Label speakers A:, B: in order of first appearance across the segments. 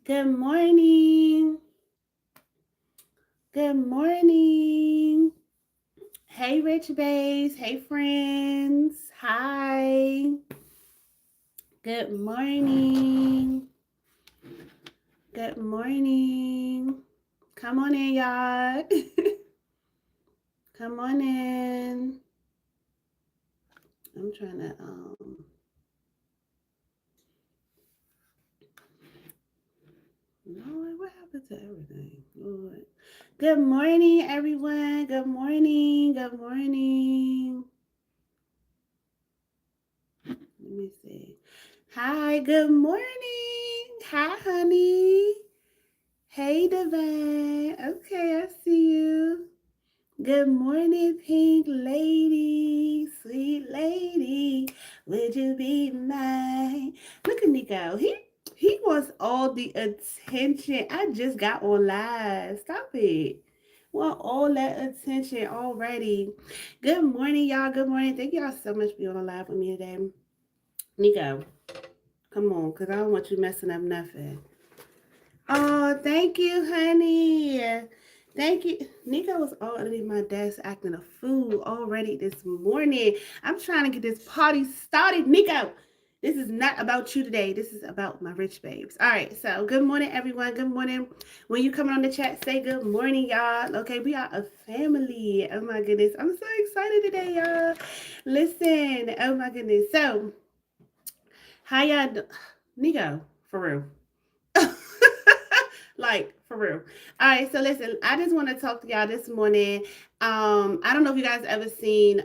A: Good morning. Good morning. Hey, Rich Babes. Hey, friends. Hi. Good morning. Good morning. Come on in, y'all. Come on in. I'm trying to, Lord, what happened to everything? Lord. Good morning, everyone. Good morning. Good morning. Let me see. Hi, good morning. Hi, honey. Hey, Divine. Okay, I see you. Good morning, pink lady. Sweet lady. Would you be mine? Look at Nico. He wants all the attention. I just got on live. Stop it. Want all that attention already. Good morning, y'all. Good morning. Thank y'all so much for being on live with me today. Nico, come on, because I don't want you messing up nothing. Oh, thank you, honey. Thank you. Nico was all underneath my desk acting a fool already this morning. I'm trying to get this party started. Nico, this is not about you today. This is about my rich babes. All right, so good morning, everyone. Good morning. When you come on the chat, say good morning, y'all. Okay, we are a family. Oh, my goodness. I'm so excited today, y'all. Listen, oh, my goodness. So, how y'all Nico, for real. Like for real. All right, so listen, I just want to talk to y'all this morning. I don't know if you guys ever seen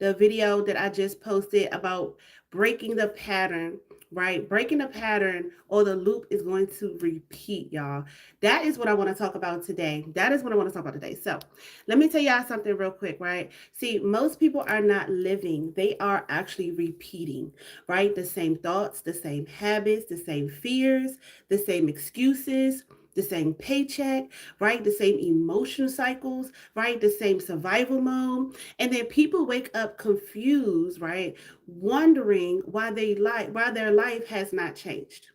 A: the video that I just posted about breaking the pattern, right? Breaking the pattern or the loop is going to repeat, y'all. That is what I want to talk about today. That is what I want to talk about today. So, let me tell y'all something real quick, right? See, most people are not living, they are actually repeating, right? The same thoughts, the same habits, the same fears, the same excuses, the same paycheck, right? The same emotional cycles, right? The same survival mode. And then people wake up confused, right? Wondering why their life has not changed.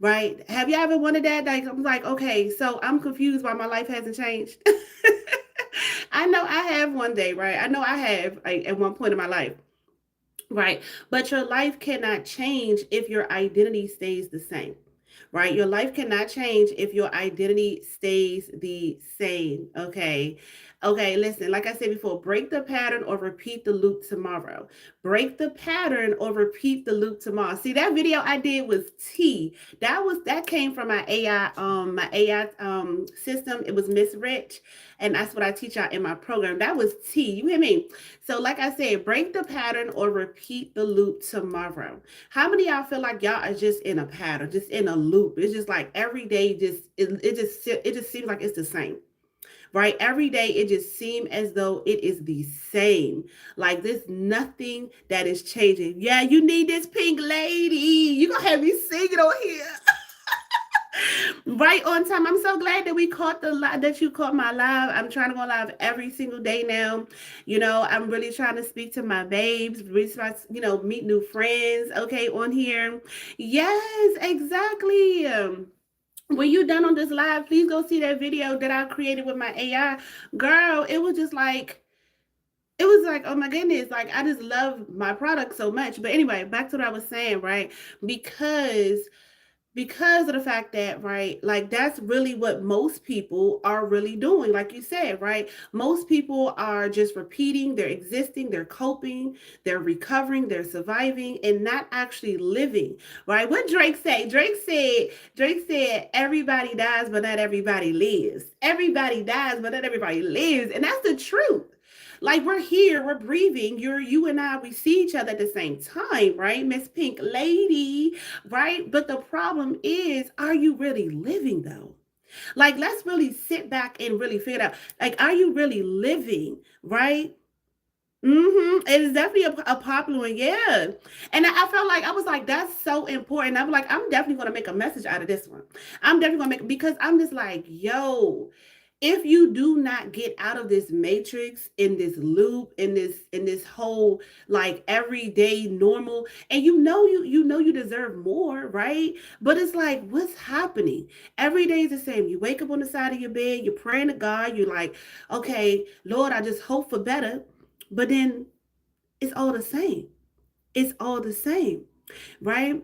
A: Right? Have you ever wondered that? Like I'm like, okay, so I'm confused why my life hasn't changed. I know I have one day, right? I know I have like, at one point in my life. Right. But your life cannot change if your identity stays the same. Right. Your life cannot change if your identity stays the same. Okay. Okay. Listen, like I said before, break the pattern or repeat the loop tomorrow. Break the pattern or repeat the loop tomorrow. See, that video I did was T. That came from my AI system. It was Miss Rich. And that's what I teach out in my program. That was T. You hear me? So, like I said, break the pattern or repeat the loop tomorrow. How many of y'all feel like y'all are just in a pattern, just in a loop? It's just like every day, it just seems like it's the same, right? Every day, it just seems as though it is the same. Like there's nothing that is changing. Yeah, you need this pink lady. You gonna have me singing on here. Right on time. I'm so glad that we caught that you caught my live. I'm trying to go live every single day now. I'm really trying to speak to my babes, really try to, meet new friends, okay, on here. Yes, exactly. When you done on this live, please go see that video that I created with my AI. Girl, it was like, oh my goodness, like I just love my product so much. But anyway, back to what I was saying, right? Because because of the fact that, right, like that's really what most people are really doing, like you said, right? Most people are just repeating, they're existing, they're coping, they're recovering, they're surviving, and not actually living, right? What Drake said everybody dies but not everybody lives. Everybody dies but not everybody lives, and that's the truth. Like we're here, we're breathing. You and I, we see each other at the same time, right? Miss Pink Lady, right? But the problem is, are you really living though? Like, let's really sit back and really figure it out. Like, are you really living, right? It is definitely a popular one, yeah. And I felt like I was like, that's so important. I'm like, I'm definitely gonna make a message out of this one. I'm definitely gonna make because I'm just like, yo, if you do not get out of this matrix, in this loop, in this whole like everyday normal, and you deserve more, right? But it's like, what's happening? Every day is the same. You wake up on the side of your bed, you're praying to God, you're like, okay, Lord, I just hope for better. But then it's all the same. It's all the same, right?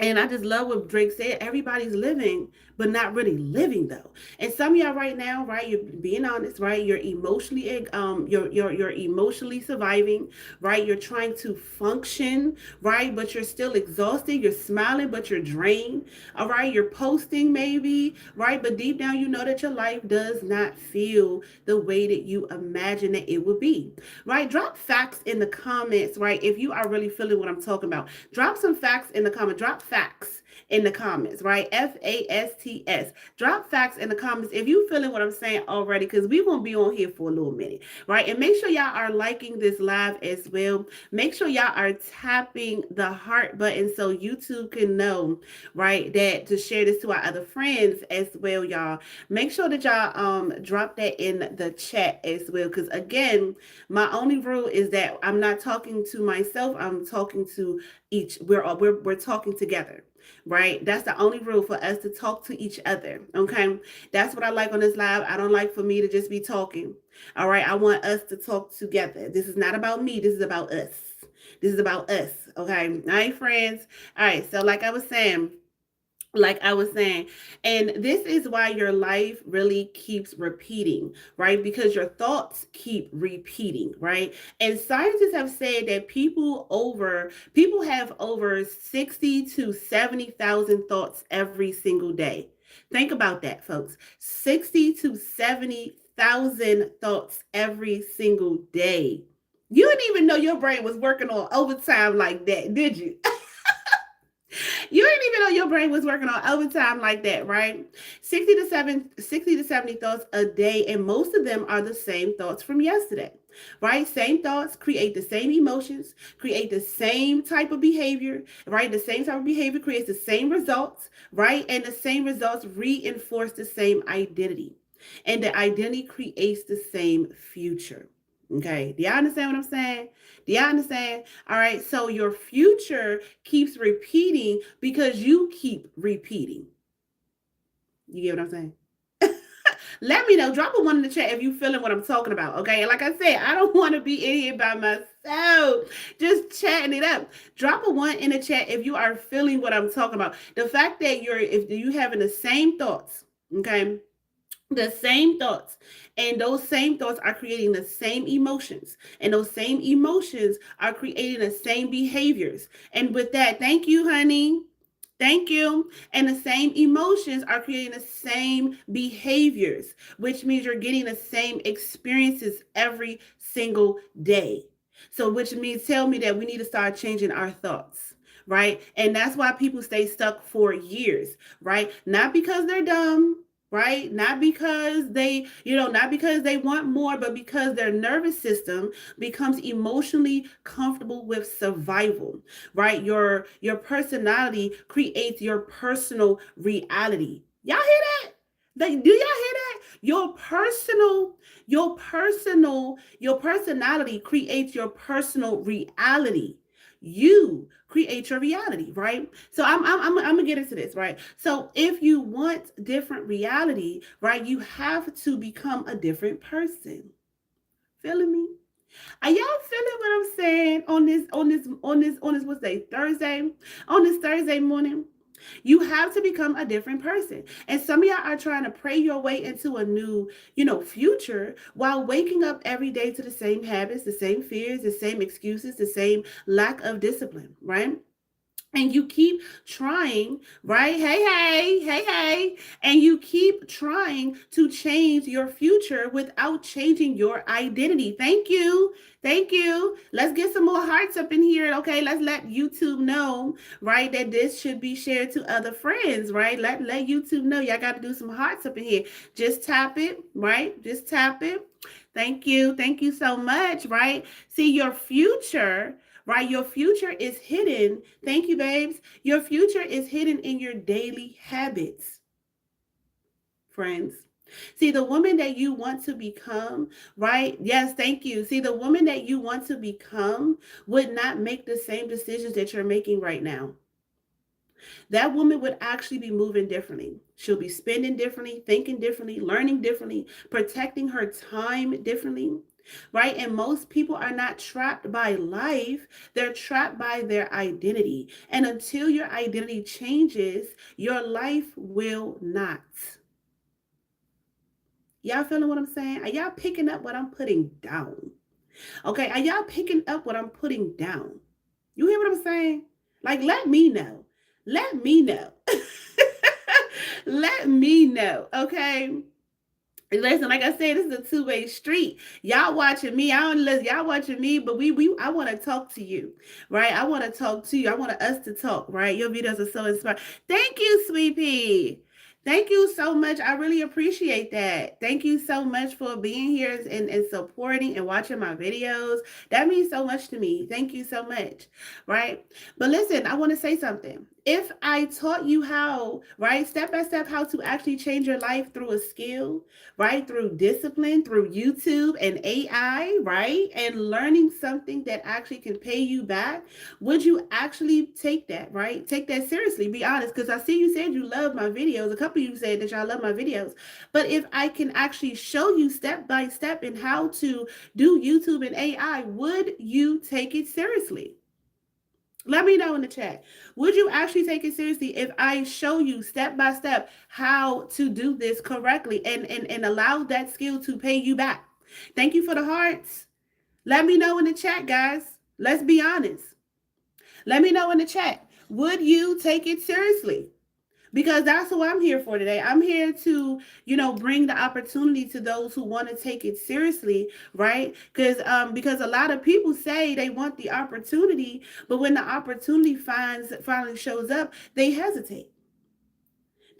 A: And I just love what Drake said. Everybody's living, but not really living though. And some of y'all right now, right? You're being honest, right? You're emotionally, you're emotionally surviving, right? You're trying to function, right? But you're still exhausted. You're smiling, but you're drained. All right, you're posting maybe, right? But deep down, you know that your life does not feel the way that you imagine that it would be, right? Drop facts in the comments, right? If you are really feeling what I'm talking about, drop some facts in the comment. Drop facts in the comments, right? FASTS. Drop facts in the comments if you feeling what I'm saying already, because we won't be on here for a little minute, right? And make sure y'all are liking this live as well. Make sure y'all are tapping the heart button so YouTube can know, right, that to share this to our other friends as well, y'all. Make sure that y'all drop that in the chat as well, because again, my only rule is that I'm not talking to myself. I'm talking to each. We're talking together, right? That's the only rule, for us to talk to each other. Okay, that's what I like on this live. I don't like for me to just be talking. All right, I want us to talk together. This is not about me. This is about us. This is about us. Okay, all right, friends. All right, so like I was saying, and this is why your life really keeps repeating, right? Because your thoughts keep repeating, right? And scientists have said that people have over 60 to 70,000 thoughts every single day. Think about that, folks. 60 to 70,000 thoughts every single day. You didn't even know your brain was working on overtime like that, did you? You didn't even know your brain was working on overtime like that, right? 60 to 70 thoughts a day, and most of them are the same thoughts from yesterday, right? Same thoughts create the same emotions, create the same type of behavior, right? The same type of behavior creates the same results, right? And the same results reinforce the same identity. And the identity creates the same future. Okay. Do y'all understand what I'm saying? Do y'all understand? All right. So your future keeps repeating because you keep repeating. You get what I'm saying? Let me know. Drop a one in the chat if you feeling what I'm talking about. Okay. And like I said, I don't want to be in here by myself, just chatting it up. Drop a one in the chat if you are feeling what I'm talking about. The fact that if you having the same thoughts, okay, the same thoughts, and those same thoughts are creating the same emotions, and those same emotions are creating the same behaviors. And with that, thank you, honey. Thank you. And the same emotions are creating the same behaviors, which means you're getting the same experiences every single day. So, which means tell me that we need to start changing our thoughts, right? And that's why people stay stuck for years, right? Not because they're dumb, right? Not because not because they want more, but because their nervous system becomes emotionally comfortable with survival, right? Your personality creates your personal reality. Y'all hear that? Do y'all hear that? Your personality creates your personal reality. You create your reality, right? So I'm gonna get into this, right? So if you want different reality, right, you have to become a different person. Feeling me? Are y'all feeling what I'm saying on this what's day? Thursday? On this Thursday morning? You have to become a different person. And some of y'all are trying to pray your way into a new, future while waking up every day to the same habits, the same fears, the same excuses, the same lack of discipline, right? And you keep trying, right? Hey, and you keep trying to change your future without changing your identity. Thank you. Thank you. Let's get some more hearts up in here. Okay. Let's let YouTube know, right, that this should be shared to other friends, right? Let YouTube know. Y'all got to do some hearts up in here. Just tap it, right? Just tap it. Thank you. Thank you so much, right? See, your future, right? Your future is hidden. Thank you, babes. Your future is hidden in your daily habits, friends. See, the woman that you want to become, right? Yes, thank you. See, the woman that you want to become would not make the same decisions that you're making right now. That woman would actually be moving differently. She'll be spending differently, thinking differently, learning differently, protecting her time differently, right? And most people are not trapped by life, they're trapped by their identity. And until your identity changes, your life will not. Y'all feeling what I'm saying? Are y'all picking up what I'm putting down? Okay, are y'all picking up what I'm putting down? You hear what I'm saying? Like, let me know. Let me know. Let me know. Okay. Listen, like I said, this is a two-way street. Y'all watching me. I don't listen. Y'all watching me, but we I want to talk to you, right? I want to talk to you. I want us to talk, right? Your videos are so inspiring. Thank you, sweet pea. Thank you so much. I really appreciate that. Thank you so much for being here and supporting and watching my videos. That means so much to me. Thank you so much. Right? But listen, I want to say something. If I taught you how, right, step by step, how to actually change your life through a skill, right? Through discipline, through YouTube and AI, right? And learning something that actually can pay you back, would you actually take that, right? Take that seriously. Be honest, because I see you said you love my videos. A couple of you said that y'all love my videos. But if I can actually show you step by step in how to do YouTube and AI, would you take it seriously? Let me know in the chat. Would you actually take it seriously if I show you step by step how to do this correctly and allow that skill to pay you back? Thank you for the hearts. Let me know in the chat, guys. Let's be honest. Let me know in the chat. Would you take it seriously? Because that's what I'm here for today. I'm here to, bring the opportunity to those who want to take it seriously, right? Because a lot of people say they want the opportunity, but when the opportunity finally shows up, they hesitate.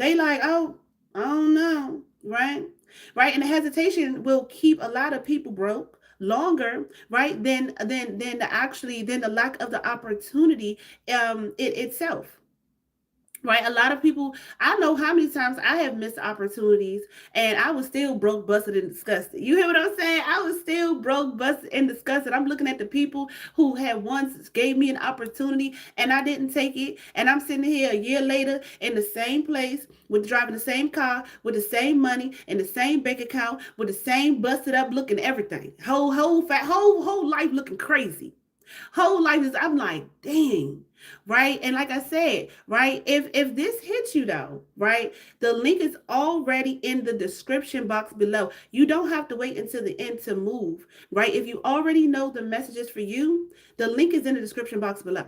A: They like, oh, I don't know, right? Right, and the hesitation will keep a lot of people broke longer, right? Than the lack of the opportunity it itself, right? A lot of people, I know how many times I have missed opportunities and I was still broke, busted, and disgusted. You hear what I'm saying? I was still broke, busted, and disgusted. I'm looking at the people who had once gave me an opportunity and I didn't take it. And I'm sitting here a year later in the same place with driving the same car, with the same money, in the same bank account, with the same busted up looking everything. Whole life looking crazy. Whole life is, I'm like, dang, right? And like I said, right, if this hits you though, right, the link is already in the description box below. You don't have to wait until the end to move, right? If you already know the messages for you, the link is in the description box below.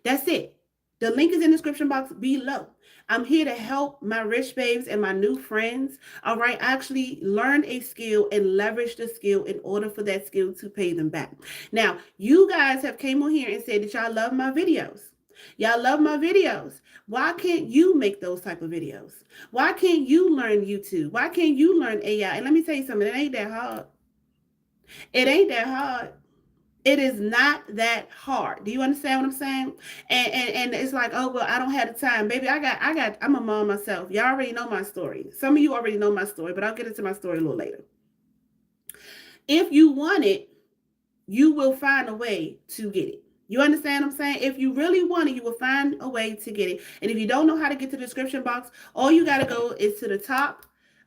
A: That's it. The link is in the description box below. I'm here to help my rich babes and my new friends, all right, actually learn a skill and leverage the skill in order for that skill to pay them back. Now, you guys have came on here and said that y'all love my videos. Y'all love my videos. Why can't you make those type of videos? Why can't you learn YouTube? Why can't you learn AI? And let me tell you something, it ain't that hard. It ain't that hard. It is not that hard. Do you understand what I'm saying? And it's like, oh well, I don't have the time. Baby, I'm a mom myself. Y'all already know my story. Some of you already know my story, but I'll get into my story a little later. If you want it, you will find a way to get it. You understand what I'm saying? If you really want it, you will find a way to get it. And if you don't know how to get to the description box, all you got to go is to the top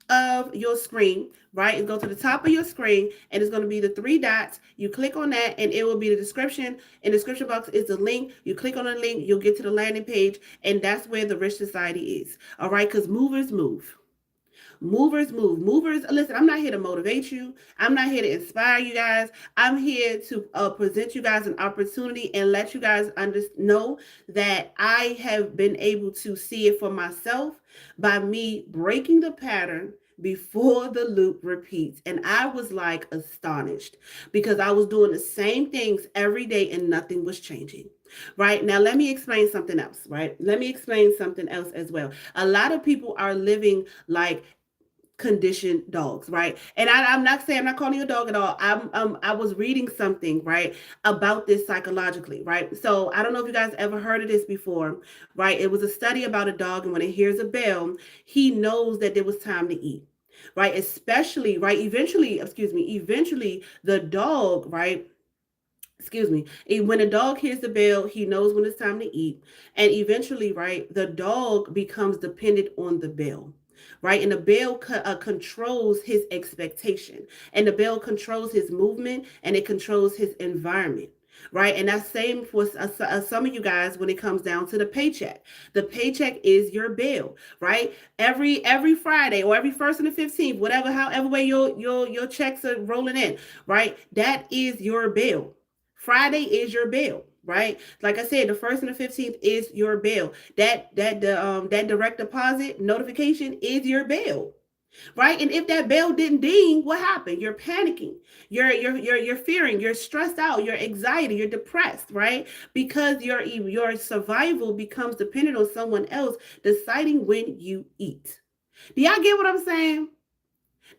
A: of your screen, right? And go to the top of your screen, and it's going to be the three dots. You click on that, and it will be the description. In the description box is the link. You click on the link, you'll get to the landing page, and that's where the Rich Society is. All right? Because movers move. Movers move. Movers, listen, I'm not here to motivate you. I'm not here to inspire you guys. I'm here to present you guys an opportunity and let you guys know that I have been able to see it for myself by me breaking the pattern before the loop repeats. And I was like astonished because I was doing the same things every day and nothing was changing. Right now, let me explain something else. Right, let me explain something else as well. A lot of people are living like conditioned dogs, right? And I'm not saying, I'm not calling you a dog at all. I was reading something, right, about this psychologically, right? So I don't know if you guys ever heard of this before, right? It was a study about a dog, and when it hears a bell, he knows that it was time to eat. right? Especially, right? Eventually the dog, right? When a dog hears the bell, he knows when it's time to eat. And eventually, right, the dog becomes dependent on the bell. Right, and the bell controls his expectation, and the bell controls his movement, and it controls his environment. Right, and that's same for some of you guys when it comes down to the paycheck. The paycheck is your bill, right? Every Friday or every first and the 15th, whatever, however way your checks are rolling in, right? That is your bill. Friday is your bill, right? Like I said, the first and the 15th is your bill. That direct deposit notification is your bill, right? And if that bell didn't ding, what happened? You're panicking, you're fearing, you're stressed out, you're anxiety, you're depressed, right? Because your survival becomes dependent on someone else deciding when you eat. Do y'all get what I'm saying?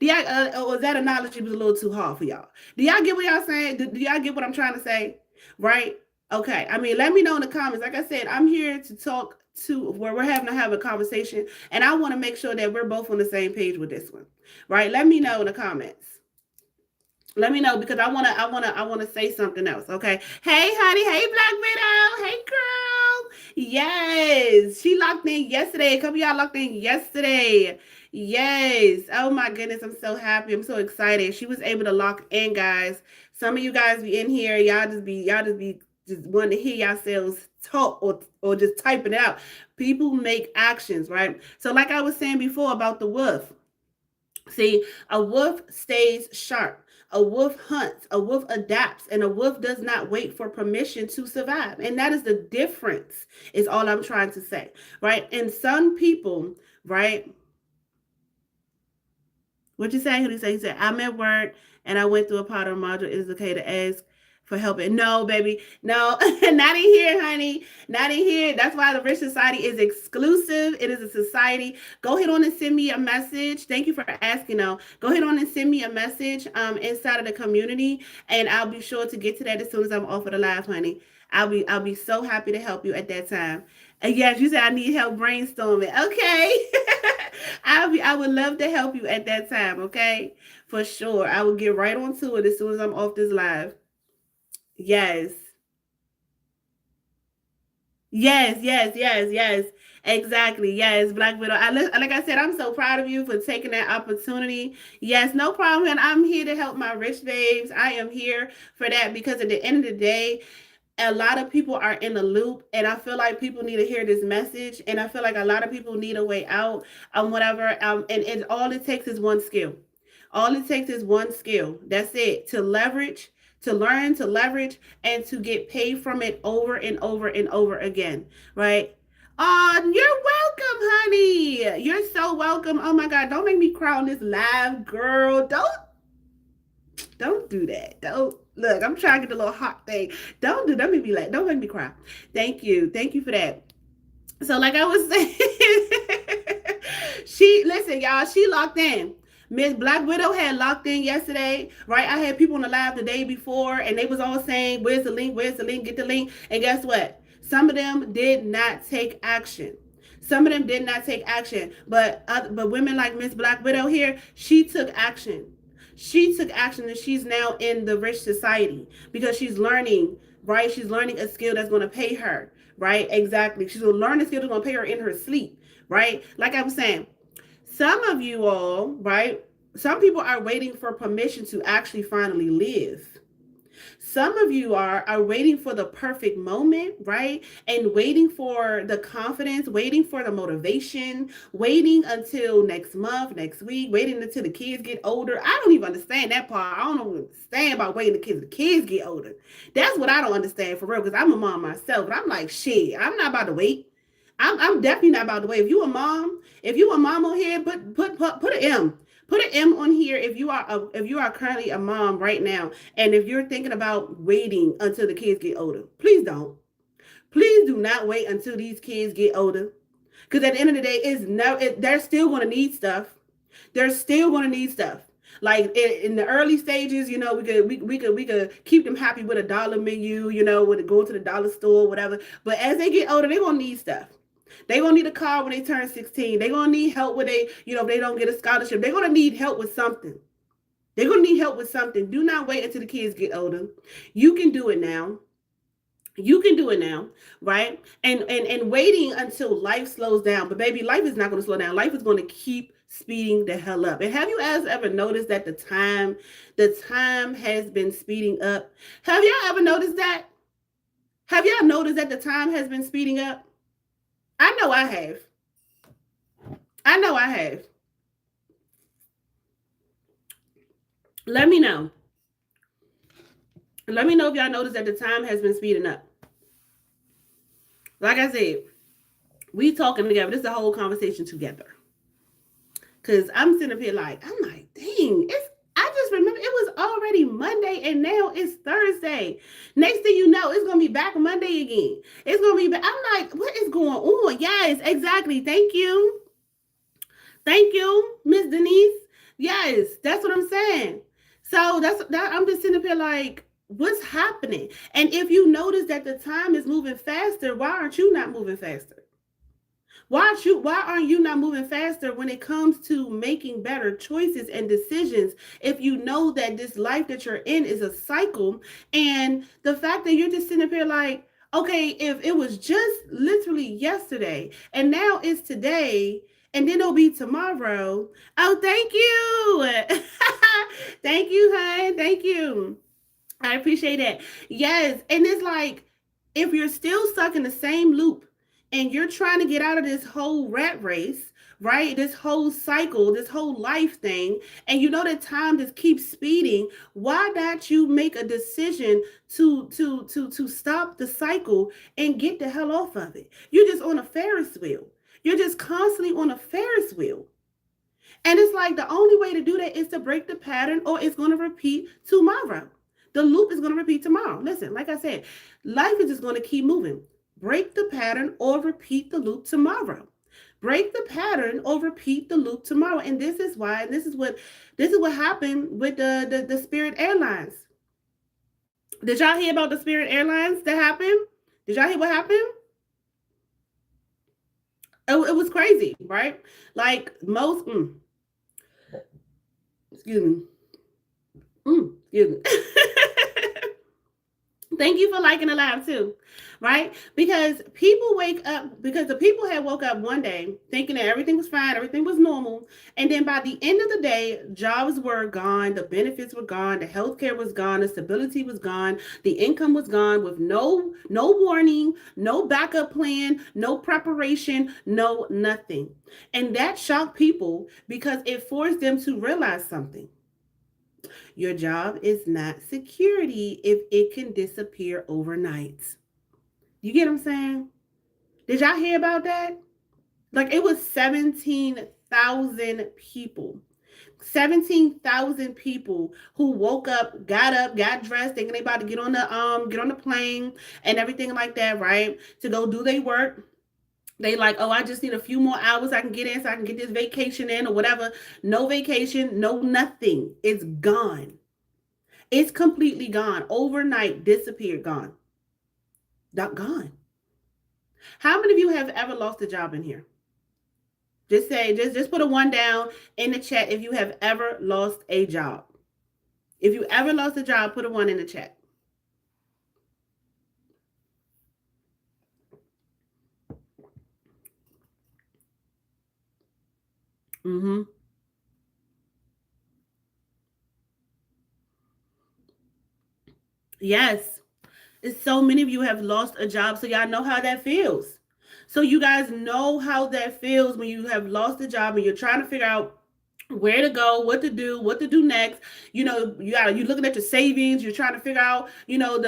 A: Do y'all, or that analogy was a little too hard for y'all? Do y'all get what y'all saying? Do y'all get what I'm trying to say? Right? Okay. I mean, let me know in the comments. Like I said, I'm here to talk to where we're having to have a conversation, and I want to make sure that we're both on the same page with this one. Right? Let me know in the comments. Let me know because I wanna say something else. Okay. Hey, honey. Hey, Black Widow. Hey, girl. Yes, she locked in yesterday. A couple of y'all locked in yesterday. Yes. Oh my goodness, I'm so happy. I'm so excited. She was able to lock in, guys. Some of you guys be in here. Y'all just be just wanting to hear yourselves talk or just typing it out. People make actions, right? So, like I was saying before about the wolf. See, a wolf stays sharp. A wolf hunts, a wolf adapts, and a wolf does not wait for permission to survive. And that is the difference, is all I'm trying to say, right? And some people, right? What you say? Who do you say? He said, I'm at work and I went through a powder module. It is okay to ask for help. No, baby. No, not in here, honey. Not in here. That's why the Rich Society is exclusive. It is a society. Go ahead on and send me a message. Thank you for asking. Though. Go ahead on and send me a message inside of the community, and I'll be sure to get to that as soon as I'm off of the live, honey. I'll be so happy to help you at that time. And yes, you said I need help brainstorming. Okay. I would love to help you at that time, okay? For sure. I will get right on to it as soon as I'm off this live. Yes. Yes. Exactly. Yes, Black Widow. Like I said, I'm so proud of you for taking that opportunity. Yes, no problem. And I'm here to help my rich babes. I am here for that because at the end of the day, a lot of people are in a loop, and I feel like people need to hear this message, and I feel like a lot of people need a way out, whatever, and all it takes is one skill. All it takes is one skill. That's it. To leverage, to learn, to leverage, and to get paid from it over and over and over again. Right? You're welcome, honey. You're so welcome. Oh my God, don't make me cry on this live, girl. Don't do that. Don't look. I'm trying to get a little hot thing. Don't make me like. Don't make me cry. Thank you for that. So, like I was saying, she listen, y'all. She locked in. Miss Black Widow had locked in yesterday, right? I had people on the live the day before, and they was all saying, "Where's the link? Where's the link? Get the link." And guess what? Some of them did not take action. Some of them did not take action, but women like Miss Black Widow here, she took action. She took action, and she's now in the rich society because she's learning, right? She's learning a skill that's going to pay her, right? Exactly. She's going to learn a skill that's going to pay her in her sleep, right? Like I was saying, some of you all, right? Some people are waiting for permission to actually finally live. Some of you are waiting for the perfect moment, right? And waiting for the confidence, waiting for the motivation, waiting until next month, next week, waiting until the kids get older. I don't even understand that part. I don't understand about waiting until the kids get older. That's what I don't understand for real, because I'm a mom myself, but I'm like, shit, I'm not about to wait. I'm definitely not about to wait. If you a mom on here, put an M. Put an M on here if you are currently a mom right now, and if you're thinking about waiting until the kids get older. Please don't. Please do not wait until these kids get older. Because at the end of the day, they're still going to need stuff. They're still going to need stuff. Like in the early stages, we could keep them happy with a dollar menu, with go to the dollar store, whatever. But as they get older, they're gonna need stuff. They gonna need a car when they turn 16. They gonna need help when they, if they don't get a scholarship. They're gonna need help with something. They're gonna need help with something. Do not wait until the kids get older. You can do it now. You can do it now, right? And waiting until life slows down. But baby, life is not gonna slow down. Life is gonna keep speeding the hell up. And have you guys ever noticed that the time has been speeding up? Have y'all ever noticed that? Have y'all noticed that the time has been speeding up? I know I have. I know I have. Let me know. Let me know if y'all notice that the time has been speeding up. Like I said, we talking together. This is a whole conversation together. Cause I'm sitting up here I'm like, dang, I just remember it was already Monday and now it's Thursday. Next thing you know, it's gonna be back Monday again. It's gonna be back. I'm like, what is going on? Yes, exactly. Thank you. Thank you, Miss Denise. Yes, that's what I'm saying. So I'm just sitting up here like, what's happening? And if you notice that the time is moving faster, why aren't you not moving faster? Why aren't you not moving faster when it comes to making better choices and decisions? If you know that this life that you're in is a cycle, and the fact that you're just sitting up here like, okay, if it was just literally yesterday and now it's today and then it'll be tomorrow. Oh, thank you. Thank you, hon. Thank you. I appreciate that. Yes. And it's like, if you're still stuck in the same loop and you're trying to get out of this whole rat race, right? This whole cycle, this whole life thing, and you know that time just keeps speeding, why not you make a decision to stop the cycle and get the hell off of it? You're just on a Ferris wheel. You're just constantly on a Ferris wheel. And it's like the only way to do that is to break the pattern or it's going to repeat tomorrow. The loop is going to repeat tomorrow. Listen, like I said, life is just going to keep moving. Break the pattern or repeat the loop tomorrow. Break the pattern or repeat the loop tomorrow. And this is why, this is what happened with the Spirit Airlines. Did y'all hear about the Spirit Airlines that happened? Did y'all hear what happened? It was crazy, right? Like most, excuse me. Excuse me. Thank you for liking the live too, right? Because the people had woke up one day thinking that everything was fine, everything was normal. And then by the end of the day, jobs were gone, the benefits were gone, the healthcare was gone, the stability was gone, the income was gone with no warning, no backup plan, no preparation, no nothing. And that shocked people because it forced them to realize something. Your job is not security if it can disappear overnight. You get what I'm saying? Did y'all hear about that? Like it was 17,000 people. 17,000 people who woke up, got dressed, thinking they about to get on the plane and everything like that, right? To go do their work. They like, oh, I just need a few more hours I can get in so I can get this vacation in or whatever. No vacation, no nothing. It's gone. It's completely gone. Overnight, disappeared, gone. Not gone. How many of you have ever lost a job in here? Just say, just put a 1 down in the chat if you have ever lost a job. If you ever lost a job, put a 1 in the chat. Mm-hmm. Yes. So many of you have lost a job, so y'all know how that feels. So you guys know how that feels when you have lost a job and you're trying to figure out where to go, what to do next. You're looking at your savings, you're trying to figure out, what's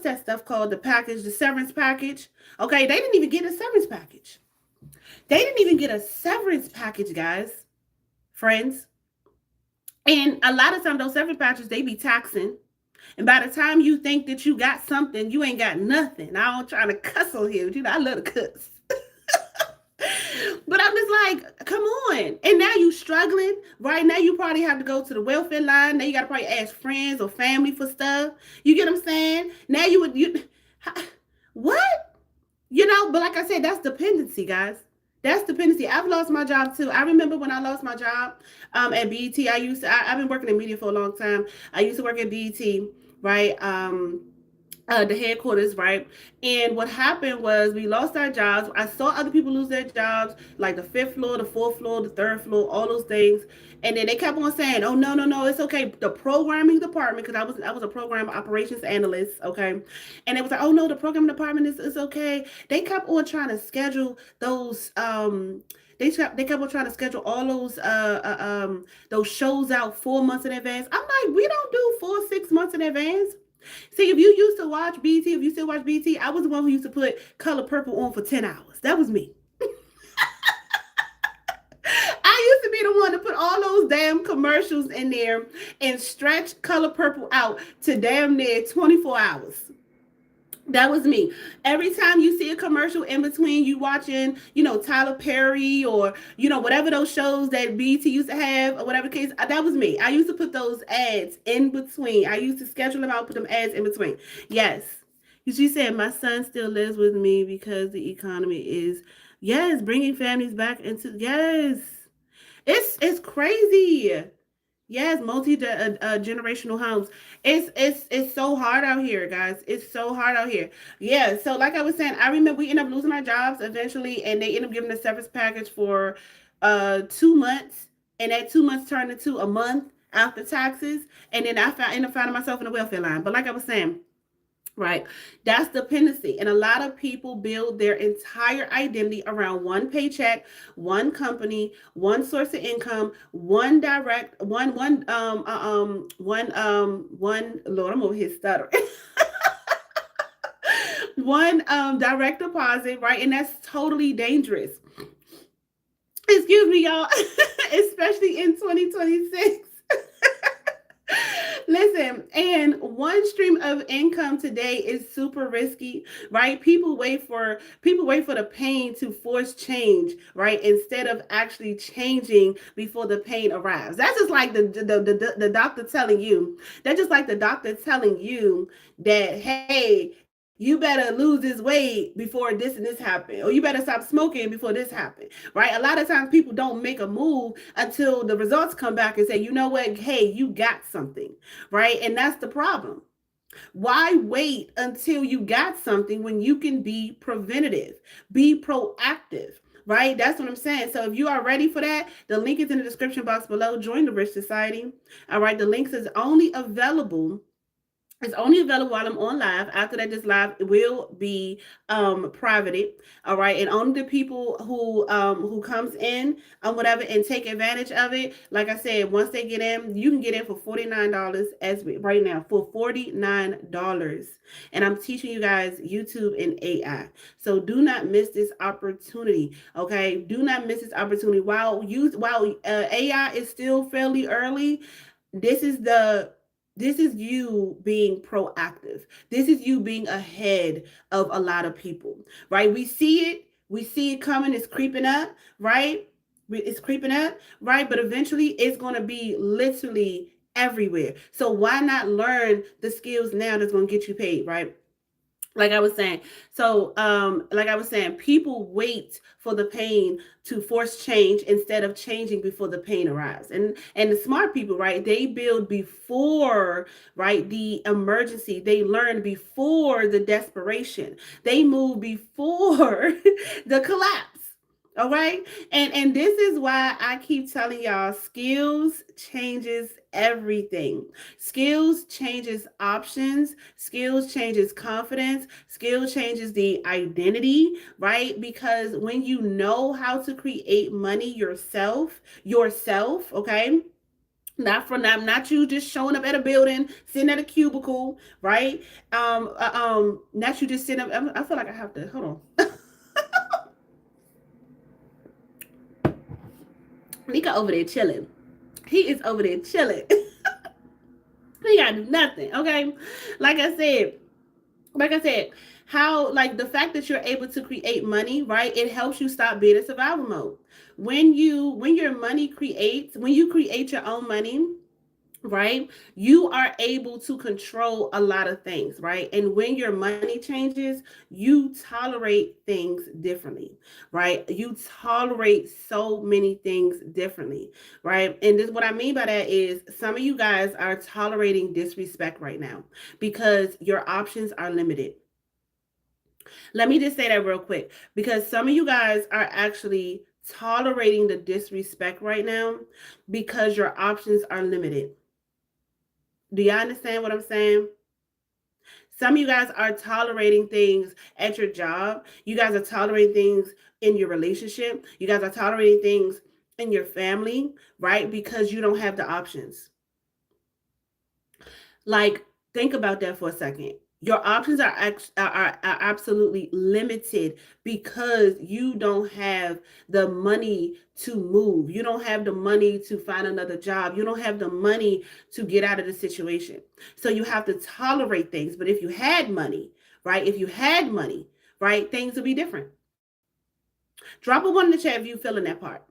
A: that stuff called? The package, the severance package. Okay, they didn't even get a severance package. They didn't even get a severance package, guys, friends. And a lot of times those severance packages, they be taxing. And by the time you think that you got something, you ain't got nothing. I don't try to cuss on here, but I love to cuss. But I'm just like, come on. And now you struggling. Right now you probably have to go to the welfare line. Now you got to probably ask friends or family for stuff. You get what I'm saying? Now what? But like I said, that's dependency, guys. That's dependency. I've lost my job too. I remember when I lost my job at BET. I've been working in media for a long time. I used to work at BET, right? The headquarters, right? And what happened was we lost our jobs. I saw other people lose their jobs, like the fifth floor, the fourth floor, the third floor, all those things. And then they kept on saying, "Oh no, no, no, it's okay." The programming department, because I was a program operations analyst, okay, and it was like, "Oh no, the programming department is okay." They kept on trying to schedule those. They kept on trying to schedule all those shows out 4 months in advance. I'm like, we don't do 4 6 months in advance. See, if you used to watch BT, if you still watch BT, I was the one who used to put Color Purple on for 10 hours. That was me. I used to be the one to put all those damn commercials in there and stretch Color Purple out to damn near 24 hours. That was me. Every time you see a commercial in between you watching, Tyler Perry or, whatever those shows that BT used to have or whatever case, that was me. I used to put those ads in between. I used to schedule them out, put them ads in between. Yes. She said, my son still lives with me because the economy is, yes, bringing families back into, yes. It's crazy. Yes, multi generational homes. It's so hard out here, guys. It's so hard out here. Yeah. So like I was saying, I remember we ended up losing our jobs eventually, and they ended up giving a severance package for 2 months, and that 2 months turned into a month after taxes, and then ended up finding myself in the welfare line. But like I was saying, right? That's dependency. And a lot of people build their entire identity around one paycheck, one company, one source of income, one Lord, I'm over here stuttering. One direct deposit, right? And that's totally dangerous. Excuse me, y'all, especially in 2026. Listen, and one stream of income today is super risky, right? People wait for the pain to force change, right? Instead of actually changing before the pain arrives. That's just like the doctor telling you. That's just like the doctor telling you that, hey, you better lose this weight before this and this happen, or you better stop smoking before this happen, right? A lot of times people don't make a move until the results come back and say, you know what, hey, you got something, right? And that's the problem. Why wait until you got something when you can be preventative, be proactive? Right? That's what I'm saying. So if you are ready for that, the link is in the description box below. Join the Rich Society. All right. The links is only available it's only available while I'm on live. After that, this live will be private. All right. And only the people who comes in whatever and take advantage of it. Like I said, once they get in, you can get in for $49 as right now for $49. And I'm teaching you guys YouTube and AI. So do not miss this opportunity. Okay. Do not miss this opportunity. While AI is still fairly early, this is the this is you being proactive. This is you being ahead of a lot of people, right? We see it coming, it's creeping up, right? It's creeping up, right? But eventually it's going to be literally everywhere. So why not learn the skills now that's going to get you paid, right? Like I was saying, people wait for the pain to force change instead of changing before the pain arrives. And the smart people, right, they build before, right, the emergency. They learn before the desperation. They move before the collapse. All right. And this is why I keep telling y'all, skills changes everything. Skills changes options. Skills changes confidence. Skills changes the identity, right? Because when you know how to create money yourself, okay? Not you just showing up at a building, sitting at a cubicle, right? Not you just sitting up. I feel like I have to hold on. Nika over there chilling. He is over there chilling. He gotta do nothing. Okay. Like I said, like I said, how like the fact that you're able to create money, right? It helps you stop being in survival mode. When you create your own money, right? You are able to control a lot of things, right? And when your money changes, you tolerate things differently, right? You tolerate so many things differently, right? And this, what I mean by that is some of you guys are tolerating disrespect right now because your options are limited. Let me just say that real quick because some of you guys are actually tolerating the disrespect right now because your options are limited. Do you understand what I'm saying? Some of you guys are tolerating things at your job. You guys are tolerating things in your relationship. You guys are tolerating things in your family, right? Because you don't have the options. Like, think about that for a second. Your options are absolutely limited because you don't have the money to move. You don't have the money to find another job. You don't have the money to get out of the situation. So you have to tolerate things. But if you had money, right? If you had money, right, things would be different. Drop a one in the chat if you feeling that part.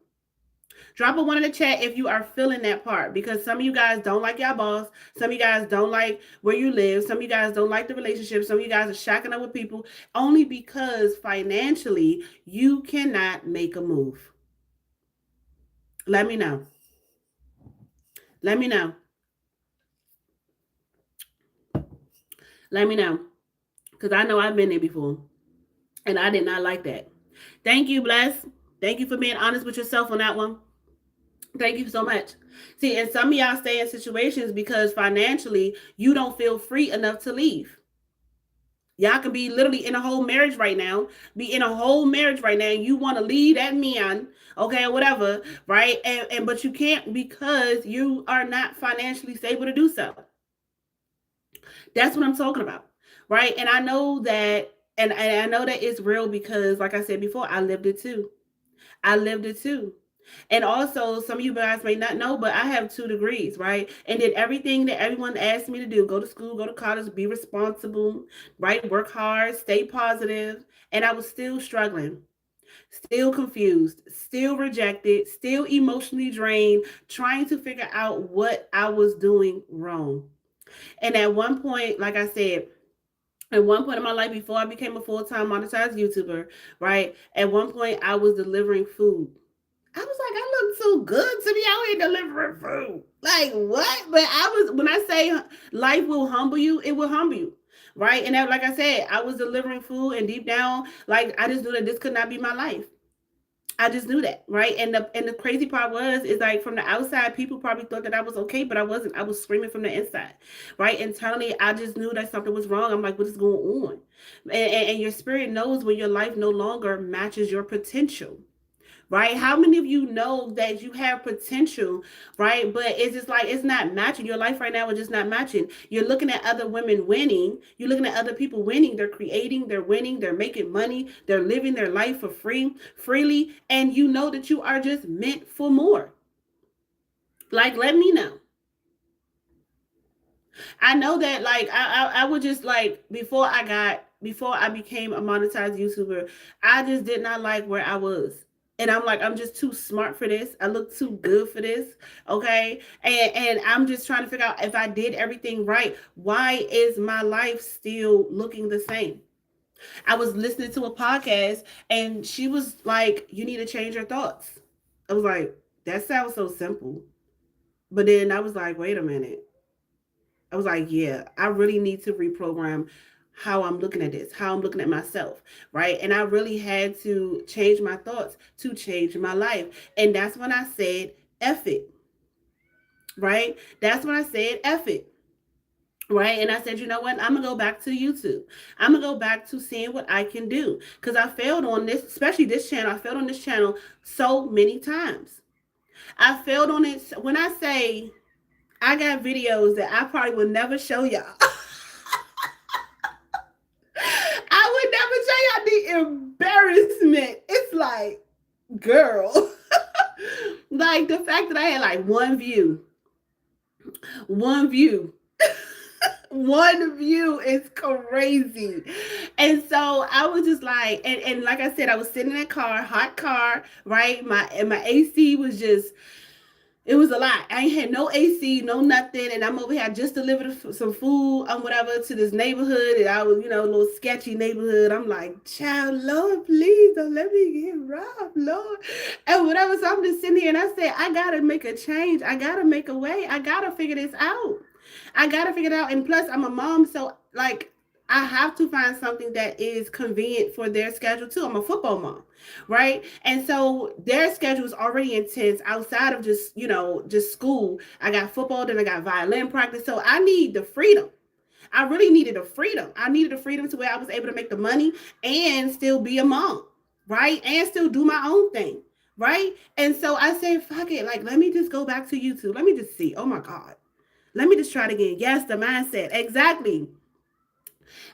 A: Drop a one in the chat if you are feeling that part because some of you guys don't like your boss. Some of you guys don't like where you live. Some of you guys don't like the relationship. Some of you guys are shacking up with people only because financially you cannot make a move. Let me know. Let me know. Let me know. Because I know I've been there before and I did not like that. Thank you, Bless. Thank you for being honest with yourself on that one. Thank you so much. See, and some of y'all stay in situations because financially you don't feel free enough to leave. Y'all can be literally in a whole marriage right now, be in a whole marriage right now, and you want to leave that man, okay, or whatever, right? And but you can't because you are not financially stable to do so. That's what I'm talking about, right? And I know that, and I know that it's real because, like I said before, I lived it too. I lived it too. And also, some of you guys may not know, but I have 2 degrees, right? And did everything that everyone asked me to do: go to school, go to college, be responsible, right? Work hard, stay positive. And I was still struggling, still confused, still rejected, still emotionally drained, trying to figure out what I was doing wrong. And at one point, like I said, at one point in my life, before I became a full-time monetized YouTuber, right? At one point, I was delivering food. I was like, I look so good to be out here delivering food. Like what? But I was, when I say life will humble you, it will humble you. Right. And that, like I said, I was delivering food and deep down, like I just knew that this could not be my life. I just knew that, right? And the crazy part was is like from the outside, people probably thought that I was okay, but I wasn't. I was screaming from the inside, right? Internally, I just knew that something was wrong. I'm like, what is going on? And your spirit knows when your life no longer matches your potential, right? How many of you know that you have potential, right? But it's just like it's not matching. Your life right now is just not matching. You're looking at other women winning. You're looking at other people winning. They're creating, they're winning, they're making money, they're living their life for freely, and you know that you are just meant for more. Like, let me know. I know that like I would just like before I became a monetized YouTuber, I just did not like where I was. And I'm like, I'm just too smart for this. I look too good for this. Okay. And I'm just trying to figure out if I did everything right, why is my life still looking the same? I was listening to a podcast and she was like, you need to change your thoughts. I was like, that sounds so simple. But then I was like, wait a minute. I was like, yeah, I really need to reprogram how I'm looking at this, how I'm looking at myself, right? And I really had to change my thoughts to change my life. And that's when I said, F it, right? That's when I said, F it. Right. And I said, you know what? I'm going to go back to YouTube. I'm going to go back to seeing what I can do. Because I failed on this, especially this channel. I failed on this channel so many times. I failed on it. When I say I got videos that I probably would never show y'all. I would never show y'all the embarrassment. It's like, girl. Like the fact that I had like one view, one view is crazy. And so I was just like, and like I said, I was sitting in a car, hot car, right? My AC was just It was a lot. I ain't had no AC, no nothing, and I'm over here. I just delivered some food, whatever, to this neighborhood, and I was, a little sketchy neighborhood. I'm like, child, Lord, please don't let me get robbed, Lord, and whatever. So I'm just sitting here, and I said, I gotta make a change. I gotta make a way. I gotta figure this out. I gotta figure it out. And plus, I'm a mom, so like, I have to find something that is convenient for their schedule too. I'm a football mom, right? And so their schedule is already intense outside of just, just school. I got football, then I got violin practice. So I need the freedom. I really needed the freedom. I needed the freedom to where I was able to make the money and still be a mom, right? And still do my own thing, right? And so I said, fuck it. Like, let me just go back to YouTube. Let me just see. Oh my God. Let me just try it again. Yes, the mindset. Exactly.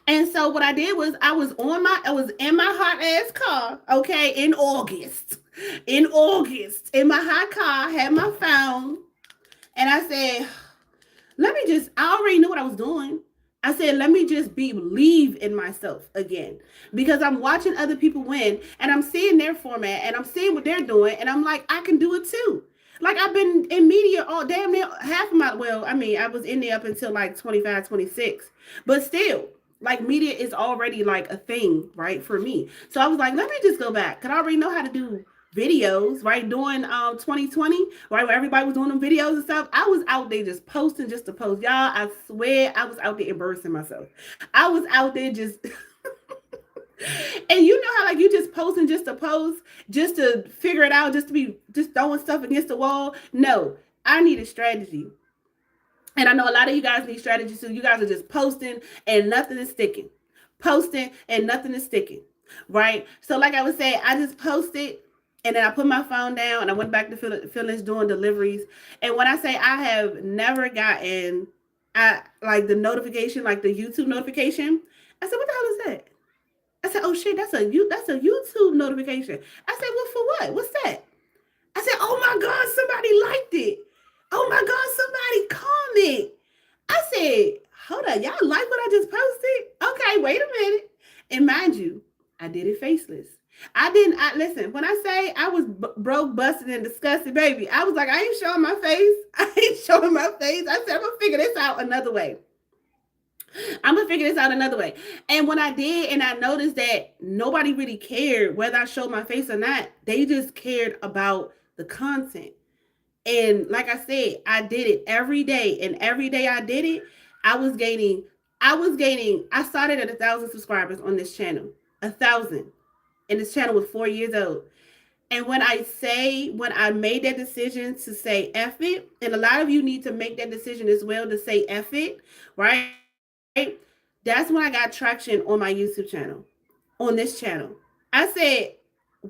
A: And so what I did was I was in my hot ass car, okay, in August. In my hot car, I had my phone, and I said, I already knew what I was doing. I said, let me just believe in myself again, because I'm watching other people win, and I'm seeing their format, and I'm seeing what they're doing, and I'm like, I can do it too. Like, I've been in media all damn near half of my, well, I mean, I was in there up until like 25, 26, but still, like, media is already like a thing, right, for me. So I was like, let me just go back, because I already know how to do videos, right? During 2020, right, where everybody was doing them videos and stuff. I was out there just posting just to post. Y'all, I swear I was out there embarrassing myself. I was out there just and you know how, like, you just posting just to post, just to figure it out, just to be just throwing stuff against the wall. No, I need a strategy. And I know a lot of you guys need strategy, so you guys are just posting and nothing is sticking. Posting and nothing is sticking. Right? So like I was saying, I just posted and then I put my phone down and I went back to finish doing deliveries. And when I say I have never gotten like the notification, like the YouTube notification, I said, what the hell is that? I said, oh shit, that's a YouTube notification. I said, well, for what? What's that? I said, oh my God, somebody liked it. Oh my God, somebody comment. I said, hold on, y'all like what I just posted? Okay, wait a minute. And mind you, I did it faceless. Listen, when I say I was broke, busted, and disgusted, baby, I was like, I ain't showing my face. I ain't showing my face. I said, I'm going to figure this out another way. And when I did, and I noticed that nobody really cared whether I showed my face or not, they just cared about the content. And like I said, I did it every day. And every day I did it, I started at 1,000 subscribers on this channel. 1,000. And this channel was 4 years old. And when I made that decision to say F it, and a lot of you need to make that decision as well to say F it, right? That's when I got traction on my YouTube channel, on this channel. I said,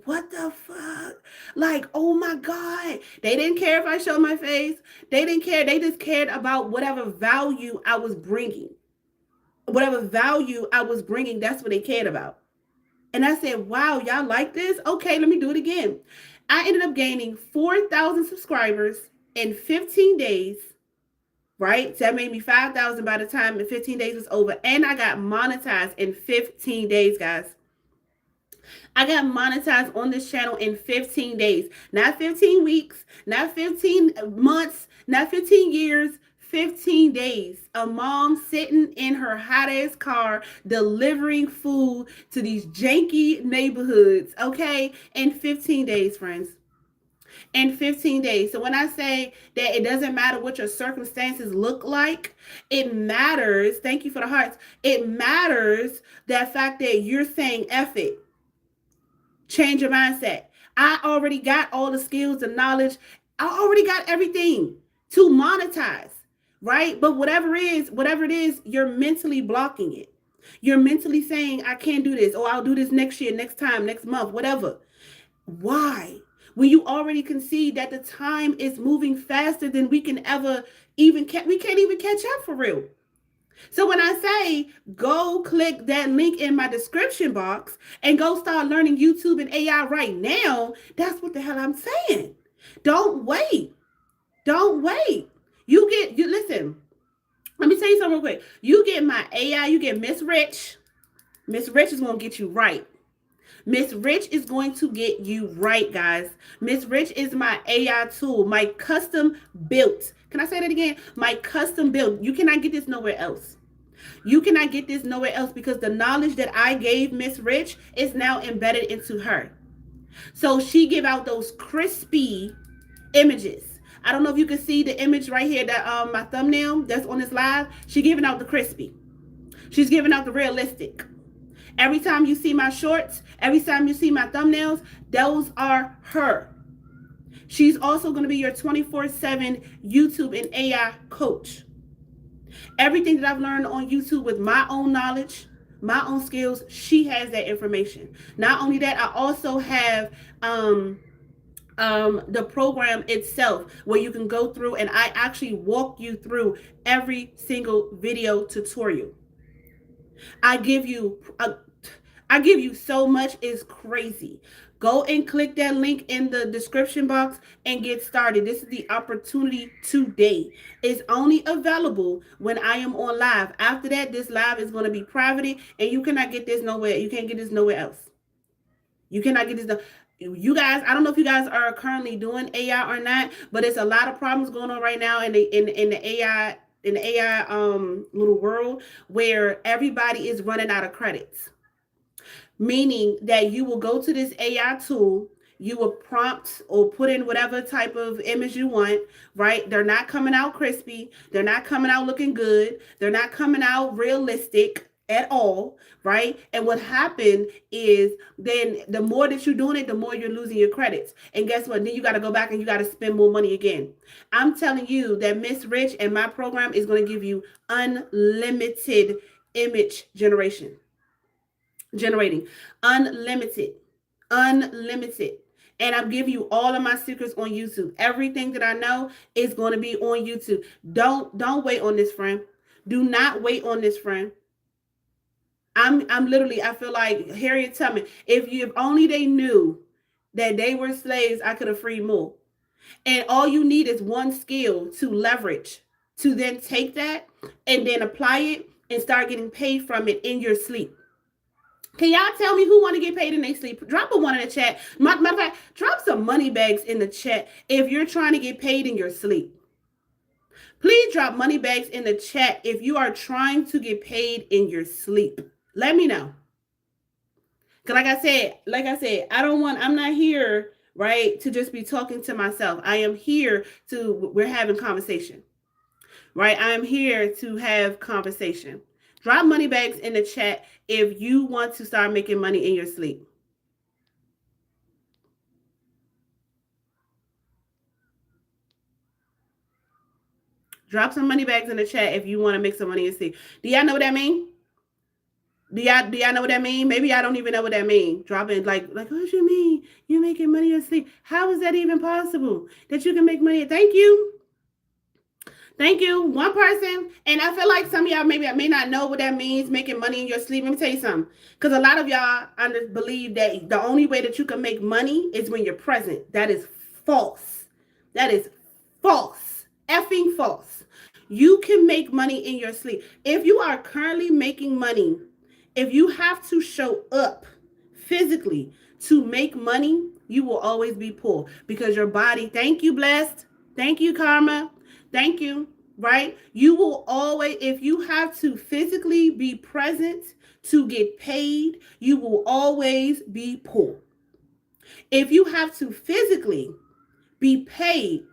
A: what the fuck? Like, oh my God. They didn't care if I showed my face. They didn't care. They just cared about whatever value I was bringing. Whatever value I was bringing, that's what they cared about. And I said, wow, y'all like this? Okay, let me do it again. I ended up gaining 4,000 subscribers in 15 days, right? So that made me 5,000 by the time the 15 days was over. And I got monetized in 15 days, guys. I got monetized on this channel in 15 days. Not 15 weeks, not 15 months, not 15 years, 15 days. A mom sitting in her hot ass car delivering food to these janky neighborhoods, okay? In 15 days, friends. In 15 days. So when I say that it doesn't matter what your circumstances look like, it matters. Thank you for the hearts. It matters that fact that you're saying F it. Change your mindset. I already got all the skills and knowledge. I already got everything to monetize, right? But whatever it is, you're mentally blocking it. You're mentally saying, I can't do this, or I'll do this next year, next time, next month, whatever. Why? When you already can see that the time is moving faster than we can ever we can't even catch up for real. So when I say go click that link in my description box and go start learning YouTube and AI right now, that's what the hell I'm saying. Don't wait. Don't wait. You listen, let me tell you something real quick. You get my AI, you get Miss Rich. Miss Rich is going to get you right. Miss Rich is going to get you right, guys. Miss Rich is my AI tool, my custom built. Can I say that again? My custom built. You cannot get this nowhere else. You cannot get this nowhere else because the knowledge that I gave Miss Rich is now embedded into her. So she give out those crispy images. I don't know if you can see the image right here, that my thumbnail that's on this live. She giving out the crispy. She's giving out the realistic. Every time you see my shorts, every time you see my thumbnails, those are her. She's also going to be your 24/7 YouTube and AI coach. Everything that I've learned on YouTube with my own knowledge, my own skills, she has that information. Not only that, I also have the program itself where you can go through and I actually walk you through every single video tutorial. I give you so much, it's crazy. Go and click that link in the description box and get started. This is the opportunity today. It's only available when I am on live. After that, this live is going to be private and you cannot get this nowhere. You can't get this nowhere else. You cannot get this. You guys, I don't know if you guys are currently doing AI or not, but it's a lot of problems going on right now in the AI little world where everybody is running out of credits. Meaning that you will go to this AI tool, you will prompt or put in whatever type of image you want, right? They're not coming out crispy. They're not coming out looking good. They're not coming out realistic at all, right? And what happened is then the more that you're doing it, the more you're losing your credits. And guess what? Then you got to go back and you got to spend more money again. I'm telling you that Miss Rich and my program is going to give you unlimited image generating, unlimited. And I'm giving you all of my secrets on YouTube. Everything that I know is going to be on YouTube. Don't wait on this, friend. Do not wait on this, friend. I'm literally, I feel like Harriet Tubman. If only they knew that they were slaves, I could have freed more. And all you need is one skill to leverage, to then take that and then apply it and start getting paid from it in your sleep. Can y'all tell me who want to get paid in their sleep? Drop a one in the chat. Matter of fact, drop some money bags in the chat if you're trying to get paid in your sleep. Please drop money bags in the chat if you are trying to get paid in your sleep. Let me know. Because like I said, I'm not here, right, to just be talking to myself. I am here we're having conversation, right? I'm here to have conversation. Drop money bags in the chat if you want to start making money in your sleep. Drop some money bags in the chat if you want to make some money in your sleep. Do y'all know what that means? Do y'all know what that means? Maybe I don't even know what that means. Drop in like what you mean? You're making money in sleep. How is that even possible? That you can make money? Thank you. Thank you. One person. And I feel like some of y'all may not know what that means, making money in your sleep. Let me tell you something. Because a lot of y'all believe that the only way that you can make money is when you're present. That is false. That is false. Effing false. You can make money in your sleep. If you are currently making money, if you have to show up physically to make money, you will always be poor because your body, thank you, blessed. Thank you, karma. Thank you, right? You will always, if you have to physically be present to get paid, you will always be poor. If you have to physically be paid,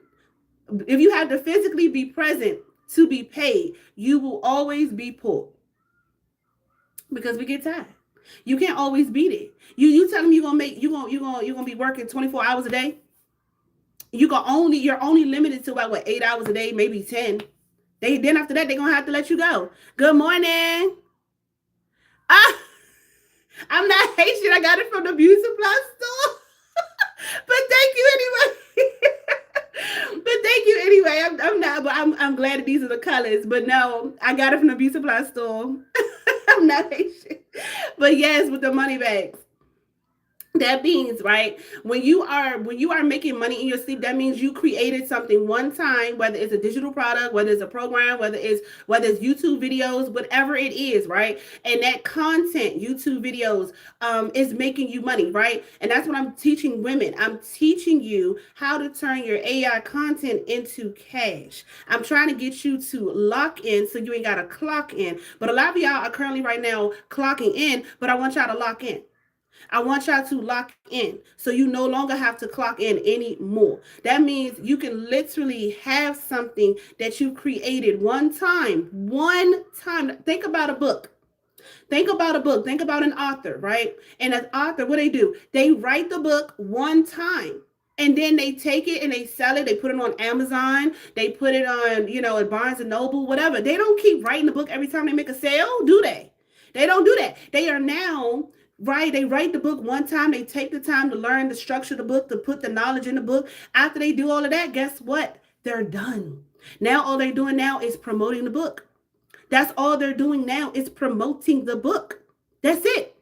A: if you have to physically be present to be paid, you will always be poor. Because we get tired. You can't always beat it. You tell them you're gonna be working 24 hours a day. You're only limited to about 8 hours a day, maybe 10. Then after that, they're gonna have to let you go. Good morning. I'm not Haitian. I got it from the beauty supply store. But thank you anyway. I'm not, but I'm glad that these are the colors. But no, I got it from the beauty supply store. I'm not Haitian. But yes, with the money bags. That means, right, when you are making money in your sleep, that means you created something one time, whether it's a digital product, whether it's a program, whether it's YouTube videos, whatever it is, right? And that content, YouTube videos, is making you money, right? And that's what I'm teaching women. I'm teaching you how to turn your AI content into cash. I'm trying to get you to lock in so you ain't gotta clock in. But a lot of y'all are currently right now clocking in, but I want y'all to lock in. I want y'all to lock in so you no longer have to clock in anymore. That means you can literally have something that you created one time. One time. Think about a book. Think about a book. Think about an author, right? And an author, what they do? They write the book one time. And then they take it and they sell it. They put it on Amazon. They put it on, at Barnes and Noble, whatever. They don't keep writing the book every time they make a sale, do they? They don't do that. They are now, right? They write the book one time. They take the time to learn the structure of the book, to put the knowledge in the book. After they do all of that, guess what? They're done. Now all they're doing now is promoting the book. That's all they're doing now is promoting the book. That's it.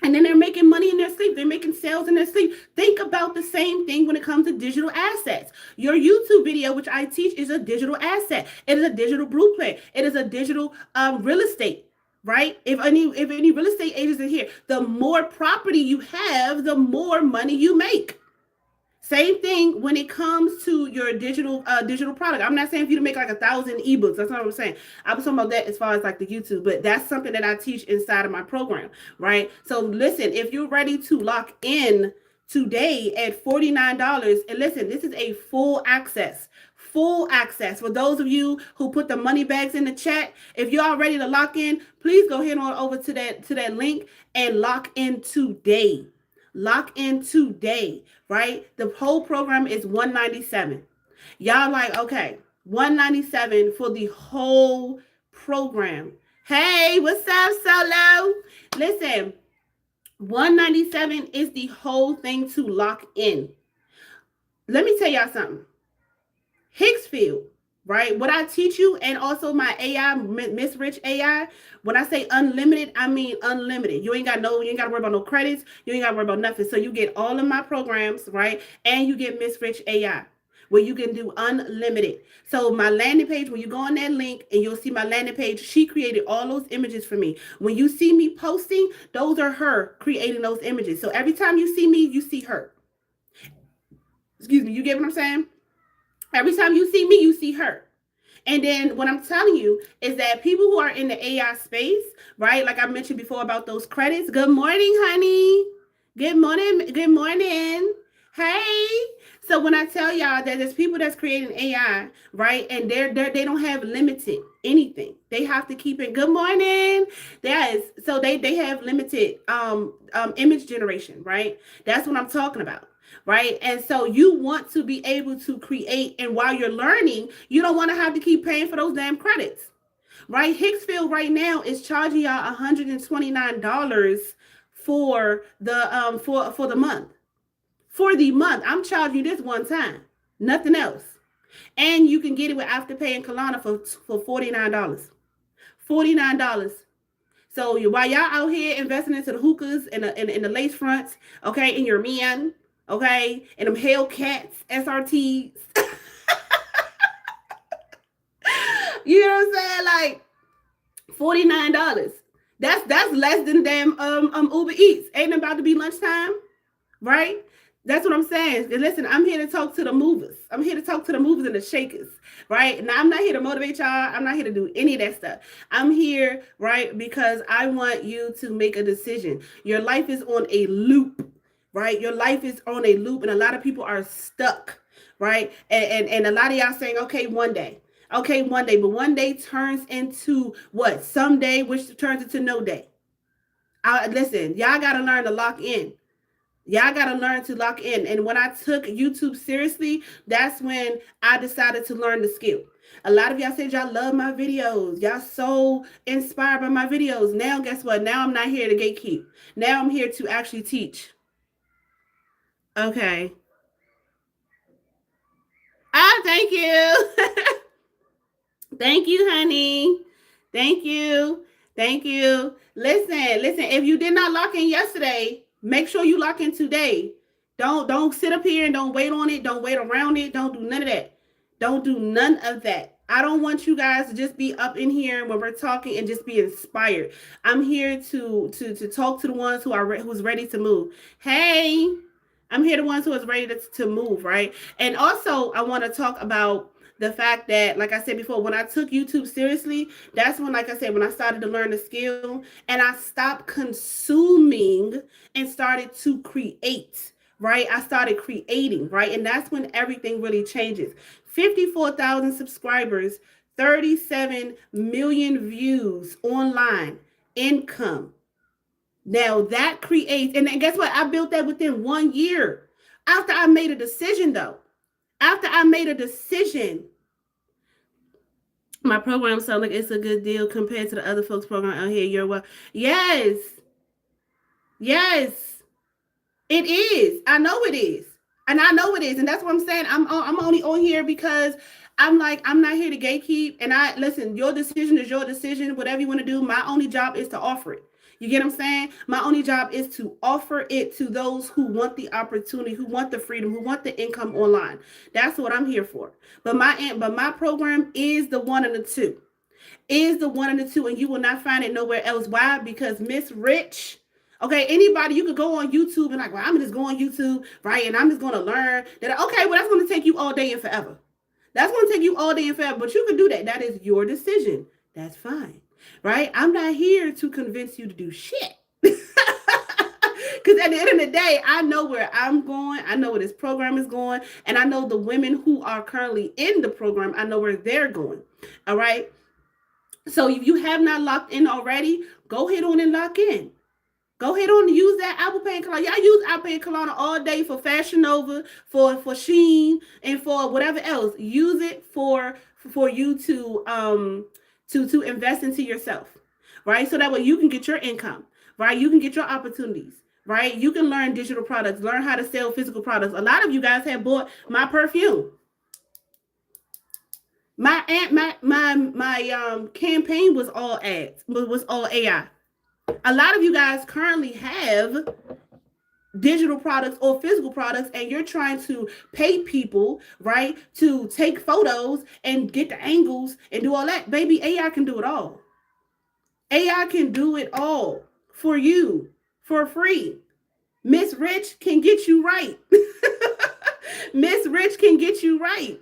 A: And then they're making money in their sleep. They're making sales in their sleep. Think about the same thing when it comes to digital assets. Your YouTube video, which I teach, is a digital asset. It is a digital blueprint. It is a digital real estate. Right? If any real estate agents are here, the more property you have, the more money you make. Same thing when it comes to your digital product. I'm not saying for you to make like 1,000 ebooks. That's not what I'm saying. I was talking about that as far as like the YouTube, but that's something that I teach inside of my program, right? So listen, if you're ready to lock in today at $49, and listen, this is a full access. Full access. For those of you who put the money bags in the chat, if you're all ready to lock in, please go ahead on over to that link and lock in today. Lock in today, right? The whole program is $197. Y'all like, okay, $197 for the whole program. Hey, what's up, Solo? Listen, $197 is the whole thing to lock in. Let me tell y'all something. Hicksfield, right? What I teach you, and also my AI, Miss Rich AI. When I say unlimited, I mean unlimited. You ain't got to worry about no credits. You ain't got to worry about nothing. So you get all of my programs, right? And you get Miss Rich AI, where you can do unlimited. So my landing page, when you go on that link and you'll see my landing page, she created all those images for me. When you see me posting, those are her creating those images. So every time you see me, you see her. Excuse me, you get what I'm saying? Every time you see me, you see her. And then what I'm telling you is that people who are in the AI space, right? Like I mentioned before about those credits. Good morning, honey. Good morning. Good morning. Hey. So when I tell y'all that there's people that's creating AI, right? And they don't have limited anything. They have to keep it. Good morning. So they have limited image generation, right? That's what I'm talking about. Right. And so you want to be able to create, and while you're learning, you don't want to have to keep paying for those damn credits. Right. Hicksfield right now is charging y'all $129 for the for the month. For the month. I'm charging you this one time. Nothing else. And you can get it with Afterpay and Kalana for $49. $49. So while y'all out here investing into the hookahs and the lace fronts, okay, in your men, okay, and them Hellcats, SRTs. You know what I'm saying? Like $49. That's less than damn Uber Eats. Ain't about to be lunchtime, right? That's what I'm saying. And listen, I'm here to talk to the movers. I'm here to talk to the movers and the shakers, right? Now, I'm not here to motivate y'all. I'm not here to do any of that stuff. I'm here, right, because I want you to make a decision. Your life is on a loop, right? Your life is on a loop, and a lot of people are stuck, right? And a lot of y'all saying, okay, one day. Okay, one day. But one day turns into what? Someday, which turns into no day. Listen, y'all got to learn to lock in. Y'all got to learn to lock in. And when I took YouTube seriously, that's when I decided to learn the skill. A lot of y'all said y'all love my videos. Y'all so inspired by my videos. Now, guess what? Now I'm not here to gatekeep. Now I'm here to actually teach. Okay. Thank you. Thank you, honey. Thank you. Thank you. Listen, if you did not lock in yesterday, Make sure you lock in today. Don't sit up here and don't wait on it. Don't wait around it. Don't do none of that. Don't do none of that. I don't want you guys to just be up in here when we're talking and just be inspired. I'm here to talk to the ones who's ready to move. Hey, I'm here the ones who is ready to move, right? And also I want to talk about the fact that, like I said before, when I took YouTube seriously, that's when, like I said, when I started to learn the skill and I stopped consuming and started to create, right? I started creating, right? And that's when everything really changes. 54,000 subscribers, 37 million views online, income. Now that creates, and then guess what? I built that within 1 year. After I made a decision, though. After I made a decision, my program sounds like it's a good deal compared to the other folks' program out here. You're well. Yes. Yes. It is. I know it is. And I know it is. And that's what I'm saying. I'm only on here because I'm like, I'm not here to gatekeep. And I listen, your decision is your decision. Whatever you want to do, my only job is to offer it. You get what I'm saying? My only job is to offer it to those who want the opportunity, who want the freedom, who want the income online. That's what I'm here for. But my program is the one and the two. Is the one and the two, and you will not find it nowhere else. Why? Because Miss Rich. Okay, anybody, you could go on YouTube and like, well, I'm just going on YouTube, right? And I'm just going to learn that. Okay, well, that's going to take you all day and forever. That's going to take you all day and forever, but you can do that. That is your decision. That's fine, right? I'm not here to convince you to do shit. Because at the end of the day, I know where I'm going. I know where this program is going. And I know the women who are currently in the program, I know where they're going. All right. So if you have not locked in already, go ahead on and lock in. Go ahead on and use that Apple Pay and Kalana. Y'all use Apple Pay and Kalana all day for Fashion Nova, for Shein, and for whatever else. Use it for you to invest into yourself, right? So that way you can get your income, right? You can get your opportunities, right? You can learn digital products, learn how to sell physical products. A lot of you guys have bought my perfume. My campaign was all ads, was all AI. A lot of you guys currently have digital products or physical products, and you're trying to pay people, right, to take photos and get the angles and do all that. Baby, AI can do it all. AI can do it all for you for free. Miss Rich can get you right. Miss Rich can get you right.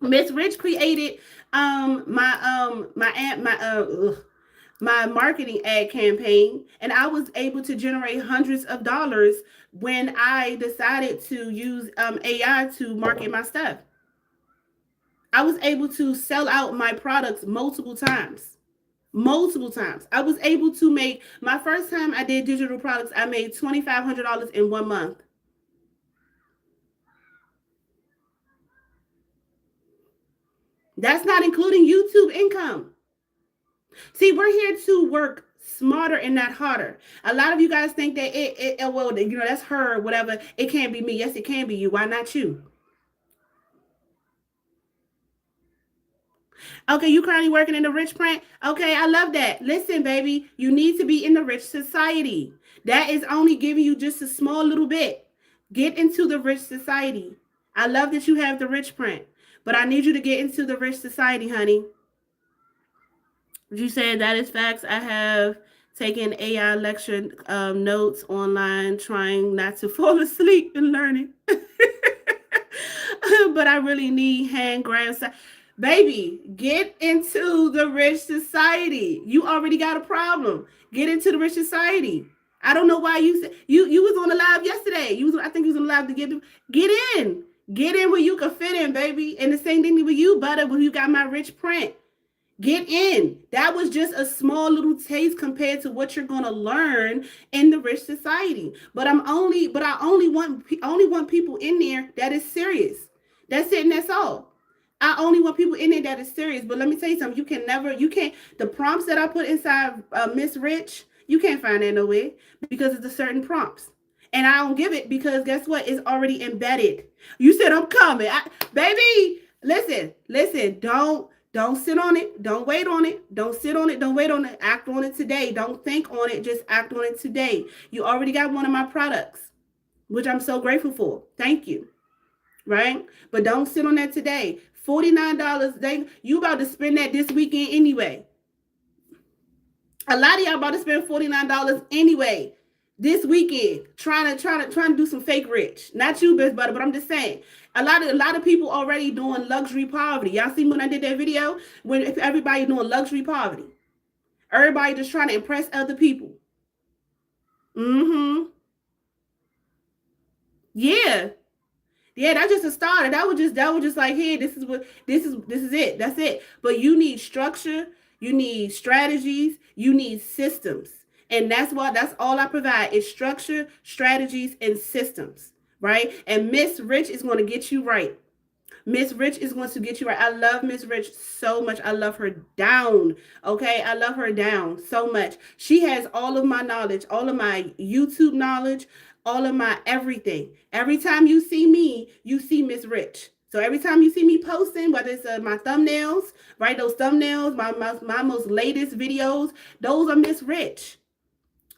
A: Miss Rich created my marketing ad campaign, and I was able to generate hundreds of dollars when I decided to use AI to market my stuff. I was able to sell out my products multiple times. Multiple times. I was able to make, my first time I did digital products, I made $2,500 in 1 month. That's not including YouTube income. See, we're here to work smarter and not harder. A lot of you guys think that well, you know, that's her, whatever. It can't be me. Yes, it can be you. Why not you? Okay, you currently working in the rich print? Okay, I love that. Listen, baby, you need to be in the rich society. That is only giving you just a small little bit. Get into the rich society. I love that you have the rich print, but I need you to get into the rich society, honey. You said that is facts. I have taken AI lecture notes online, trying not to fall asleep and learning. But I really need hand grabs. Baby, get into the rich society. You already got a problem. Get into the rich society. I don't know why you said you was on the live yesterday. I think you was on the live to get in. Get in where you can fit in, baby. And the same thing with you, Butter, when you got my rich print. Get in. That was just a small little taste compared to what you're gonna learn in the rich society. But I only want people in there that is serious. That's it, and that's all. I only want people in there that is serious. But let me tell you something. The prompts that I put inside Miss Rich, you can't find that nowhere because it's a certain prompts. And I don't give it because guess what? It's already embedded. You said I'm coming. Baby, listen, Don't sit on it. Don't wait on it. Don't sit on it. Don't wait on it. Act on it today. Don't think on it. Just act on it today. You already got one of my products, which I'm so grateful for. Thank you. Right? But don't sit on that today. $49. You about to spend that this weekend anyway. A lot of y'all about to spend $49 anyway this weekend trying to do some fake rich. Not you, Best Butter, but I'm just saying. A lot of people already doing luxury poverty. Y'all see when I did that video when everybody doing luxury poverty. Everybody just trying to impress other people. Mm-hmm. Yeah. Yeah, that's just a starter. That was just like, hey, this is it. That's it. But you need structure, you need strategies, you need systems. And that's all I provide is structure, strategies, and systems. Right? And Miss Rich is going to get you right. Miss Rich is going to get you right. I love Miss Rich so much. I love her down. Okay. I love her down so much. She has all of my knowledge, all of my YouTube knowledge, all of my everything. Every time you see me, you see Miss Rich. So every time you see me posting, whether it's my thumbnails, right? Those thumbnails, my most latest videos, those are Miss Rich.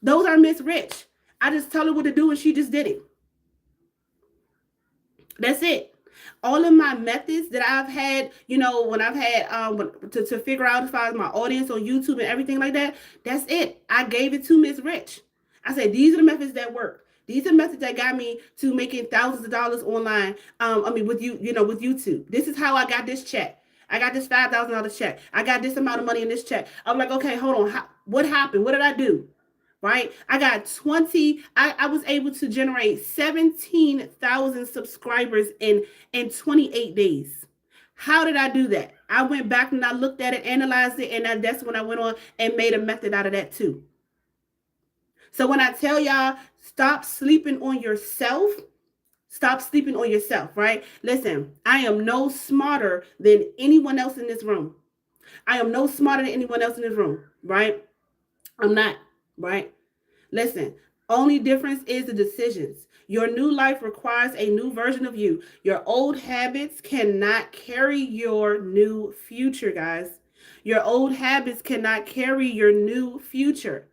A: Those are Miss Rich. I just tell her what to do and she just did it. That's it. All of my methods that I've had, when I've had to figure out as far as my audience on YouTube and everything like that, that's it. I gave it to Miss Rich. I said, these are the methods that work. These are methods that got me to making thousands of dollars online. With with YouTube. This is how I got this check. I got this $5,000 check. I got this amount of money in this check. I'm like, okay, hold on. What happened? What did I do? Right? I got 20, I was able to generate 17,000 subscribers in 28 days. How did I do that? I went back and I looked at it, analyzed it, and that's when I went on and made a method out of that too. So when I tell y'all, stop sleeping on yourself, right? Listen, I am no smarter than anyone else in this room. I am no smarter than anyone else in this room, right? I'm not, right? Listen, only difference is the decisions. Your new life requires a new version of you. Your old habits cannot carry your new future, guys. Your old habits cannot carry your new future.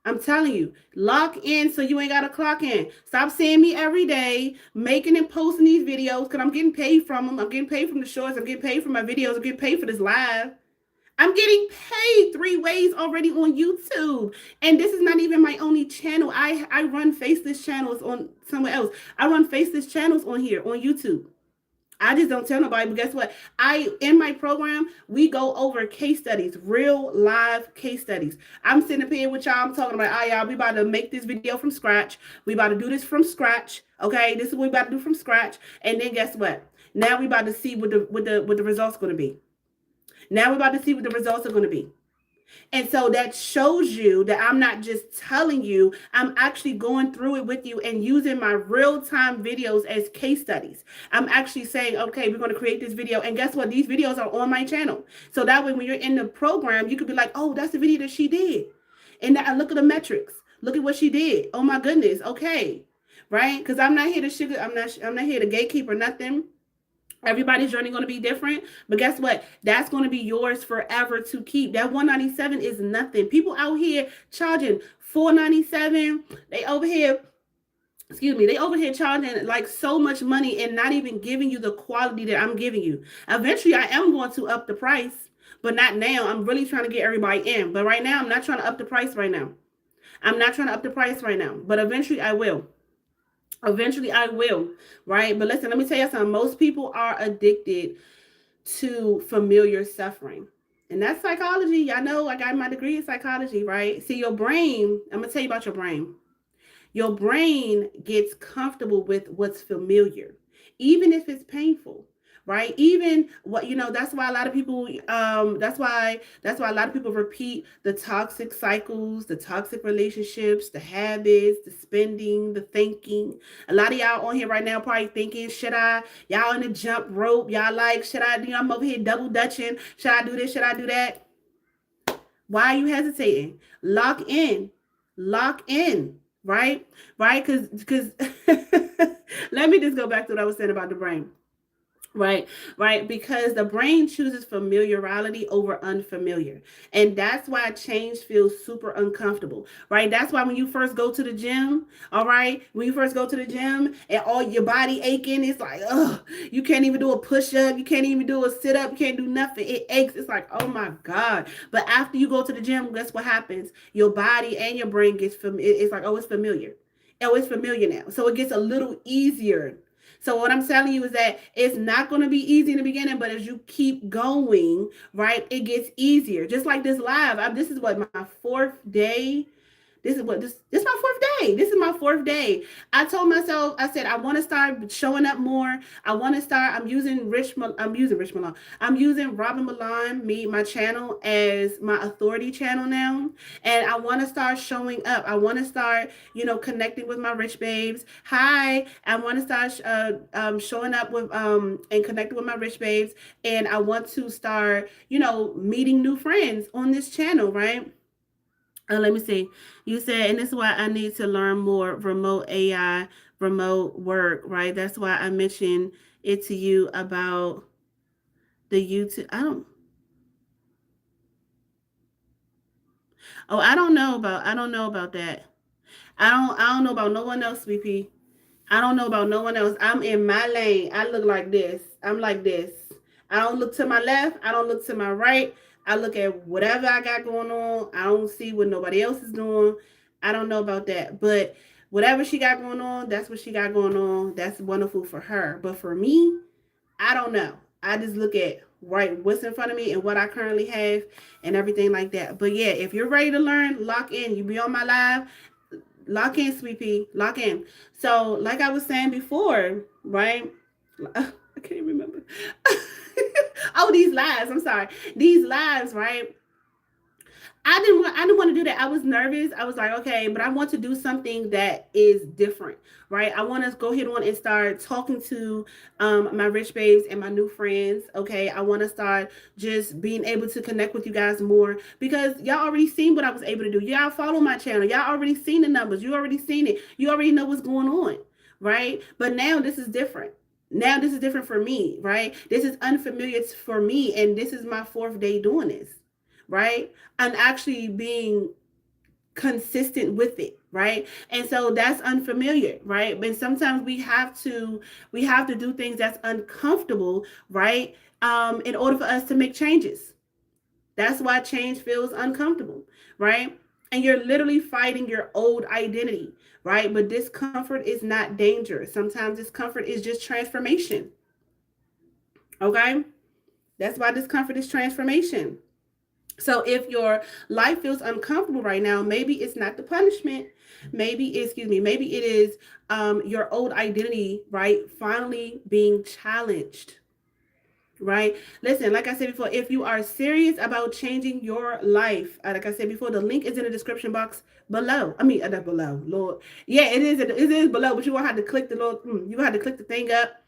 A: I'm telling you, lock in so you ain't got to clock in. Stop seeing me every day, making and posting these videos because I'm getting paid from them. I'm getting paid from the shorts. I'm getting paid for my videos. I'm getting paid for this live. I'm getting paid 3 ways already on YouTube. And this is not even my only channel. I run faceless channels on somewhere else. I run faceless channels on here on YouTube. I just don't tell nobody, but guess what? In my program, we go over case studies, real live case studies. I'm sitting up here with y'all. I'm talking about, y'all, we about to make this video from scratch. We about to do this from scratch. Okay, this is what we about to do from scratch. And then guess what? Now we about to see what the results going to be. Now we're about to see what the results are going to be. And so that shows you that I'm not just telling you, I'm actually going through it with you and using my real-time videos as case studies. I'm actually saying, okay, we're going to create this video. And guess what? These videos are on my channel. So that way, when you're in the program, you could be like, oh, that's the video that she did. And I look at the metrics. Look at what she did. Oh, my goodness. Okay. Right? Because I'm not here to I'm not here to gatekeep or nothing. Everybody's journey going to be different, but guess what? That's going to be yours forever to keep. That $197 is nothing. People out here charging $497. They over here charging like so much money and not even giving you the quality that I'm giving you. Eventually, I am going to up the price, but not now. I'm really trying to get everybody in. But right now, I'm not trying to up the price right now. But eventually I will. Right? But listen, let me tell you something. Most people are addicted to familiar suffering. And that's psychology. Y'all know I got my degree in psychology, right? See, your brain, I'm going to tell you about your brain. Your brain gets comfortable with what's familiar, even if it's painful. Right? Even what, that's why a lot of people, that's why a lot of people repeat the toxic cycles, the toxic relationships, the habits, the spending, the thinking. A lot of y'all on here right now probably thinking, y'all in the jump rope? Y'all like, I'm over here double dutching. Should I do this? Should I do that? Why are you hesitating? Lock in. Right? Because let me just go back to what I was saying about the brain. Right, right, because the brain chooses familiarity over unfamiliar. And that's why change feels super uncomfortable, right? That's why when you first go to the gym, all right, when you first go to the gym and all your body aching, it's like, ugh, you can't even do a push up, you can't even do a sit up, you can't do nothing. It aches. It's like, oh my God. But after you go to the gym, guess what happens? Your body and your brain gets it's like, oh, it's familiar. Oh, it's familiar now. So it gets a little easier. So what I'm telling you is that it's not going to be easy in the beginning, but as you keep going, right, it gets easier. Just like this live. This is what my fourth day. This is my fourth day. This is my fourth day. I told myself, I said I want to start showing up more. I want to start. I'm using Rich Milan. I'm using Robyn Milan, my channel, as my authority channel now, and I want to start showing up. I want to start, connecting with my rich babes. Hi, I want to start showing up with and connecting with my rich babes, and I want to start, meeting new friends on this channel, right? Let me see. You said, and this is why I need to learn more remote AI, remote work, right? That's why I mentioned it to you about the YouTube. I don't know about that. I don't know about no one else, VP. I don't know about no one else. I'm in my lane. I look like this. I'm like this. I don't look to my left. I don't look to my right. I look at whatever I got going on. I don't see what nobody else is doing. I don't know about that. But whatever she got going on, that's what she got going on. That's wonderful for her. But for me, I don't know. I just look at what's in front of me and what I currently have and everything like that. But yeah, if you're ready to learn, lock in. You be on my live. Lock in, sweet pea. Lock in. So, like I was saying before, right? I can't remember. Oh, these lives. I'm sorry. These lives, right? I didn't want to do that. I was nervous. I was like, okay, but I want to do something that is different, right? I want to go ahead on and start talking to my rich babes and my new friends. Okay, I want to start just being able to connect with you guys more because y'all already seen what I was able to do. Y'all follow my channel. Y'all already seen the numbers. You already seen it. You already know what's going on, right? But now this is different. Now this is different for me, right? This is unfamiliar for me, and this is my fourth day doing this, right? And actually being consistent with it, right? And so that's unfamiliar, right? But sometimes we have to do things that's uncomfortable, right? In order for us to make changes. That's why change feels uncomfortable, right? And you're literally fighting your old identity, right? But discomfort is not danger. Sometimes discomfort is just transformation. Okay? That's why discomfort is transformation. So if your life feels uncomfortable right now, maybe it's not the punishment. Maybe it is your old identity, right? Finally being challenged, right? Listen, like I said before, if you are serious about changing your life, like I said before, the link is in the description box below. I mean, not below, Lord. Yeah, it is. It is below, but you won't have to click the little. You have to click the thing up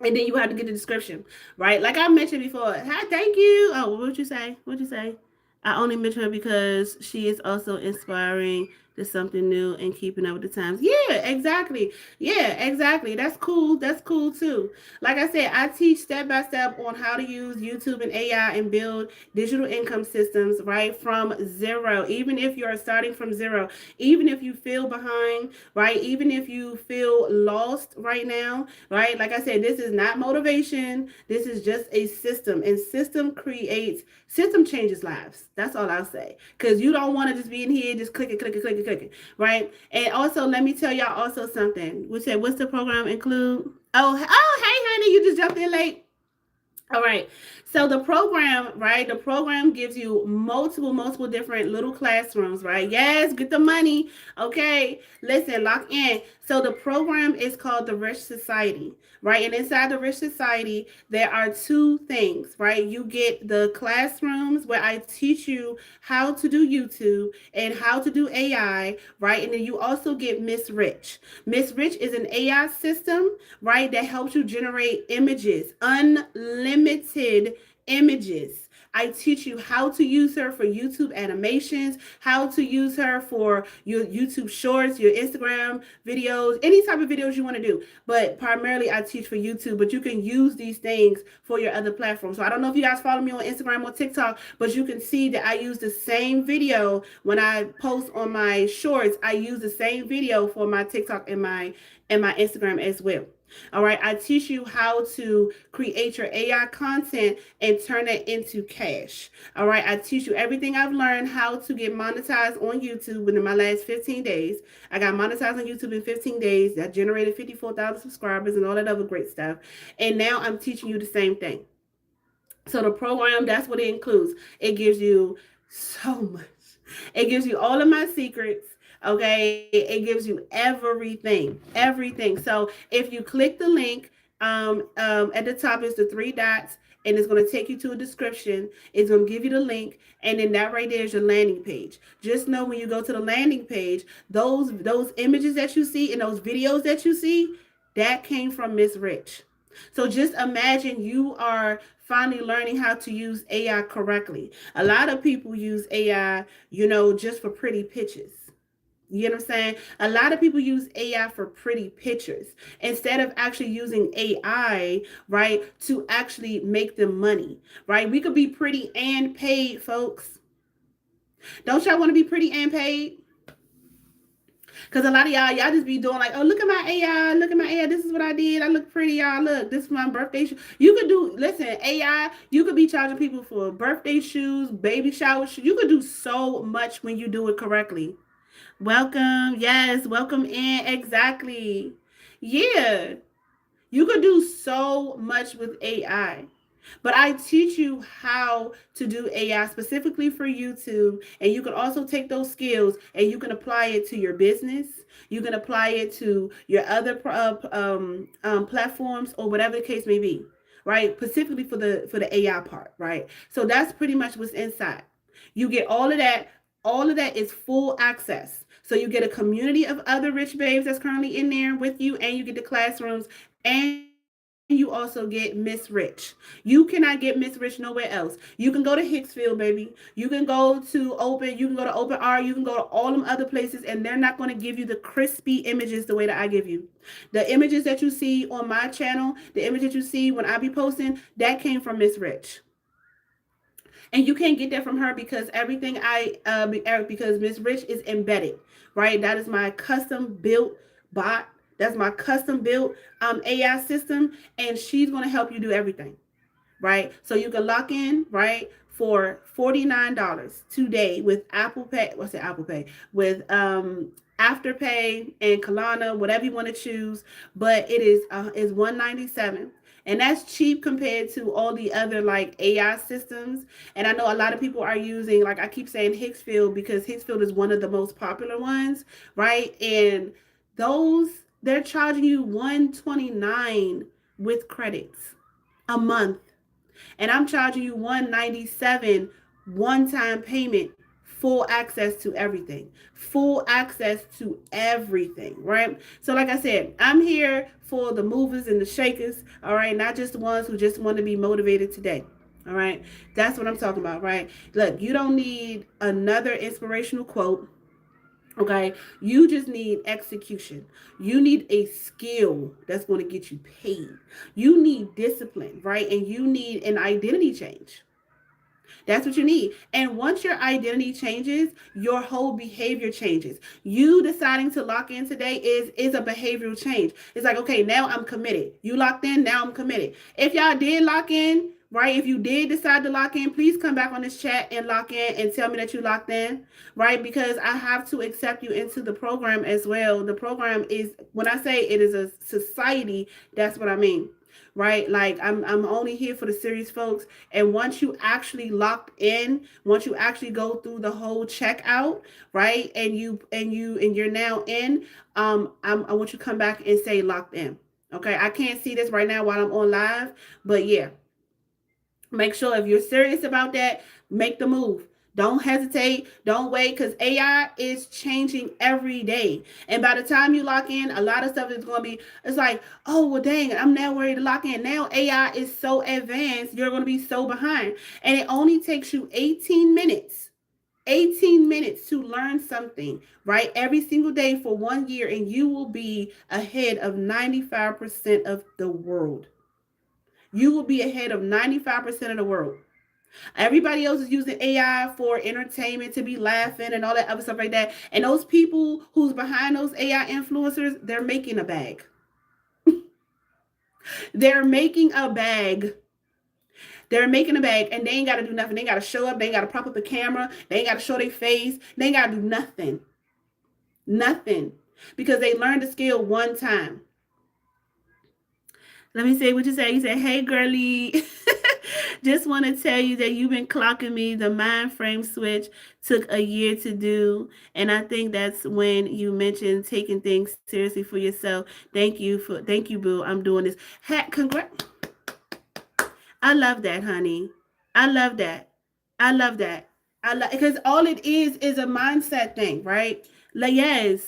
A: and then you have to get the description, right? Like I mentioned before. Hi, thank you. Oh, what'd you say? What'd you say? I only mention her because she is also inspiring to something new and keeping up with the times. Yeah, exactly. Yeah, exactly. That's cool. That's cool too. Like I said, I teach step by step on how to use YouTube and AI and build digital income systems, right? From zero. Even if you're starting from zero, even if you feel behind, right? Even if you feel lost right now, right? Like I said, this is not motivation. This is just a system, and system changes lives. That's all I'll say. Because you don't want to just be in here just clicking, right? And also, let me tell y'all also something. We said, what's the program include? Oh, hey, honey, you just jumped in late. All right. So the program, right? The program gives you multiple different little classrooms, right? Yes, get the money. Okay. Listen, lock in. So the program is called the Rich Society, right? And inside the Rich Society, there are two things, right? You get the classrooms where I teach you how to do YouTube and how to do AI, right? And then you also get Miss Rich. Miss Rich is an AI system, right, that helps you generate images, unlimited images, I teach you how to use her for YouTube animations, how to use her for your YouTube shorts, your Instagram videos, any type of videos you want to do. But primarily I teach for YouTube, but you can use these things for your other platforms. So I don't know if you guys follow me on Instagram or TikTok, but you can see that I use the same video when I post on my shorts. I use the same video for my TikTok and my Instagram as well. All right, I teach you how to create your AI content and turn it into cash. All right, I teach you everything I've learned how to get monetized on YouTube within my last 15 days. I got monetized on YouTube in 15 days. That generated 54,000 subscribers and all that other great stuff. And now I'm teaching you the same thing. So the program, that's what it includes. It gives you so much. It gives you all of my secrets. Okay, it gives you everything. So if you click the link, at the top is the three dots, and it's going to take you to a description. It's going to give you the link, and then that right there is your landing page. Just know when you go to the landing page, those images that you see and those videos that you see, that came from Miss Rich. So just imagine you are finally learning how to use AI correctly. A lot of people use AI, just for pretty pictures. You know what I'm saying? A lot of people use AI for pretty pictures instead of actually using AI, right, to actually make them money, right? We could be pretty and paid, folks. Don't y'all want to be pretty and paid? Because a lot of y'all just be doing like, oh, look at my AI, look at my AI. This is what I did. I look pretty, y'all. Look, this is my birthday shoe. You could do, listen, AI, you could be charging people for birthday shoes, baby shower shoes. You could do so much when you do it correctly. Welcome. Yes, welcome in. Exactly. Yeah. You could do so much with AI. But I teach you how to do AI specifically for YouTube. And you can also take those skills and you can apply it to your business. You can apply it to your other platforms or whatever the case may be, right? Specifically for the AI part, right? So that's pretty much what's inside. You get all of that. All of that is full access. So you get a community of other rich babes that's currently in there with you, and you get the classrooms, and you also get Miss Rich. You cannot get Miss Rich nowhere else. You can go to Hicksfield, baby. You can go to Open. You can go to Open R. You can go to all them other places, and they're not going to give you the crispy images the way that I give you. The images that you see on my channel, the image that you see when I be posting, that came from Miss Rich. And you can't get that from her because everything because Miss Rich is embedded, right? That is my custom built bot. That's my custom built AI system, and she's going to help you do everything, right? So you can lock in, right, for $49 today with Apple Pay. What's it? Apple Pay with Afterpay and Kalana, whatever you want to choose. But it is $197. And that's cheap compared to all the other like AI systems. And I know a lot of people are using, like I keep saying Hicksfield because Hicksfield is one of the most popular ones, right? And those, they're charging you $129 with credits a month, and I'm charging you $197 one-time payment, full access to everything. Full access to everything, right? So like I said, I'm here for the movers and the shakers, all right? Not just the ones who just want to be motivated today. All right. That's what I'm talking about, right? Look, you don't need another inspirational quote. Okay, you just need execution. You need a skill that's going to get you paid. You need discipline, right? And you need an identity change. That's what you need. And once your identity changes, your whole behavior changes. You deciding to lock in today is a behavioral change. It's like, okay, now I'm committed. You locked in, now I'm committed. If y'all did lock in, right? If you did decide to lock in, please come back on this chat and lock in and tell me that you locked in, right? Because I have to accept you into the program as well. The program is, when I say it is a society, that's what I mean, right? Like I'm only here for the serious folks. And once you actually locked in, once you actually go through the whole checkout, right? And you're now in, I want you to come back and say locked in. Okay, I can't see this right now while I'm on live, but yeah, make sure if you're serious about that, make the move. Don't hesitate. Don't wait, because AI is changing every day. And by the time you lock in, a lot of stuff is going to be, it's like, oh, well, dang, I'm now worried to lock in. Now AI is so advanced, you're going to be so behind. And it only takes you 18 minutes. 18 minutes to learn something, right? Every single day for 1 year, and you will be ahead of 95% of the world. You will be ahead of 95% of the world. Everybody else is using AI for entertainment, to be laughing and all that other stuff like that. And those people who's behind those AI influencers, they're making a bag. They're making a bag. They're making a bag, and they ain't got to do nothing. They ain't got to show up. They ain't got to prop up a camera. They ain't got to show their face. They ain't got to do nothing. Nothing. Because they learned the skill one time. Let me say what you say. You said, hey, girly. Just want to tell you that you've been clocking me. The mind frame switch took a year to do. And I think that's when you mentioned taking things seriously for yourself. Thank you, boo. I'm doing this. Congrats. I love that, honey. I love that. I love that. I love, because all it is a mindset thing, right? Like, yes.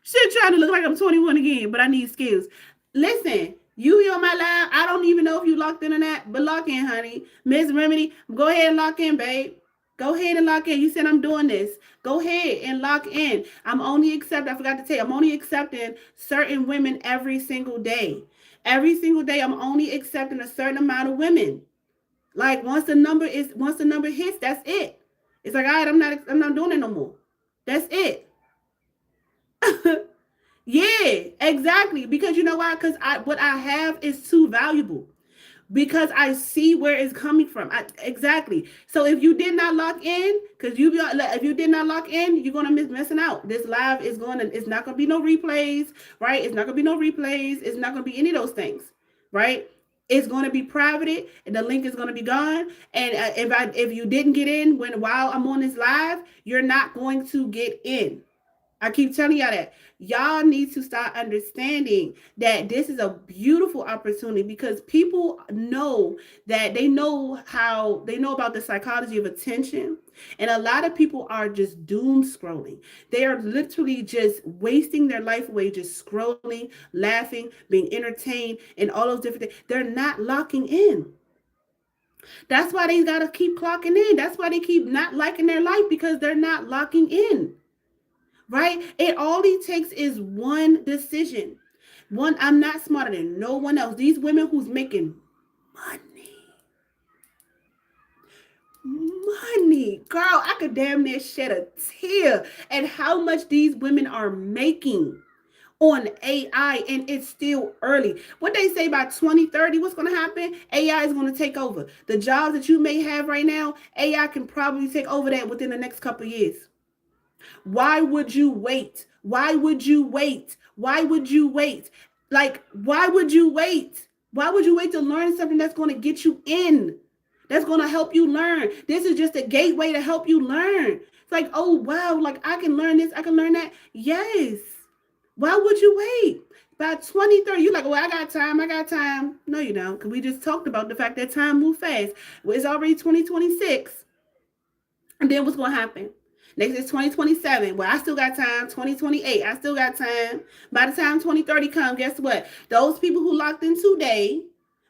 A: Shit, trying to look like I'm 21 again, but I need skills. Listen, you on my live. I don't even know if you locked in or not, but lock in, honey. Miss Remedy, go ahead and lock in, babe. Go ahead and lock in. You said I'm doing this. Go ahead and lock in. I forgot to tell you, I'm only accepting certain women every single day. Every single day, I'm only accepting a certain amount of women. Like once the number hits, that's it. It's like, all right, I'm not doing it no more. That's it. Yeah, exactly. Because you know why? Because what I have is too valuable. Because I see where it's coming from. Exactly. So if you did not lock in, because if you did not lock in, you're gonna miss missing out. This live is it's not gonna be no replays, right? It's not gonna be no replays. It's not gonna be any of those things, right? It's going to be private, and the link is going to be gone. And if you didn't get in while I'm on this live, you're not going to get in. I keep telling y'all that. Y'all need to start understanding that this is a beautiful opportunity, because people know that they know about the psychology of attention. And a lot of people are just doom scrolling. They are literally just wasting their life away, just scrolling, laughing, being entertained, and all those different things. They're not locking in. That's why they got to keep clocking in. That's why they keep not liking their life, because they're not locking in. Right? It all it takes is one decision. One, I'm not smarter than no one else. These women who's making money, girl, I could damn near shed a tear at how much these women are making on AI, and it's still early. What they say by 2030, what's going to happen? AI is going to take over. The jobs that you may have right now, AI can probably take over that within the next couple of years. Why would you wait? Why would you wait? Why would you wait? Like, why would you wait? Why would you wait to learn something that's going to get you in? That's going to help you learn. This is just a gateway to help you learn. It's like, oh, wow, like I can learn this, I can learn that. Yes. Why would you wait? By 2030, you're like, well, I got time. No, you don't. Because we just talked about the fact that time moves fast. Well, it's already 2026. And then what's going to happen? Next is 2027. Well, I still got time. 2028, I still got time. By the time 2030 comes, guess what? Those people who locked in today,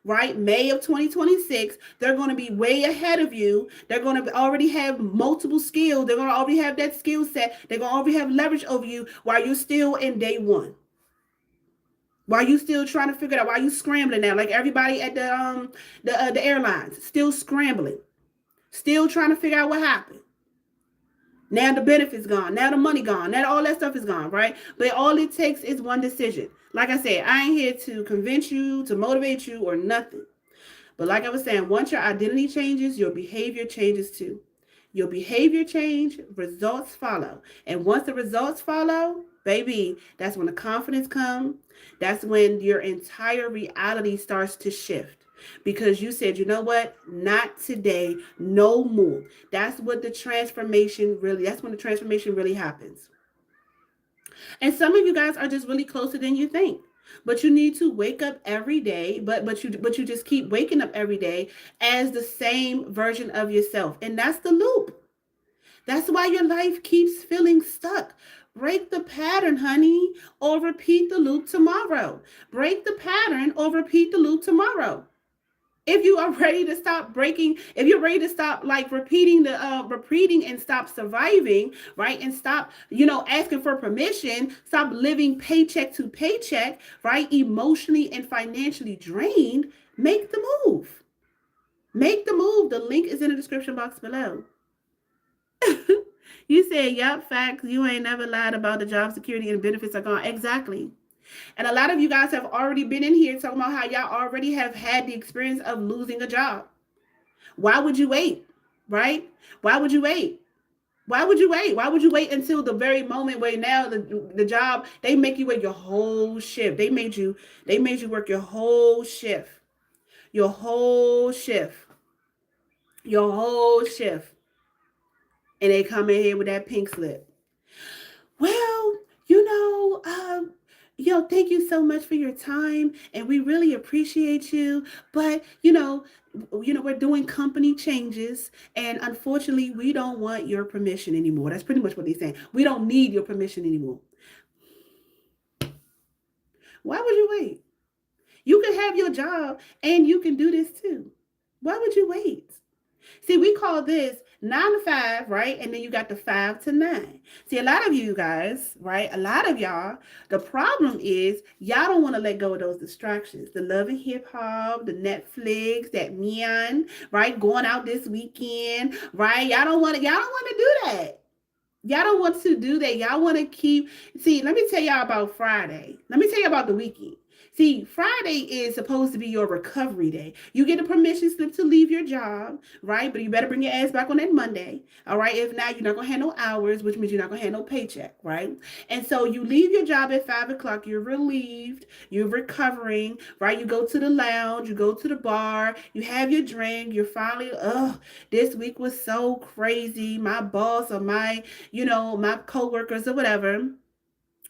A: right, May of 2026, they're going to be way ahead of you. They're going to already have multiple skills. They're going to already have that skill set. They're going to already have leverage over you while you're still in day one. While you still trying to figure it out, while you scrambling now, like everybody at the airlines, still scrambling, still trying to figure out what happened. Now the benefits gone. Now the money gone. Now all that stuff is gone, right? But all it takes is one decision. Like I said, I ain't here to convince you, to motivate you, or nothing. But like I was saying, once your identity changes, your behavior changes too. Your behavior change, results follow. And once the results follow, baby, that's when the confidence comes. That's when your entire reality starts to shift. Because you said, you know what? Not today, no more. That's when the transformation really happens. And some of you guys are just really closer than you think. But you need to wake up every day, but you just keep waking up every day as the same version of yourself. And that's the loop. That's why your life keeps feeling stuck. Break the pattern, honey, or repeat the loop tomorrow. Break the pattern or repeat the loop tomorrow. If you are ready to stop breaking, if you're ready to stop like repeating and stop surviving, right, and stop asking for permission, stop living paycheck to paycheck, right, emotionally and financially drained, make the move. Make the move. The link is in the description box below. You said, "Yup, facts. You ain't never lied about the job security and benefits are gone." Exactly. And a lot of you guys have already been in here talking about how y'all already have had the experience of losing a job. Why would you wait? Right? Why would you wait? Why would you wait? Why would you wait until the very moment where now the job, they make you wait your whole shift. They made you work your whole shift. Your whole shift. Your whole shift. And they come in here with that pink slip. Well, thank you so much for your time, and we really appreciate you. But we're doing company changes, and unfortunately, we don't want your permission anymore. That's pretty much what they're saying. We don't need your permission anymore. Why would you wait? You can have your job, and you can do this too. Why would you wait? See, we call this 9 to 5, right? And then you got the 5 to 9. See, a lot of you guys, right? A lot of y'all, the problem is y'all don't want to let go of those distractions. The love and hip hop, the Netflix, that Milan, right? Going out this weekend, right? Y'all don't want to do that. Y'all don't want to do that. Y'all want to keep. See, let me tell y'all about Friday. Let me tell you about the weekend. See, Friday is supposed to be your recovery day. You get a permission slip to leave your job, right? But you better bring your ass back on that Monday, all right? If not, you're not going to have no hours, which means you're not going to have no paycheck, right? And so you leave your job at 5 o'clock. You're relieved. You're recovering, right? You go to the lounge. You go to the bar. You have your drink. You're finally, this week was so crazy. My boss or my coworkers or whatever,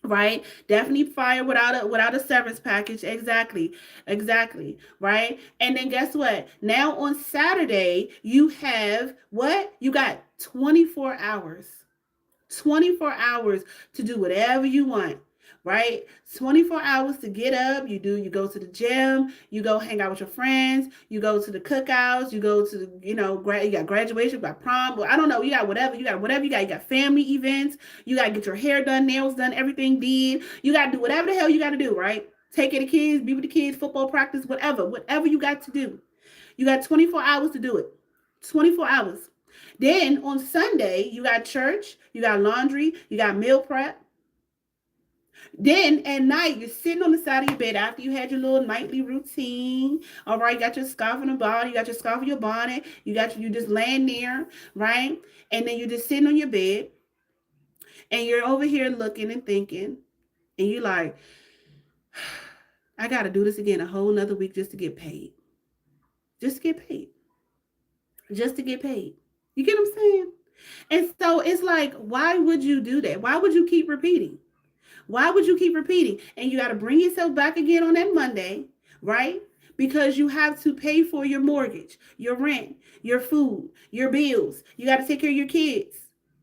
A: right, definitely fired without a severance package. Exactly, right. And then guess what, now on Saturday you have what, you got 24 hours to do whatever you want, right? 24 hours to get up. You go to the gym, you go hang out with your friends, you go to the cookouts, you go to you got graduation, you got prom, I don't know, you got you got family events, you got to get your hair done, nails done, everything did. You got to do whatever the hell you got to do, right? Take care of the kids, be with the kids, football practice, whatever you got to do. You got 24 hours to do it. 24 hours. Then on Sunday, you got church, you got laundry, you got meal prep. Then at night, you're sitting on the side of your bed after you had your little nightly routine. All right, you got your scarf on the bottom, you got your scarf on your bonnet, you just laying there, right? And then you're just sitting on your bed, and you're over here looking and thinking, and you're like, I got to do this again a whole nother week just to get paid. Just to get paid. Just to get paid. You get what I'm saying? And so it's like, why would you do that? Why would you keep repeating? Why would you keep repeating? And you got to bring yourself back again on that Monday, right? Because you have to pay for your mortgage, your rent, your food, your bills. You got to take care of your kids,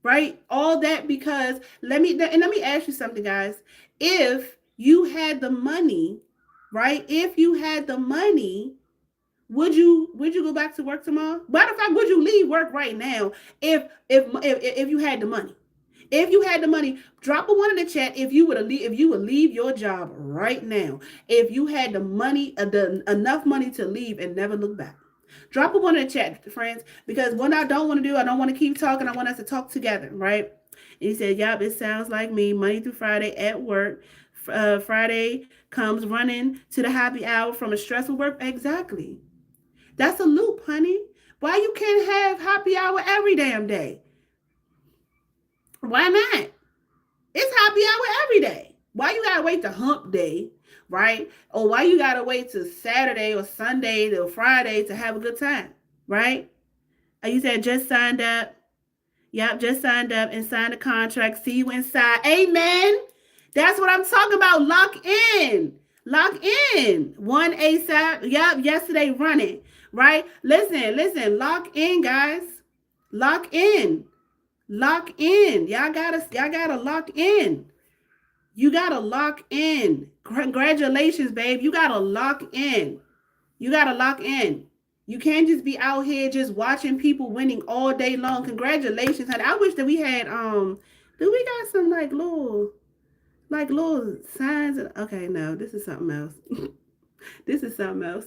A: right? All that because let me ask you something, guys. If you had the money, right? If you had the money, would you go back to work tomorrow? Matter of fact, would you leave work right now if you had the money? If you had the money, drop a 1 in the chat if you would leave your job right now. If you had the money, enough money to leave and never look back. Drop a 1 in the chat, friends, because what I don't want to do, I don't want to keep talking. I want us to talk together, right? And he said, "Yup, it sounds like me. Monday through Friday at work. Friday comes running to the happy hour from a stressful work." Exactly. That's a loop, honey. Why you can't have happy hour every damn day? Why not? It's happy hour every day. Why you gotta wait to hump day, right? Or why you gotta wait to Saturday or Sunday or Friday to have a good time, right? You said just signed up. Yep, just signed up and signed a contract. See you inside. Amen. That's what I'm talking about. Lock in. Lock in. One ASAP. Yup, yesterday running. Right? Listen. Lock in, guys. Lock in. Lock in. Y'all gotta lock in. You gotta lock in. Congratulations, babe. You gotta lock in. You gotta lock in. You can't just be out here just watching people winning all day long. Congratulations, honey. I wish that we had do we got some like little signs? Okay, no, this is something else. This is something else.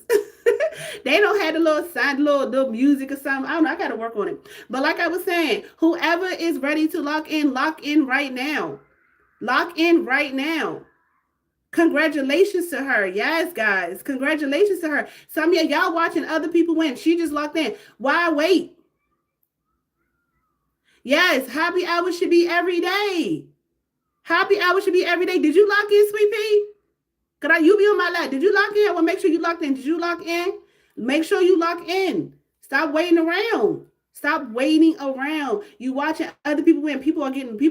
A: They don't have the little sign, little music or something. I don't know. I gotta work on it. But like I was saying, whoever is ready to lock in right now. Lock in right now. Congratulations to her. Yes, guys. Congratulations to her. Some of y'all watching other people win. She just locked in. Why wait? Yes, happy hour should be every day. Happy hour should be every day. Did you lock in, Sweet Pea? You be on my lap? Did you lock in? I want to make sure you locked in. Did you lock in? Make sure you lock in. Stop waiting around. Stop waiting around. You watching other people win. People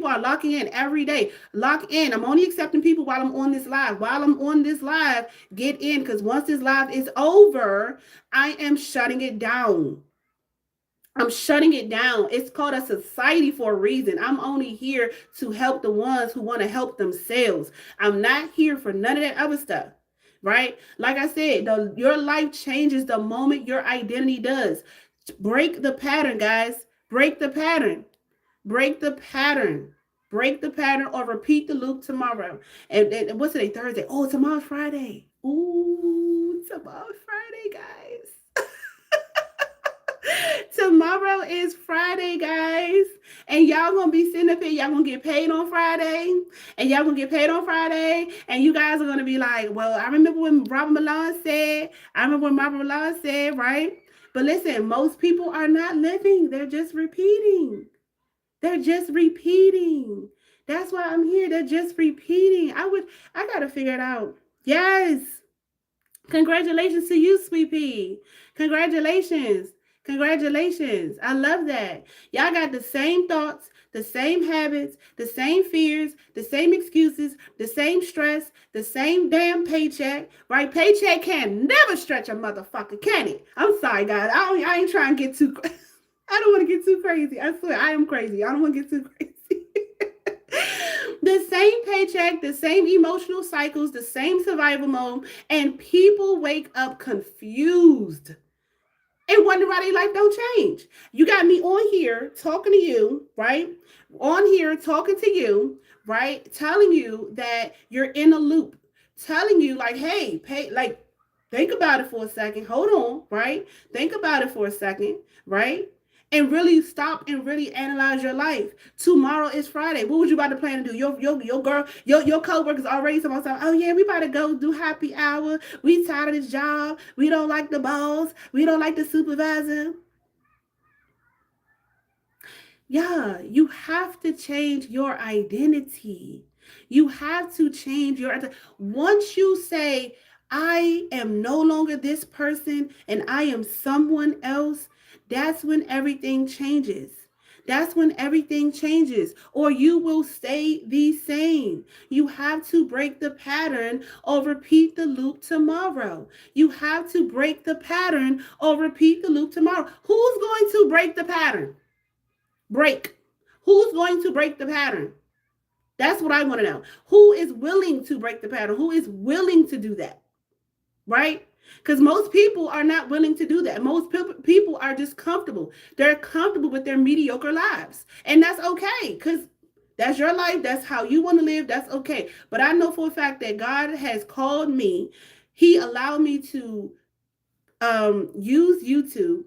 A: are locking in every day. Lock in. I'm only accepting people while I'm on this live. While I'm on this live, get in, because once this live is over, I am shutting it down. I'm shutting it down. It's called a society for a reason. I'm only here to help the ones who want to help themselves. I'm not here for none of that other stuff, right? Like I said, your life changes the moment your identity does. Break the pattern, guys. Break the pattern. Break the pattern. Break the pattern or repeat the loop tomorrow. And what's today? Thursday. Oh, tomorrow's Friday. Ooh, tomorrow's Friday, guys. Tomorrow is Friday, guys. And y'all gonna be sitting up here. Y'all gonna get paid on Friday. And y'all gonna get paid on Friday. And you guys are gonna be like, well, I remember when Robyn Milan said, right? But listen, most people are not living. They're just repeating. They're just repeating. That's why I'm here. They're just repeating. I gotta figure it out. Yes. Congratulations to you, Sweet Pea. Congratulations. Congratulations. I love that. Y'all got the same thoughts, the same habits, the same fears, the same excuses, the same stress, the same damn paycheck, right? Paycheck can never stretch a motherfucker, can it? I'm sorry, guys. I ain't trying to get too I don't want to get too crazy. I swear, I am crazy. I don't want to get too crazy. The same paycheck, the same emotional cycles, the same survival mode, and people wake up confused and wonder why their life don't change. You got me on here talking to you, right? On here talking to you, right? Telling you that you're in a loop. Telling you like, hey, think about it for a second. Hold on, right? Think about it for a second, right? And really stop and really analyze your life. Tomorrow is Friday. What was you about to plan to do? Your girl, your co-workers already supposed to, oh yeah, we about to go do happy hour. We tired of this job. We don't like the boss. We don't like the supervisor. Yeah, you have to change your identity. You have to change your identity. Once you say, I am no longer this person and I am someone else, that's when everything changes. That's when everything changes, or you will stay the same. You have to break the pattern or repeat the loop tomorrow. You have to break the pattern or repeat the loop tomorrow. Who's going to break the pattern? Break. Who's going to break the pattern? That's what I want to know. Who is willing to break the pattern? Who is willing to do that? Right? Because most people are not willing to do that. Most people are just comfortable. They're comfortable with their mediocre lives. And that's okay, because that's your life. That's how you want to live. That's okay. But I know for a fact that God has called me. He allowed me to use YouTube,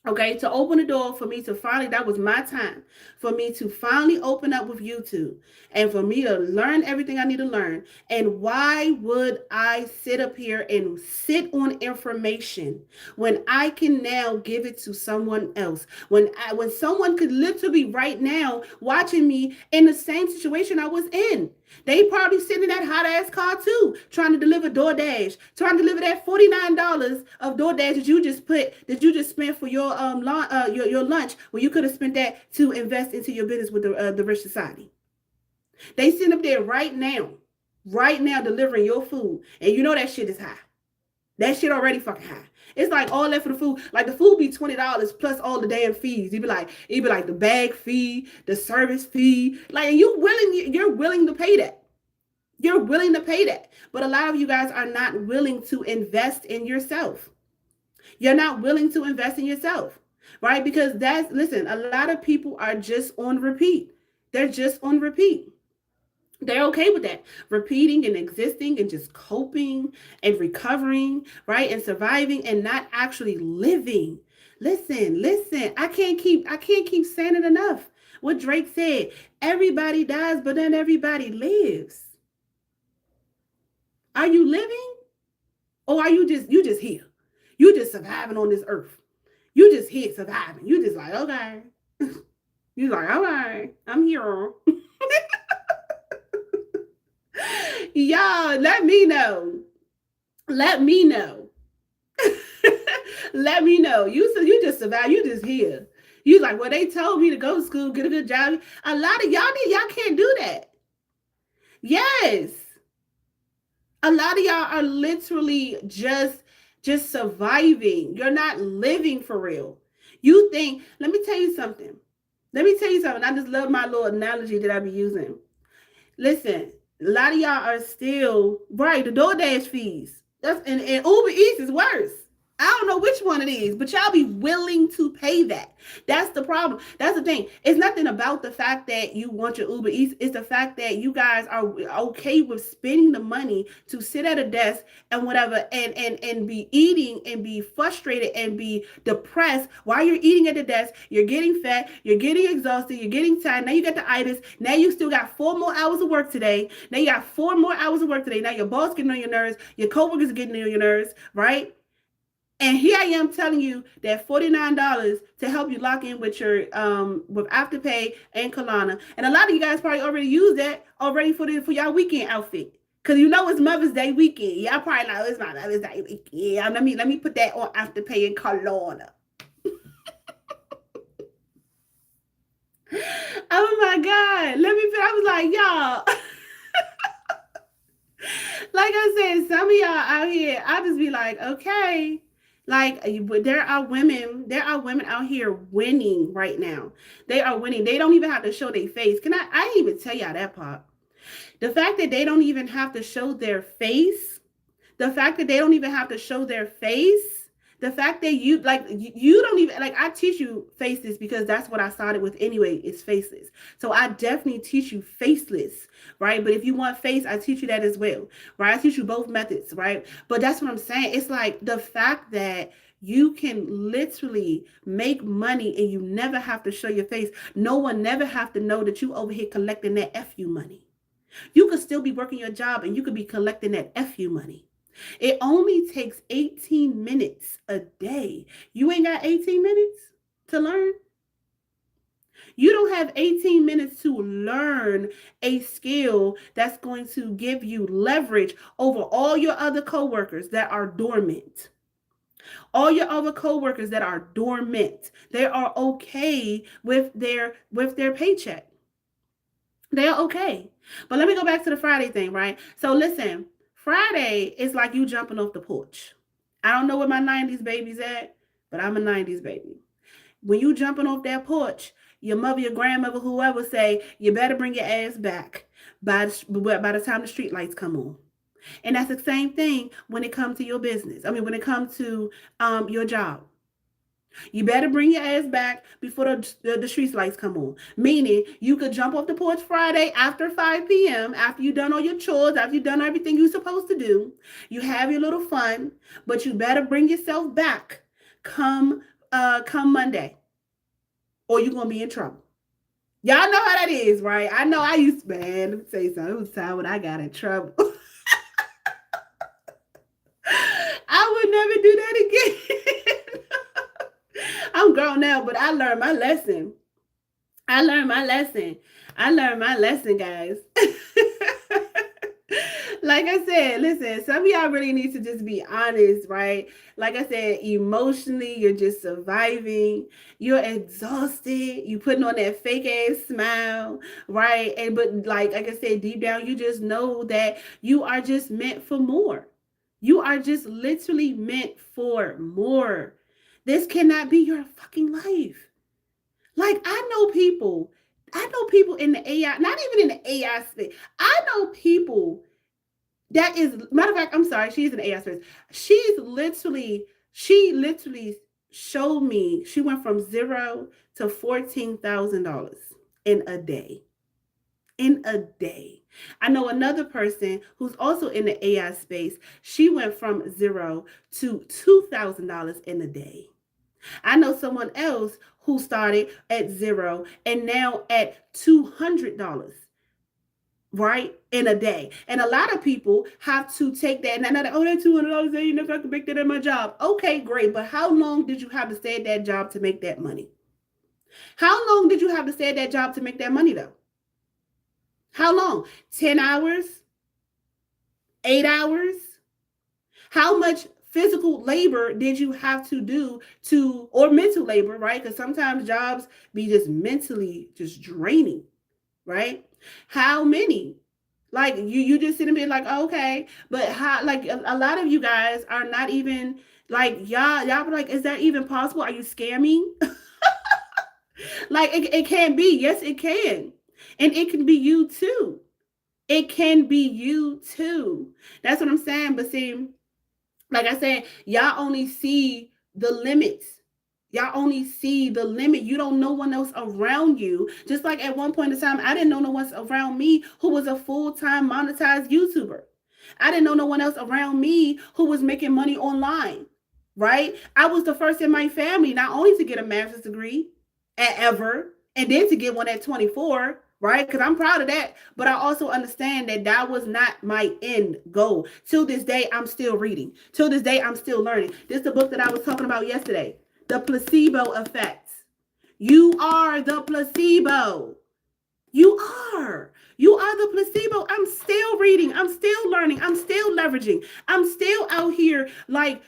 A: okay, to open the door for me to finally, that was my time, for me to finally open up with YouTube and for me to learn everything I need to learn. And why would I sit up here and sit on information when I can now give it to someone else? When someone could literally right now watching me in the same situation I was in. They probably sitting in that hot ass car too, trying to deliver DoorDash, trying to deliver that $49 of DoorDash that you just spent for your lunch, when you could have spent that to invest into your business with the Rich Society. They sitting up there right now. right now delivering your food, and you know that shit is high. That shit already fucking high. It's like all that for the food. Like the food be $20 plus all the damn fees. You'd be like the bag fee, the service fee. Like you're willing to pay that. You're willing to pay that. But a lot of you guys are not willing to invest in yourself. You're not willing to invest in yourself, right? Because listen, a lot of people are just on repeat. They're just on repeat. They're okay with that, repeating and existing and just coping and recovering, right? And surviving and not actually living. Listen, I can't keep saying it enough. What Drake said, everybody dies, but then everybody lives. Are you living? Or are you just here? You just surviving on this earth. You just here surviving. You just like, okay. You like, all right, I'm here. Y'all, let me know. Let me know. Let me know. You just survive. You just here. You like, well, they told me to go to school, get a good job. A lot of y'all can't do that. Yes. A lot of y'all are literally just surviving. You're not living for real. You think, let me tell you something. Let me tell you something. I just love my little analogy that I be using. Listen, a lot of y'all are still right. The DoorDash fees. And Uber Eats is worse. I don't know which one it is, but y'all be willing to pay that. That's the problem. That's the thing. It's nothing about the fact that you want your Uber Eats. It's the fact that you guys are okay with spending the money to sit at a desk and whatever and be eating and be frustrated and be depressed while you're eating at the desk. You're getting fat. You're getting exhausted. You're getting tired. Now you got the itis. Now you still got 4 more hours of work today. Now you got 4 more hours of work today. Now your boss getting on your nerves. Your coworkers are getting on your nerves, right? And here I am telling you that $49 to help you lock in with your with Afterpay and Kalana. And a lot of you guys probably already used that already for y'all weekend outfit. Cause you know it's Mother's Day weekend. Y'all probably like, it's my Mother's Day weekend. Let me put that on Afterpay and Kalana. Oh my God. I was like, y'all. Like I said, some of y'all out here, I just be like, okay. Like there are women out here winning right now. They are winning. They don't even have to show their face. I didn't even tell y'all that part. The fact that they don't even have to show their face, the fact that they don't even have to show their face, the fact that you don't even like, I teach you faceless because that's what I started with anyway, is faceless. So I definitely teach you faceless, right? But if you want face, I teach you that as well, right? I teach you both methods, right? But that's what I'm saying. It's like the fact that you can literally make money and you never have to show your face. No one never have to know that you over here collecting that FU money. You could still be working your job and you could be collecting that FU money. It only takes 18 minutes a day. You ain't got 18 minutes to learn. You don't have 18 minutes to learn a skill that's going to give you leverage over all your other coworkers that are dormant. All your other coworkers that are dormant. They are okay with their paycheck. They're okay. But let me go back to the Friday thing, right? So listen, Friday is like you jumping off the porch. I don't know where my 90s baby's at, but I'm a 90s baby. When you jumping off that porch, your mother, your grandmother, whoever say, you better bring your ass back by the time the street lights come on. And that's the same thing when it comes to your business. I mean, when it comes to your job. You better bring your ass back before the street lights come on. Meaning, you could jump off the porch Friday after 5 p.m., after you've done all your chores, after you've done everything you're supposed to do. You have your little fun, but you better bring yourself back come Monday, or you're going to be in trouble. Y'all know how that is, right? I know I used to, man, let me say something. It was time when I got in trouble. I would never do that again. I'm grown now, but I learned my lesson. I learned my lesson, guys. Like I said, listen, some of y'all really need to just be honest, right? Like I said, emotionally, you're just surviving. You're exhausted. You putting on that fake ass smile, right? And but like I said, deep down, you just know that you are just meant for more. You are just literally meant for more. This cannot be your fucking life. Like I know people in the AI, not even in the AI space. I know people that is, matter of fact, I'm sorry, she's an AI space. She literally showed me she went from zero to $14,000 in a day. In a day. I know another person who's also in the AI space. She went from zero to $2,000 in a day. I know someone else who started at zero and now at $200, right, in a day. And a lot of people have to take that. And oh, that $200, you never have to make that in my job. Okay, great. But how long did you have to stay at that job to make that money? How long did you have to stay at that job to make that money, though? How long? 10 hours? 8 hours? How much physical labor did you have to do or mental labor, right? Because sometimes jobs be just mentally just draining, right? How many? Like you just sit and be like, oh, okay, but how? Like a lot of you guys are not even like y'all be like, is that even possible? Are you scamming? Like it can be, yes, it can, and it can be you too. It can be you too. That's what I'm saying. But see, like I said, y'all only see the limits. Y'all only see the limit. You don't know one else around you. Just like at one point in time, I didn't know no one else around me who was a full-time monetized YouTuber. I didn't know no one else around me who was making money online, right? I was the first in my family not only to get a master's degree at ever, and then to get one at 24, right? Because I'm proud of that. But I also understand that that was not my end goal. Till this day, I'm still reading. Till this day, I'm still learning. This is the book that I was talking about yesterday, The Placebo Effect. You are the placebo. You are. You are the placebo. I'm still reading. I'm still learning. I'm still leveraging. I'm still out here like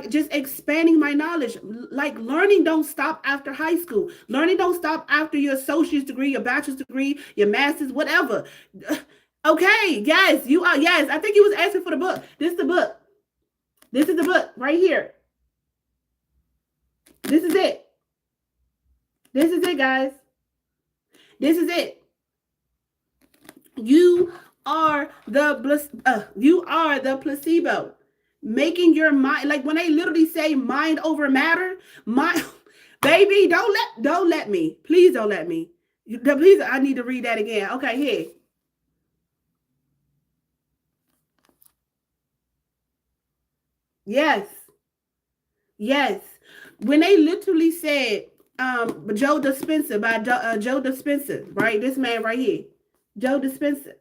A: just expanding my knowledge. Like learning don't stop after high school. Learning don't stop after your associate's degree, your bachelor's degree, your master's, whatever. Okay, yes, you are. Yes, I think you was asking for the book. This is the book. This is the book right here. This is it. This is it, guys. This is it. You are the placebo. Making your mind, like when they literally say mind over matter, mind baby, don't let me. Please don't let me. Please, I need to read that again. Okay, here. Yes. Yes. When they literally said Joe Dispenza by Joe Dispenza, right? This man right here. Joe Dispenza,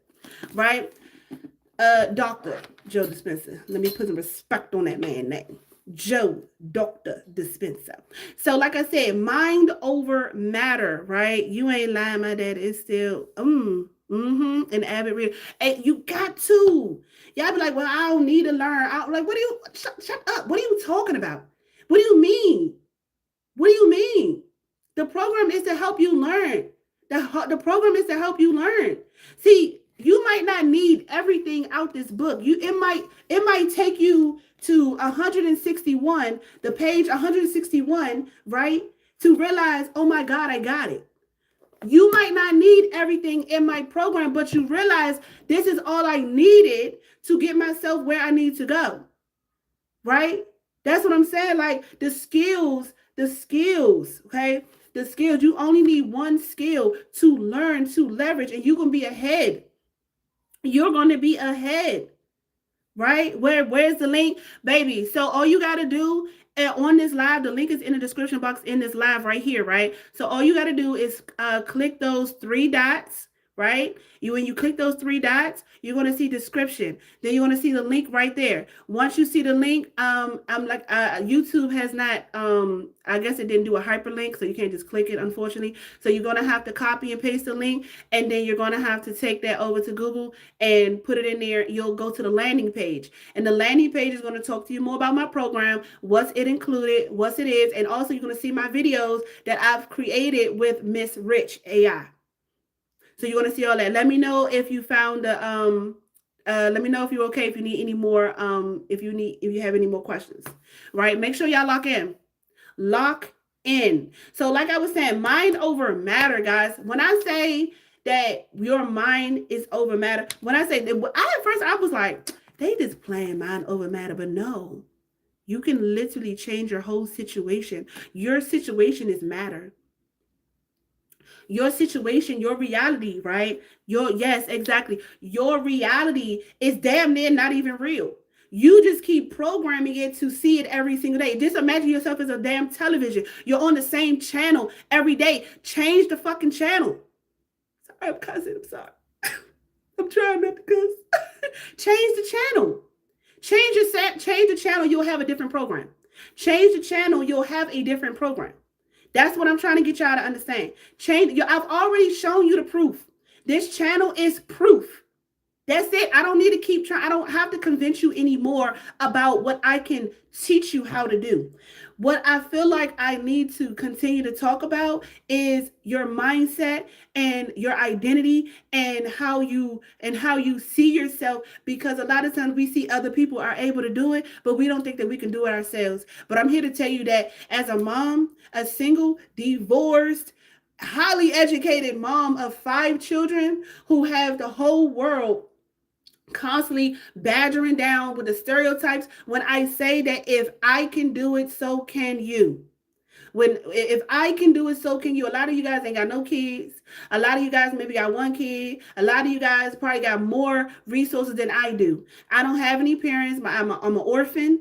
A: right? Dr. Joe Dispenza. Let me put some respect on that man's name. Joe Dr. Dispenza. So, like I said, mind over matter, right? You ain't lying, my dad is still an avid reader. And you got to. Y'all be like, well, I don't need to learn. I'm like, what do you shut up? What are you talking about? What do you mean? What do you mean? The program is to help you learn. The program is to help you learn. See, you might not need everything out this book. It might take you to 161, the page 161, right? To realize, oh my God, I got it. You might not need everything in my program, but you realize this is all I needed to get myself where I need to go. Right? That's what I'm saying. Like the skills, okay? The skills, you only need one skill to learn, to leverage, and you're going to be ahead. You're going to be ahead, right? Where's the link? Baby, so all you got to do on this live, the link is in the description box in this live right here, right? So all you got to do is click those three dots, right? When you click those three dots, you're going to see description. Then you're going to see the link right there. Once you see the link, I'm like, YouTube has not, I guess it didn't do a hyperlink, so you can't just click it, unfortunately. So you're going to have to copy and paste the link, and then you're going to have to take that over to Google and put it in there. You'll go to the landing page, and the landing page is going to talk to you more about my program, what's it included, what it is, and also you're going to see my videos that I've created with Miss Rich AI. So you're gonna see all that. Let me know if you found the let me know if you're okay, if you need any more, if you have any more questions. Right? Make sure y'all lock in. Lock in. So like I was saying, mind over matter, guys. When I say that your mind is over matter, when I say that, at first I was like, they just playing mind over matter, but no. You can literally change your whole situation. Your situation is matter. Your situation, your reality, right? Yes, exactly. Your reality is damn near not even real. You just keep programming it to see it every single day. Just imagine yourself as a damn television. You're on the same channel every day. Change the fucking channel. Sorry, I'm cussing. I'm sorry. I'm trying not to cuss. Change the channel. Change the channel, you'll have a different program. Change the channel, you'll have a different program. That's what I'm trying to get y'all to understand. I've already shown you the proof. This channel is proof. That's it. I don't need to keep trying. I don't have to convince you anymore about what I can teach you how to do. What I feel like I need to continue to talk about is your mindset and your identity and how you see yourself, because a lot of times we see other people are able to do it, but we don't think that we can do it ourselves. But I'm here to tell you that as a mom, a single, divorced, highly educated mom of 5 children who have the whole world constantly badgering down with the stereotypes, when I say that if I can do it, so can you. If I can do it, so can you. A lot of you guys ain't got no kids. A lot of you guys maybe got one kid. A lot of you guys probably got more resources than I do. I don't have any parents. I'm an orphan.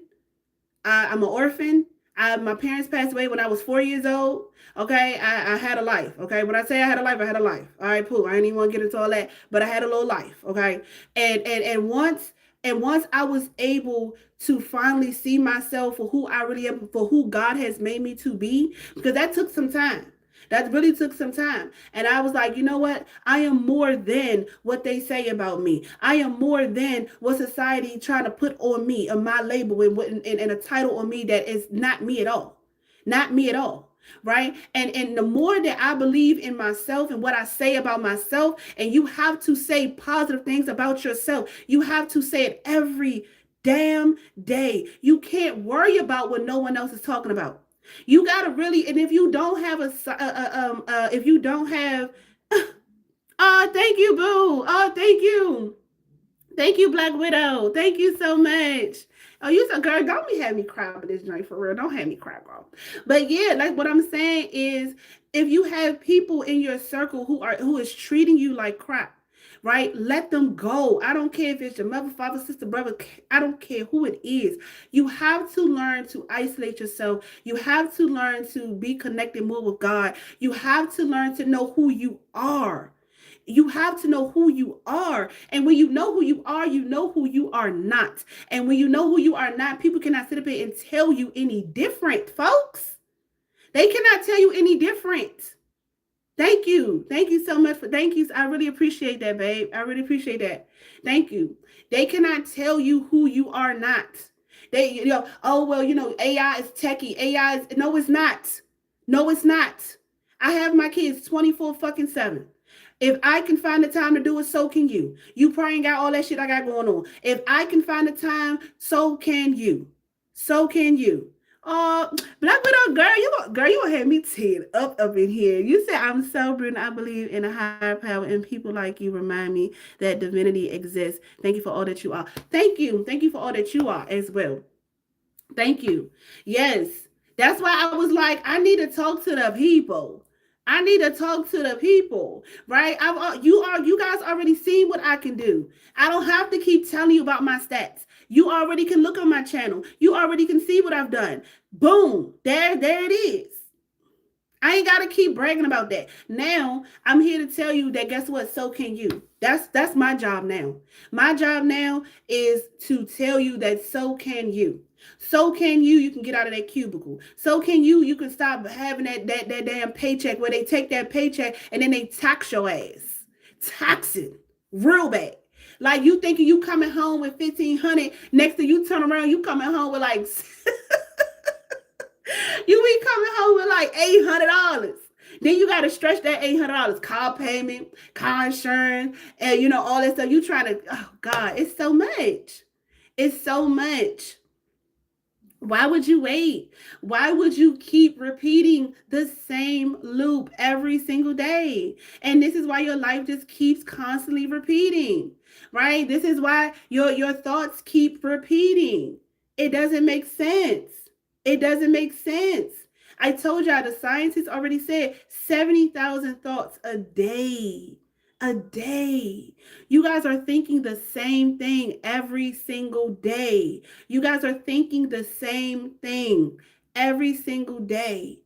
A: I'm an orphan. My parents passed away when I was 4 years old. Okay, I had a life. Okay, when I say I had a life, I had a life. All right, cool. I didn't even want to get into all that, but I had a little life. Okay, and once I was able to finally see myself for who I really am, for who God has made me to be, because that took some time. That really took some time. And I was like, you know what? I am more than what they say about me. I am more than what society trying to put on me, on my label, and a title on me that is not me at all. Not me at all. Right? And the more that I believe in myself and what I say about myself, and you have to say positive things about yourself. You have to say it every damn day. You can't worry about what no one else is talking about. You gotta really, and if you don't have if you don't have, thank you, boo. Oh, thank you, Black Widow. Thank you so much. Oh, you so girl, don't be having me cry over this joint for real. Don't have me cry, girl. But yeah, like what I'm saying is, if you have people in your circle who is treating you like crap, right? Let them go. I don't care if it's your mother, father, sister, brother. I don't care who it is. You have to learn to isolate yourself. You have to learn to be connected more with God. You have to learn to know who you are. You have to know who you are. And when you know who you are, you know who you are not. And when you know who you are not, people cannot sit up here and tell you any different, folks. They cannot tell you any different. Thank you. Thank you so much thank you. I really appreciate that, babe. I really appreciate that. Thank you. They cannot tell you who you are not. They, oh, well, AI is techie. No, it's not. No, it's not. I have my kids 24/7. If I can find the time to do it, so can you. You probably ain't got all that shit I got going on. If I can find the time, so can you. So can you. Black Widow, girl, you gonna have me teared up in here. You said I'm so brilliant. I believe in a higher power, and people like you remind me that divinity exists. Thank you for all that you are. Thank you. Thank you for all that you are as well. Thank you. Yes, that's why I was like, I need to talk to the people. I need to talk to the people, right? You guys already seen what I can do. I don't have to keep telling you about my stats. You already can look on my channel. You already can see what I've done. Boom, there it is. I ain't gotta keep bragging about that. Now I'm here to tell you that guess what? So can you. That's my job now. My job now is to tell you that so can you. So can you. You can get out of that cubicle. So can you. You can stop having that damn paycheck where they take that paycheck and then they tax your ass. Tax it real bad. Like you thinking you coming home with 1,500. Next thing you turn around, you coming home with like you be coming home with like $800. Then you got to stretch that $800 car payment, car insurance, and all that stuff. You trying to, oh God, it's so much. It's so much. Why would you wait? Why would you keep repeating the same loop every single day? And this is why your life just keeps constantly repeating, right? This is why your thoughts keep repeating. It doesn't make sense. It doesn't make sense. I told y'all the scientists already said 70,000 thoughts a day. A day. You guys are thinking the same thing every single day. You guys are thinking the same thing every single day.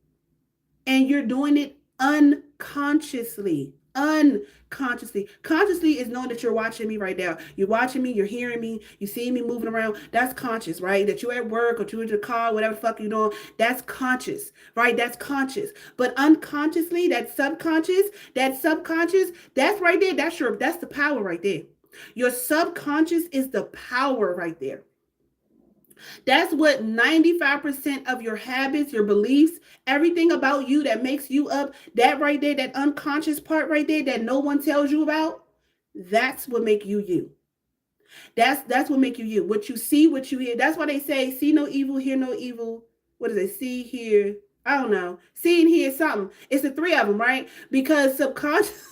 A: And you're doing it unconsciously. Unconsciously. Consciously is knowing that you're watching me right now. You're watching me, you're hearing me, you see me moving around. That's conscious, right? That you're at work or you're in the car, whatever the fuck you're doing. That's conscious, right? That's conscious. But unconsciously, that subconscious, that's right there. That's the power right there. Your subconscious is the power right there. That's what 95% of your habits, your beliefs, everything about you that makes you up, that right there, that unconscious part right there that no one tells you about, that's what make you you. That's what make you you. What you see, what you hear. That's why they say, see no evil, hear no evil. What is it? See, hear. I don't know. See and hear something. It's the three of them, right? Because subconscious.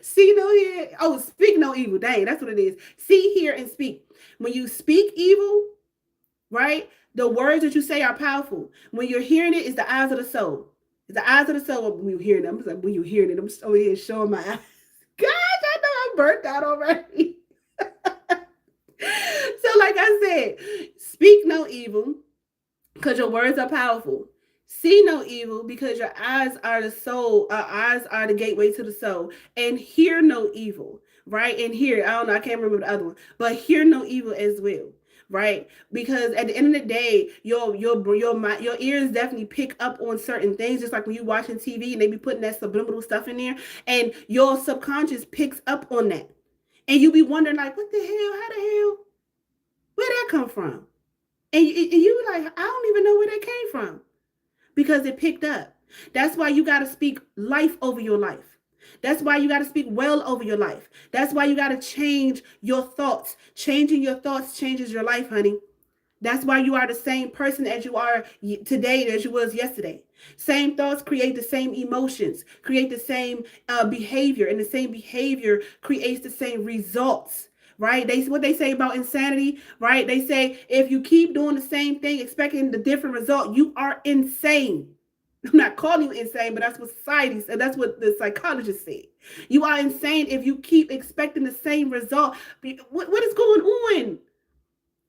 A: See no hear. Oh, speak no evil. Dang, that's what it is. See, hear, and speak. When you speak evil, right? The words that you say are powerful. When you're hearing it, it's the eyes of the soul. It's the eyes of the soul when you're hearing them. Like, when you're hearing it, I'm just over here showing my eyes. Gosh, I know I'm burnt out already. So, like I said, speak no evil because your words are powerful. See no evil because your eyes are the soul. Eyes are the gateway to the soul. And hear no evil, right? And hear, I don't know, I can't remember the other one, but hear no evil as well. Right, because at the end of the day, your ears definitely pick up on certain things, just like when you're watching TV and they be putting that subliminal stuff in there, and your subconscious picks up on that, and you be wondering like, what the hell? How the hell? Where that come from? And you like, I don't even know where that came from because it picked up. That's why you got to speak life over your life. That's why you got to speak well over your life. That's why you got to change your thoughts. Changing your thoughts changes your life, honey. That's why you are the same person as you are today as you was yesterday. Same thoughts create the same emotions, create the same behavior, and the same behavior creates the same results. Right? What they say about insanity, right? They say if you keep doing the same thing, expecting the different result, you are insane. I'm not calling you insane, but that's what society said. That's what the psychologists say. You are insane if you keep expecting the same result. What is going on?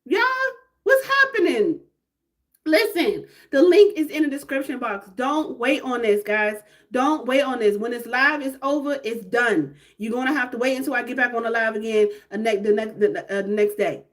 A: Y'all, what's happening? Listen, the link is in the description box. Don't wait on this, guys. Don't wait on this. When this live is over, it's done. You're going to have to wait until I get back on the live again the next day.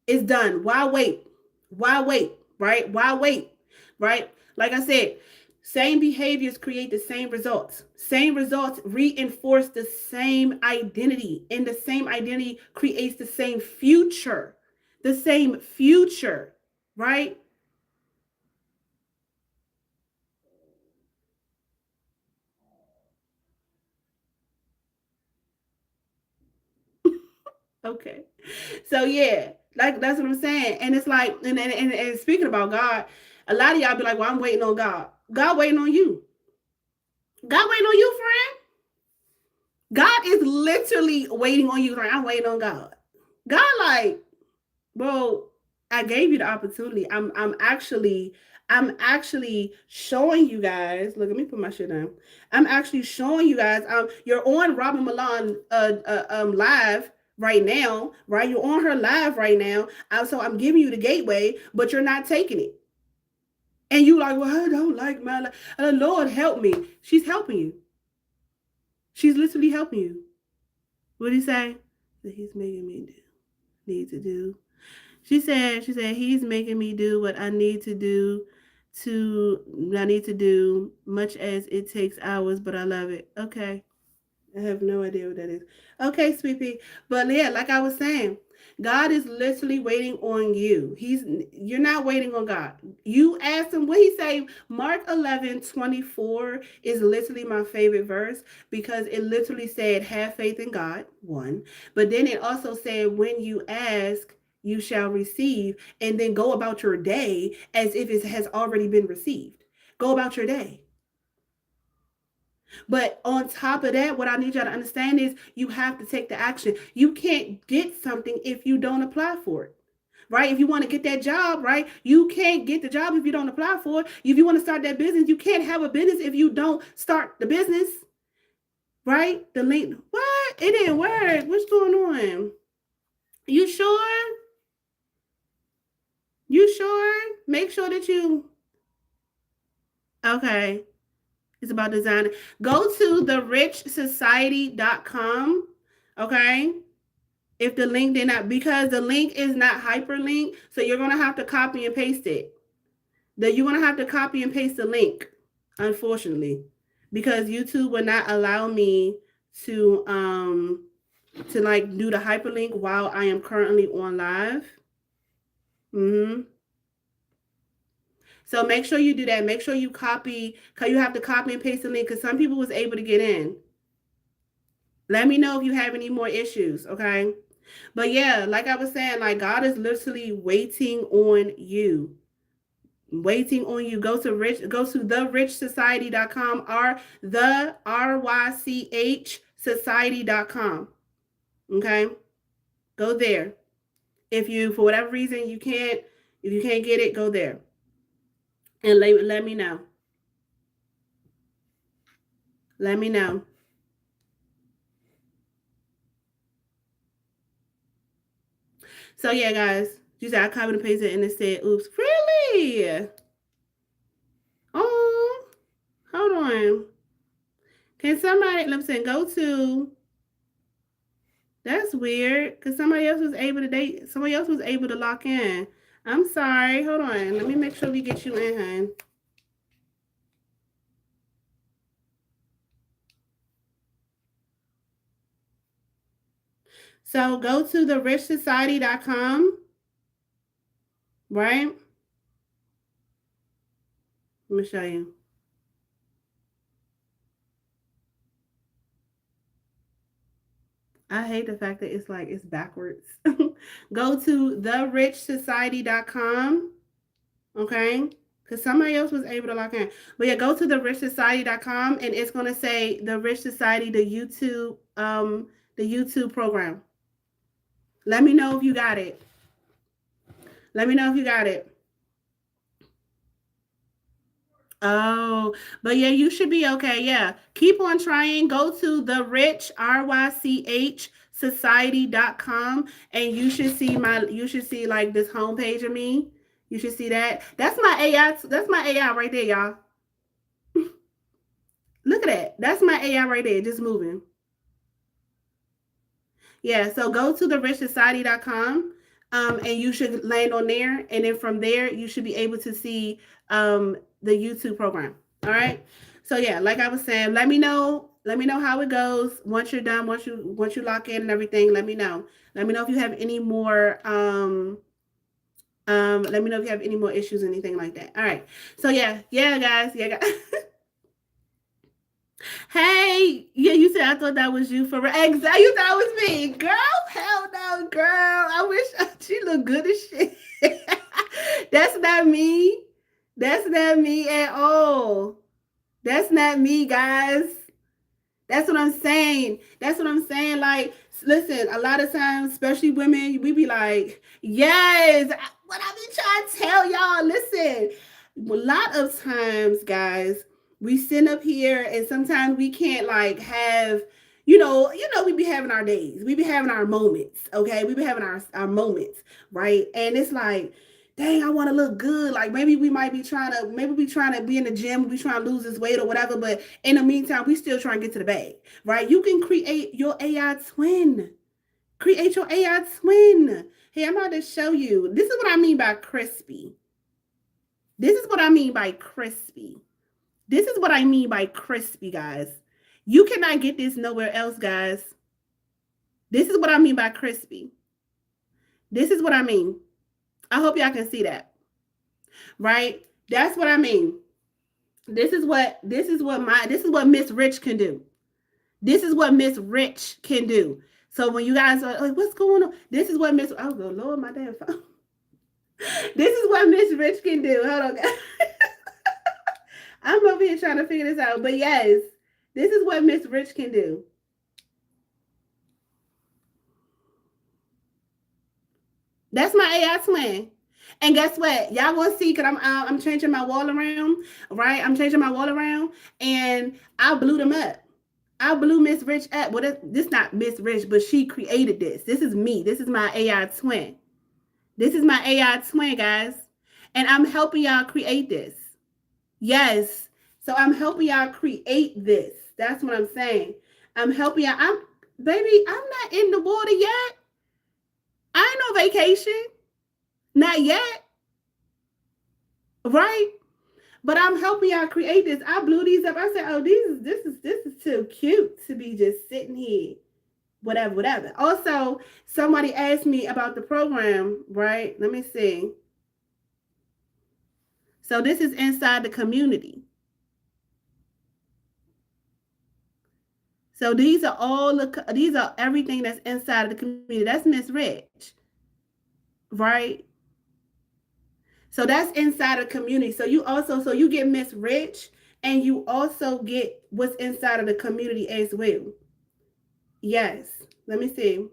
A: It's done. Why wait? Why wait? Right? Why wait? Right? Like I said, same behaviors create the same results. Same results reinforce the same identity. And the same identity creates the same future. The same future. Right? Okay. So yeah, like that's what I'm saying. And it's like, and speaking about God, a lot of y'all be like, well, I'm waiting on God. God waiting on you. God waiting on you, friend. God is literally waiting on you. Like, I'm waiting on God. God, like, well, I gave you the opportunity. I'm actually showing you guys. Look, let me put my shit down. I'm actually showing you guys. You're on Robyn Milan live right now, right? You're on her live right now. So I'm giving you the gateway, but you're not taking it. And you like, well, I don't like my life. Lord help me. She's helping you. She's literally helping you. What did he say? That he's making me need to do. She said he's making me do what I need to do, much as it takes hours, but I love it. Okay. I have no idea what that is. Okay, sweet pea. But yeah, like I was saying, God is literally waiting on you. You're not waiting on God. You asked him what he say. Mark 11:24 is literally my favorite verse because it literally said, have faith in God, one. But then it also said, when you ask, you shall receive, and then go about your day as if it has already been received. Go about your day. But on top of that, what I need y'all to understand is you have to take the action. You can't get something if you don't apply for it. Right? If you want to get that job, right? You can't get the job if you don't apply for it. If you want to start that business, you can't have a business if you don't start the business. Right? The link. What? It didn't work. What's going on? You sure? You sure? Make sure that you. Okay. It's about design. Go to therichsociety.com. Okay. If the link did not, because the link is not hyperlinked, so you're gonna have to copy and paste it. You're gonna have to copy and paste the link, unfortunately, because YouTube will not allow me to like do the hyperlink while I am currently on live. So make sure you do that. Make sure you copy, because you have to copy and paste the link, because some people was able to get in. Let me know if you have any more issues, okay? But yeah, like I was saying, like God is literally waiting on you. Waiting on you. Go to therichsociety.com or the RYCH society.com. Okay? Go there. If you for whatever reason if you can't get it, go there. And let me know. Let me know. So yeah, guys. You said I copied and pasted and it said, oops, really? Oh, hold on. Can somebody, listen, go to, that's weird, because somebody else was able to somebody else was able to lock in. I'm sorry. Hold on. Let me make sure we get you in, hon. So go to therichsociety.com, right? Let me show you. I hate the fact that it's like it's backwards. Go to therichsociety.com, okay? Because somebody else was able to lock in. But yeah, go to therichsociety.com and it's gonna say the Rich Society, the YouTube program. Let me know if you got it. Let me know if you got it. Oh, but yeah, you should be okay. Yeah. Keep on trying. Go to the rich RYCH society.com and you should see like this homepage of me. You should see that. That's my AI. That's my AI right there, y'all. Look at that. That's my AI right there, just moving. Yeah, so go to therichsociety.com and you should land on there. And then from there, you should be able to see the YouTube program. All right. So yeah, like I was saying, let me know. Let me know how it goes once you're done. Once you lock in and everything, let me know. Let me know if you have any more let me know if you have any more issues or anything like that. All right. So yeah, guys. Yeah, guys. Hey, yeah, you said I thought that was you for exactly. You thought it was me, girl. Hell no, girl. I wish she looked good as shit. That's not me. That's not me at all. That's not me, guys. That's what I'm saying. That's what I'm saying. Like, listen, a lot of times, especially women, we be like, yes, what I be trying to tell y'all. Listen, a lot of times, guys, we sit up here and sometimes we can't like have, we be having our days. We be having our moments, okay? We be having our moments, right? And it's like, dang, I want to look good. Like maybe we might be trying to, maybe we trying to be in the gym, we trying to lose this weight or whatever. But in the meantime, we still trying to get to the bag, right? You can create your AI twin. Create your AI twin. Hey, I'm about to show you. This is what I mean by crispy. This is what I mean by crispy. This is what I mean by crispy, guys. You cannot get this nowhere else, guys. This is what I mean by crispy. This is what I mean. I hope y'all can see that. Right? That's what I mean. This is what Miss Rich can do. This is what Miss Rich can do. So when you guys are like, what's going on? This is what Miss, oh, good Lord, my damn phone. This is what Miss Rich can do. Hold on, guys. I'm over here trying to figure this out. But yes, this is what Miss Rich can do. That's my AI twin. And guess what? Y'all gonna see, cause I'm changing my wall around, right? I'm changing my wall around, and I blew them up. I blew Miss Rich up. Well, this not Miss Rich, but she created this. This is me. This is my AI twin. This is my AI twin, guys. And I'm helping y'all create this. Yes. So I'm helping y'all create this. That's what I'm saying. I'm helping y'all. I'm not in the water yet. I ain't no vacation. Not yet. Right? But I'm helping y'all create this. I blew these up. I said, oh, this is too cute to be just sitting here. Whatever. Also, somebody asked me about the program, right? Let me see. So this is inside the community. So these are everything that's inside of the community. That's Miss Rich, right? So that's inside of the community. So you get Miss Rich, and you also get what's inside of the community as well. Yes. Let me see.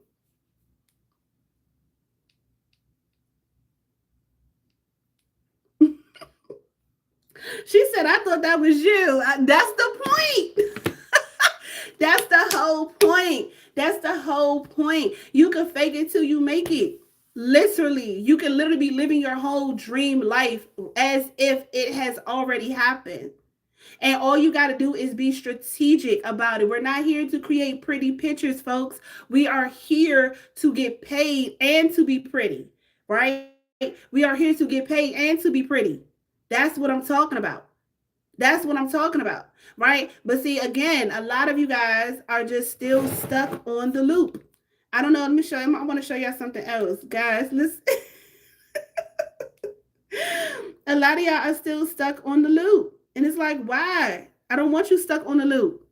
A: She said, I thought that was you. That's the point. That's the whole point. That's the whole point. You can fake it till you make it. Literally, you can literally be living your whole dream life as if it has already happened. And all you got to do is be strategic about it. We're not here to create pretty pictures, folks. We are here to get paid and to be pretty, right? We are here to get paid and to be pretty. That's what I'm talking about. That's what I'm talking about, right? But see, again, a lot of you guys are just still stuck on the loop. I don't know. Let me show you. I want to show y'all something else. Guys, listen. A lot of y'all are still stuck on the loop. And it's like, why? I don't want you stuck on the loop.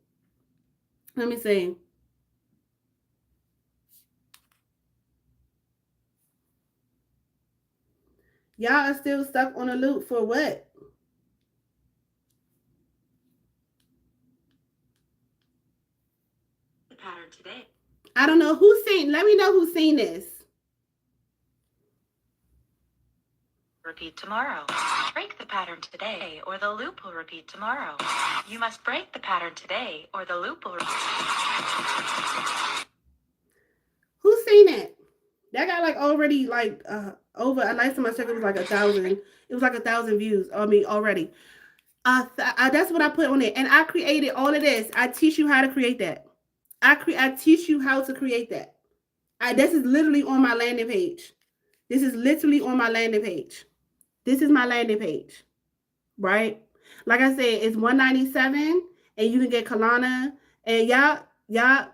A: Let me see. Y'all are still stuck on a loop for what? The pattern today. I don't know who's seen. Let me know who's seen this.
B: Repeat tomorrow. Break the pattern today, or the loop will repeat tomorrow. You must break the pattern today, or the loop will repeat.
A: Who's seen it? That got like already like over. Last time I checked, it was like 1,000. It was like 1,000 views on me already. That's what I put on it, and I created all of this. I teach you how to create that. I teach you how to create that. This is literally on my landing page. This is literally on my landing page. This is my landing page, right? Like I said, it's $197, and you can get Kalana. And y'all,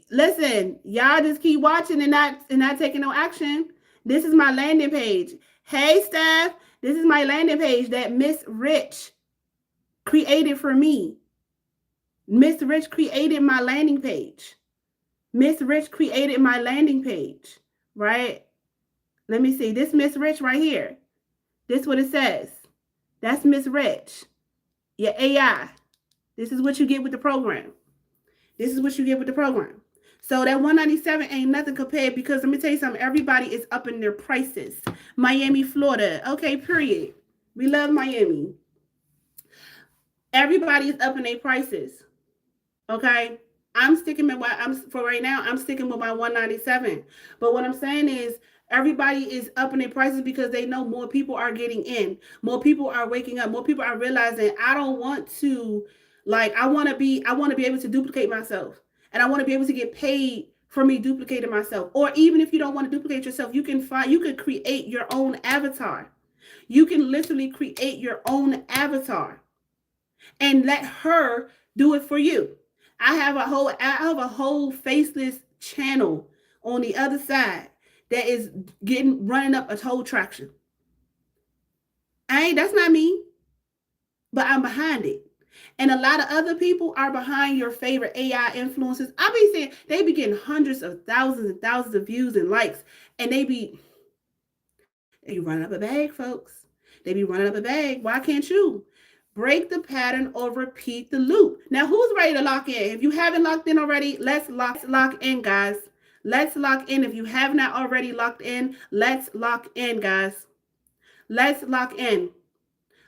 A: listen, y'all just keep watching and not taking no action. This is my landing page. Hey, staff, this is my landing page that Miss Rich created for me. Miss Rich created my landing page. Miss Rich created my landing page, right? Let me see. This Miss Rich right here. This is what it says. That's Miss Rich. Your AI. This is what you get with the program. This is what you get with the program. So that 197 ain't nothing compared, because let me tell you something. Everybody is up in their prices. Miami, Florida. Okay, period. We love Miami. Everybody is up in their prices. Okay. I'm sticking with what I'm for right now. I'm sticking with my 197. But what I'm saying is, Everybody is upping their prices because they know more people are getting in. More people are waking up. More people are realizing I don't want to, like, I want to be able to duplicate myself. And I want to be able to get paid for me duplicating myself. Or even if you don't want to duplicate yourself, you can create your own avatar. You can literally create your own avatar and let her do it for you. I have a whole faceless channel on the other side that is getting running up a whole traction. I ain't That's not me, but I'm behind it. And a lot of other people are behind your favorite AI influencers. I be saying they be getting hundreds of thousands and thousands of views and likes, and they be running up a bag, folks. They be running up a bag. Why can't you? Break the pattern or repeat the loop. Now, who's ready to lock in? If you haven't locked in already, let's lock in, guys. Let's lock in. If you have not already locked in, let's lock in, guys. Let's lock in.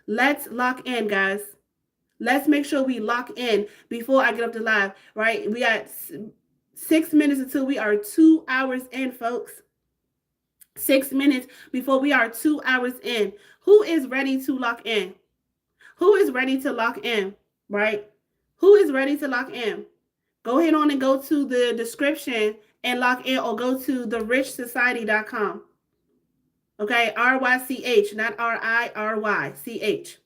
A: Let's lock in, guys. Let's make sure we lock in before I get up to live, right? We got 6 minutes until we are 2 hours in, folks. 6 minutes before we are 2 hours in. Who is ready to lock in? Who is ready to lock in, right? Who is ready to lock in? Go ahead on and go to the description and lock in, or go to therichsociety.com. Okay, RYCH, not RIRYCH,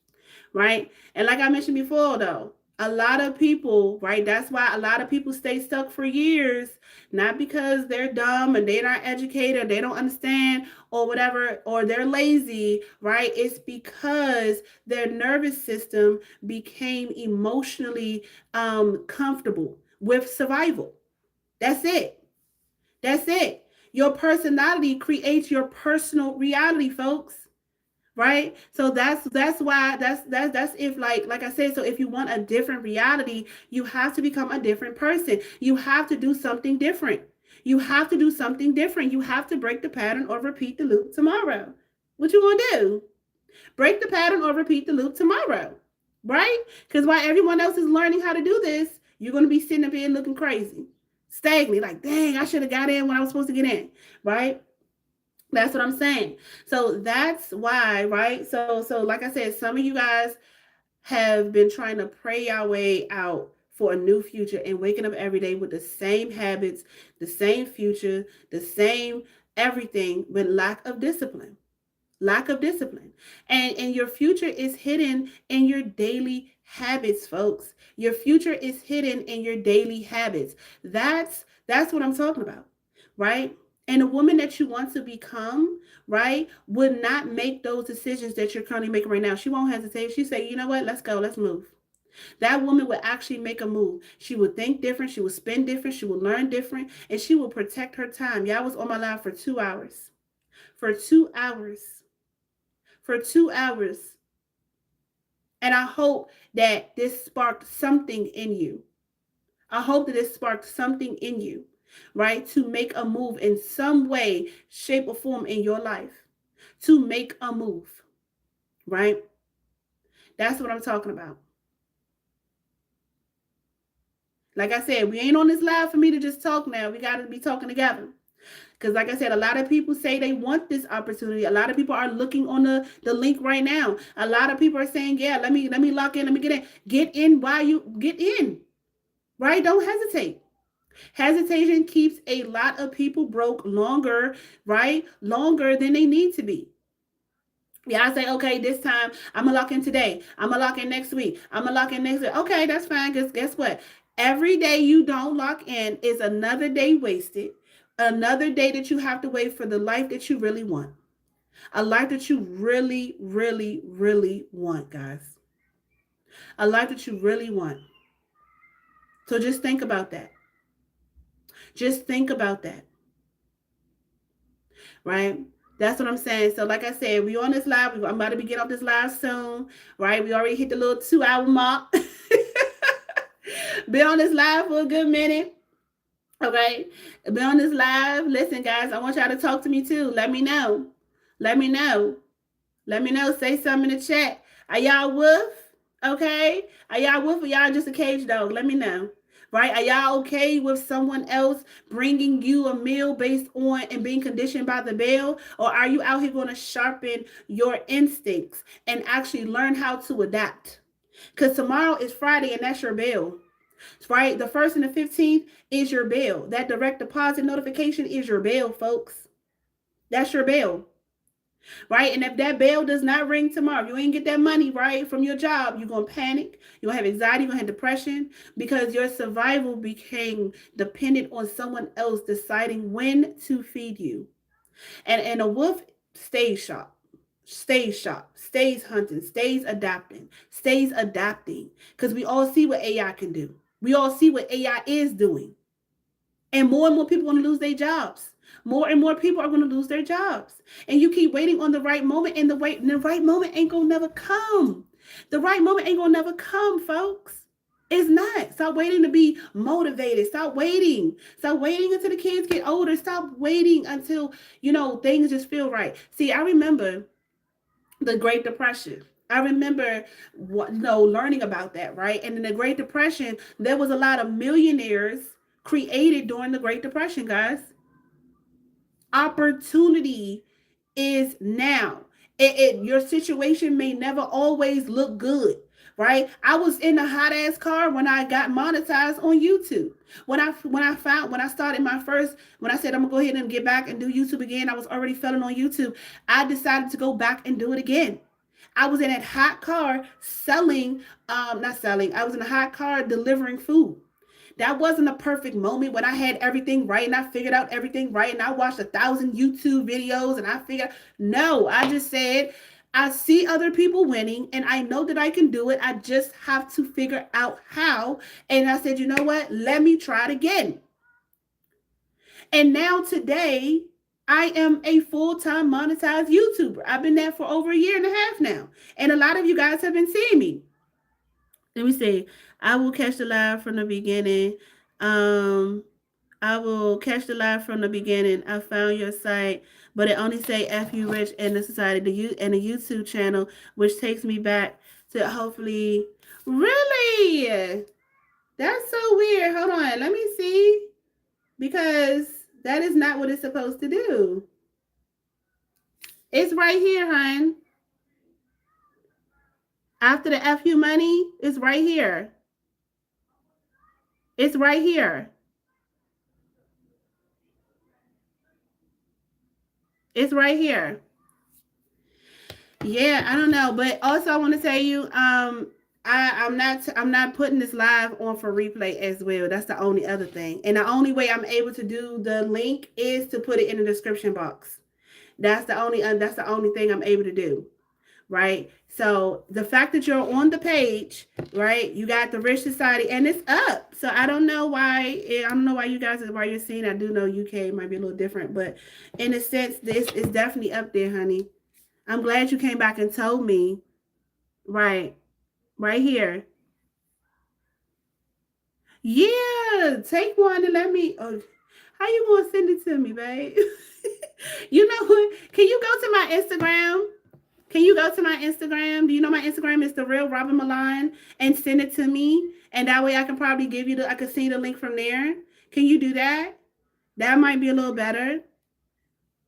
A: right? And like I mentioned before, though, a lot of people, right? That's why a lot of people stay stuck for years, not because they're dumb and they're not educated, they don't understand or whatever, or they're lazy, right? It's because their nervous system became emotionally comfortable with survival. That's it. That's it. Your personality creates your personal reality, folks, right? So that's why that's if, like I said, so if you want a different reality, you have to become a different person. You have to do something different. You have to do something different. You have to break the pattern or repeat the loop tomorrow. What you gonna do? Break the pattern or repeat the loop tomorrow, right? Because while everyone else is learning how to do this, you're gonna be sitting up here looking crazy, stagnant, like, dang, I should have got in when I was supposed to get in, right? That's what I'm saying. So that's why, right? So like I said, some of you guys have been trying to pray your way out for a new future and waking up every day with the same habits, the same future, the same everything, with lack of discipline. Lack of discipline. And your future is hidden in your daily habits, folks. Your future is hidden in your daily habits. That's what I'm talking about, right? And the woman that you want to become, right, would not make those decisions that you're currently making right now. She won't hesitate. She say, you know what, let's go, let's move. That woman would actually make a move. She would think different. She would spend different. She would learn different. And she will protect her time. Y'all was on my live for 2 hours. For 2 hours. For 2 hours. And I hope that this sparked something in you. I hope that this sparked something in you, right? To make a move in some way, shape, or form in your life. To make a move, right? That's what I'm talking about. Like I said, we ain't on this live for me to just talk now. We got to be talking together. Because like I said, a lot of people say they want this opportunity. A lot of people are looking on the link right now. A lot of people are saying, yeah, let me lock in, let me get in. Get in while you get in. Right? Don't hesitate. Hesitation keeps a lot of people broke longer, right? Longer than they need to be. Yeah, I say, okay, this time I'm gonna lock in today. I'm gonna lock in next week. I'm gonna lock in next week. Okay, that's fine. Because guess what? Every day you don't lock in is another day wasted. Another day that you have to wait for the life that you really want. A life that you really, really, really want, guys. A life that you really want. So just think about that. Just think about that. Right? That's what I'm saying. So, like I said, we on this live. I'm about to be getting off this live soon. Right? We already hit the little 2 hour mark. Been on this live for a good minute. Okay. Been on this live. Listen, guys, I want y'all to talk to me too. Let me know. Let me know. Let me know. Say something in the chat. Are y'all with? Okay. Are y'all with, or y'all just a cage dog? Let me know. right? Are y'all okay with someone else bringing you a meal based on and being conditioned by the bill? Or are you out here going to sharpen your instincts and actually learn how to adapt? Because tomorrow is Friday and that's your bill, right? The 1st and the 15th is your bill. That direct deposit notification is your bill, folks. That's your bill, right? And if that bell does not ring tomorrow, if you ain't get that money right from your job, you're gonna panic, you're gonna have anxiety, you're gonna have depression because your survival became dependent on someone else deciding when to feed you. And a wolf stays sharp. Stays sharp, stays hunting, stays adapting. Because we all see what AI can do. We all see what AI is doing. And more people are going to lose their jobs. More and more people are going to lose their jobs. And you keep waiting on the right moment, and the right moment ain't going to never come. The right moment ain't going to never come, folks. It's not. Stop waiting to be motivated. Stop waiting. Stop waiting until the kids get older. Stop waiting until, things just feel right. See, I remember the Great Depression. I remember learning about that, right? And in the Great Depression, there was a lot of millionaires created during the Great Depression, guys. Opportunity is now. Your situation may never always look good, right? I was in a hot ass car when I got monetized on YouTube. When I started my first, when I said I'm gonna go ahead and get back and do YouTube again, I was already selling on YouTube. I decided to go back and do it again. I was in a hot car selling, not selling. I was in a hot car delivering food. That wasn't a perfect moment when I had everything right and I figured out everything right and I watched 1,000 YouTube videos and I figured, no, I just said, I see other people winning and I know that I can do it. I just have to figure out how. And I said, you know what? Let me try it again. And now today, I am a full-time monetized YouTuber. I've been there for over a year and a half now. And a lot of you guys have been seeing me. Let me see. I will catch the live from the beginning. Um, I will catch the live from the beginning. I found your site, but it only say F you rich and the society, and the YouTube channel, which takes me back to hopefully. Really? That's so weird. Hold on. Let me see. Because that is not what it's supposed to do. It's right here, hon. After the FU money, it's right here. It's right here. It's right here. Yeah, I don't know, but also I want to tell you, I'm not putting this live on for replay as well. That's the only other thing, and the only way I'm able to do the link is to put it in the description box. That's the only thing I'm able to do, right? So the fact that you're on the page, right? You got the Rich Society, and it's up. So I don't know why. I don't know why you guys why you're seeing. I do know UK might be a little different, but in a sense, this is definitely up there, honey. I'm glad you came back and told me. Right. Right here. Yeah. Take one and let me. Oh, how you gonna send it to me, babe? You know what? Can you go to my Instagram? Can you go to my Instagram? Do you know my Instagram is the real Robyn Milan and send it to me? And that way I can probably give you I can see the link from there. Can you do that? That might be a little better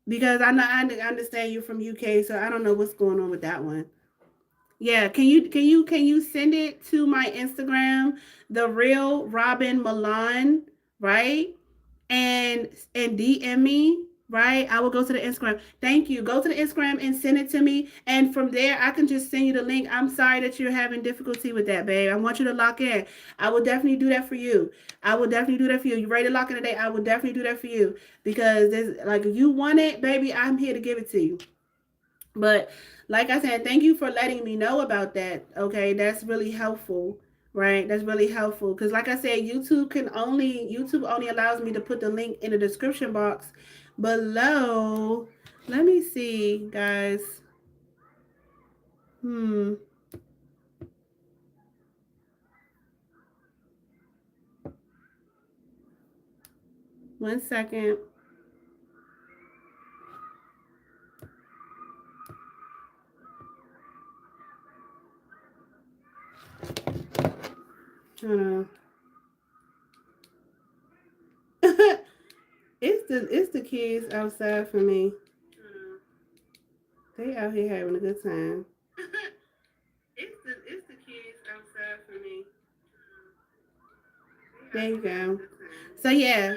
A: because I understand you from UK, so I don't know what's going on with that one. Yeah, can you send it to my Instagram, the real Robyn Milan, right? And DM me, right? I will go to the Instagram. Thank you. Go to the Instagram and send it to me, and from there I can just send you the link. I'm sorry that you're having difficulty with that, babe. I want you to lock in. I will definitely do that for you. I will definitely do that for you. You ready to lock in today? I will definitely do that for you because there's like if you want it, baby, I'm here to give it to you. But like I said, thank you for letting me know about that. Okay, that's really helpful, right? That's really helpful because, like I said, YouTube only allows me to put the link in the description box below. Let me see, guys. Hmm. 1 second. Hold on. It's the kids outside for me. They out here having a good time. It's the kids outside for me. There you go. So yeah.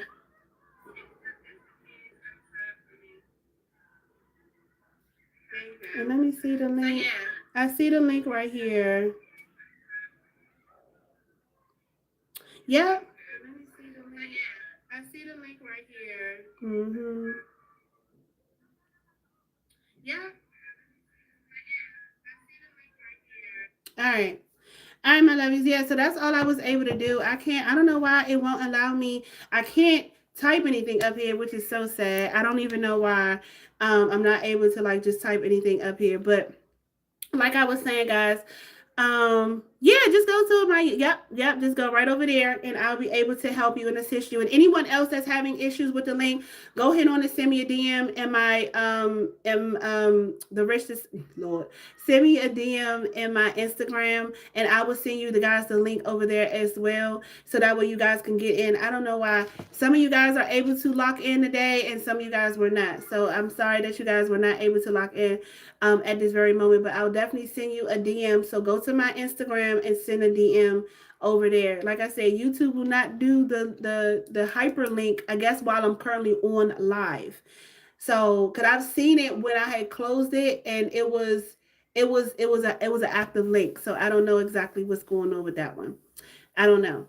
A: And let me see the link. I see the link right here. Yep. Let me see the link. I see the link right here. Mhm. Yep. All right. All right, my lovies. Yeah, so that's all I was able to do. I don't know why it won't allow me. I can't type anything up here, which is so sad. I don't even know why I'm not able to like just type anything up here. But like I was saying, guys, yeah, just go to my just go right over there and I'll be able to help you and assist you. And anyone else that's having issues with the link, go ahead on and send me a DM in my the richest Lord. Send me a DM in my Instagram and I will send you the guys the link over there as well. So that way you guys can get in. I don't know why some of you guys are able to lock in today and some of you guys were not. So I'm sorry that you guys were not able to lock in at this very moment, but I'll definitely send you a DM. So go to my Instagram and send a DM over there. Like I said, YouTube will not do the hyperlink, I guess, while I'm currently on live. So, cause I've seen it when I had closed it, and it was an active link. So I don't know exactly what's going on with that one. I don't know.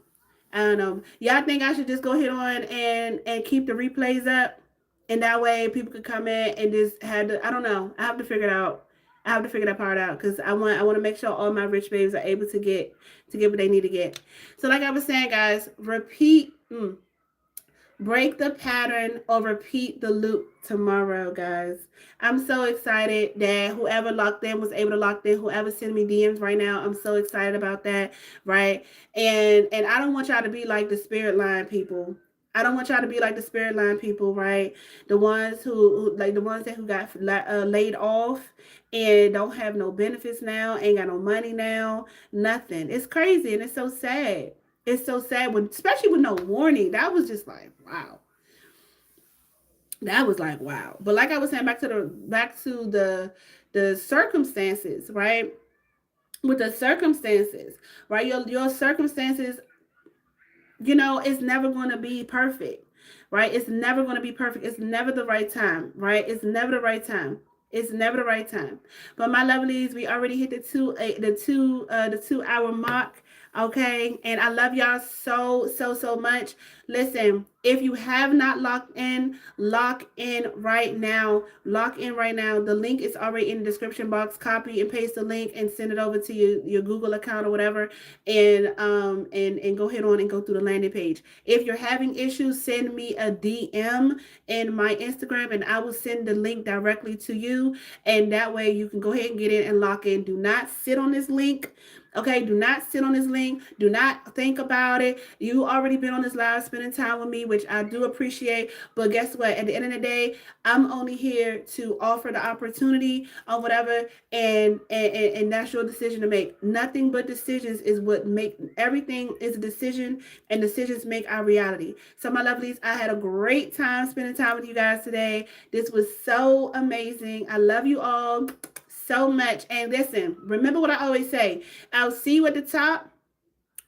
A: I don't know. Y'all think I should just go ahead on and keep the replays up, and that way people could come in and just have the. I don't know. I have to figure it out. I have to figure that part out because I want to make sure all my rich babes are able to get what they need to get. So like I was saying, guys, repeat. Break the pattern or repeat the loop tomorrow, guys. I'm so excited that whoever locked in was able to lock in. Whoever sent me DMs right now, I'm so excited about that, right? And I don't want y'all to be like the spirit line people. I don't want y'all to be like the spirit line people, right? The ones who like the ones that who got laid off and don't have no benefits now, ain't got no money now, nothing. It's crazy and it's so sad. It's so sad when, especially with no warning. That was just like, wow. That was like, wow. But like I was saying, back to the circumstances, right? With the circumstances, right? Your circumstances, it's never going to be perfect, right? It's never going to be perfect. It's never the right time, right? It's never the right time. It's never the right time. But my lovelies, we already hit the 2 hour mark. Okay. And I love y'all so much. Listen, if you have not locked in, lock in right now. Lock in right now. The link is already in the description box. Copy and paste the link and send it over to your Google account or whatever. And go ahead on and go through the landing page. If you're having issues, send me a DM in my Instagram and I will send the link directly to you. And that way you can go ahead and get in and lock in. Do not sit on this link. Okay, do not sit on this link. Do not think about it. You already been on this live spending time with me, which I do appreciate. But guess what? At the end of the day, I'm only here to offer the opportunity or whatever, and that's your decision to make. Nothing but decisions is what make everything is a decision, and decisions make our reality. So my lovelies, I had a great time spending time with you guys today. This was so amazing. I love you all so much. And listen, remember what I always say. I'll see you at the top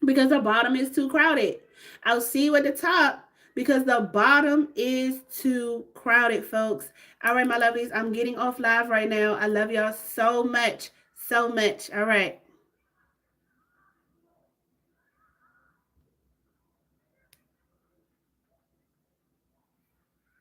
A: because the bottom is too crowded. I'll see you at the top because the bottom is too crowded, folks. All right, my lovelies, I'm getting off live right now. I love y'all so much, so much. All right.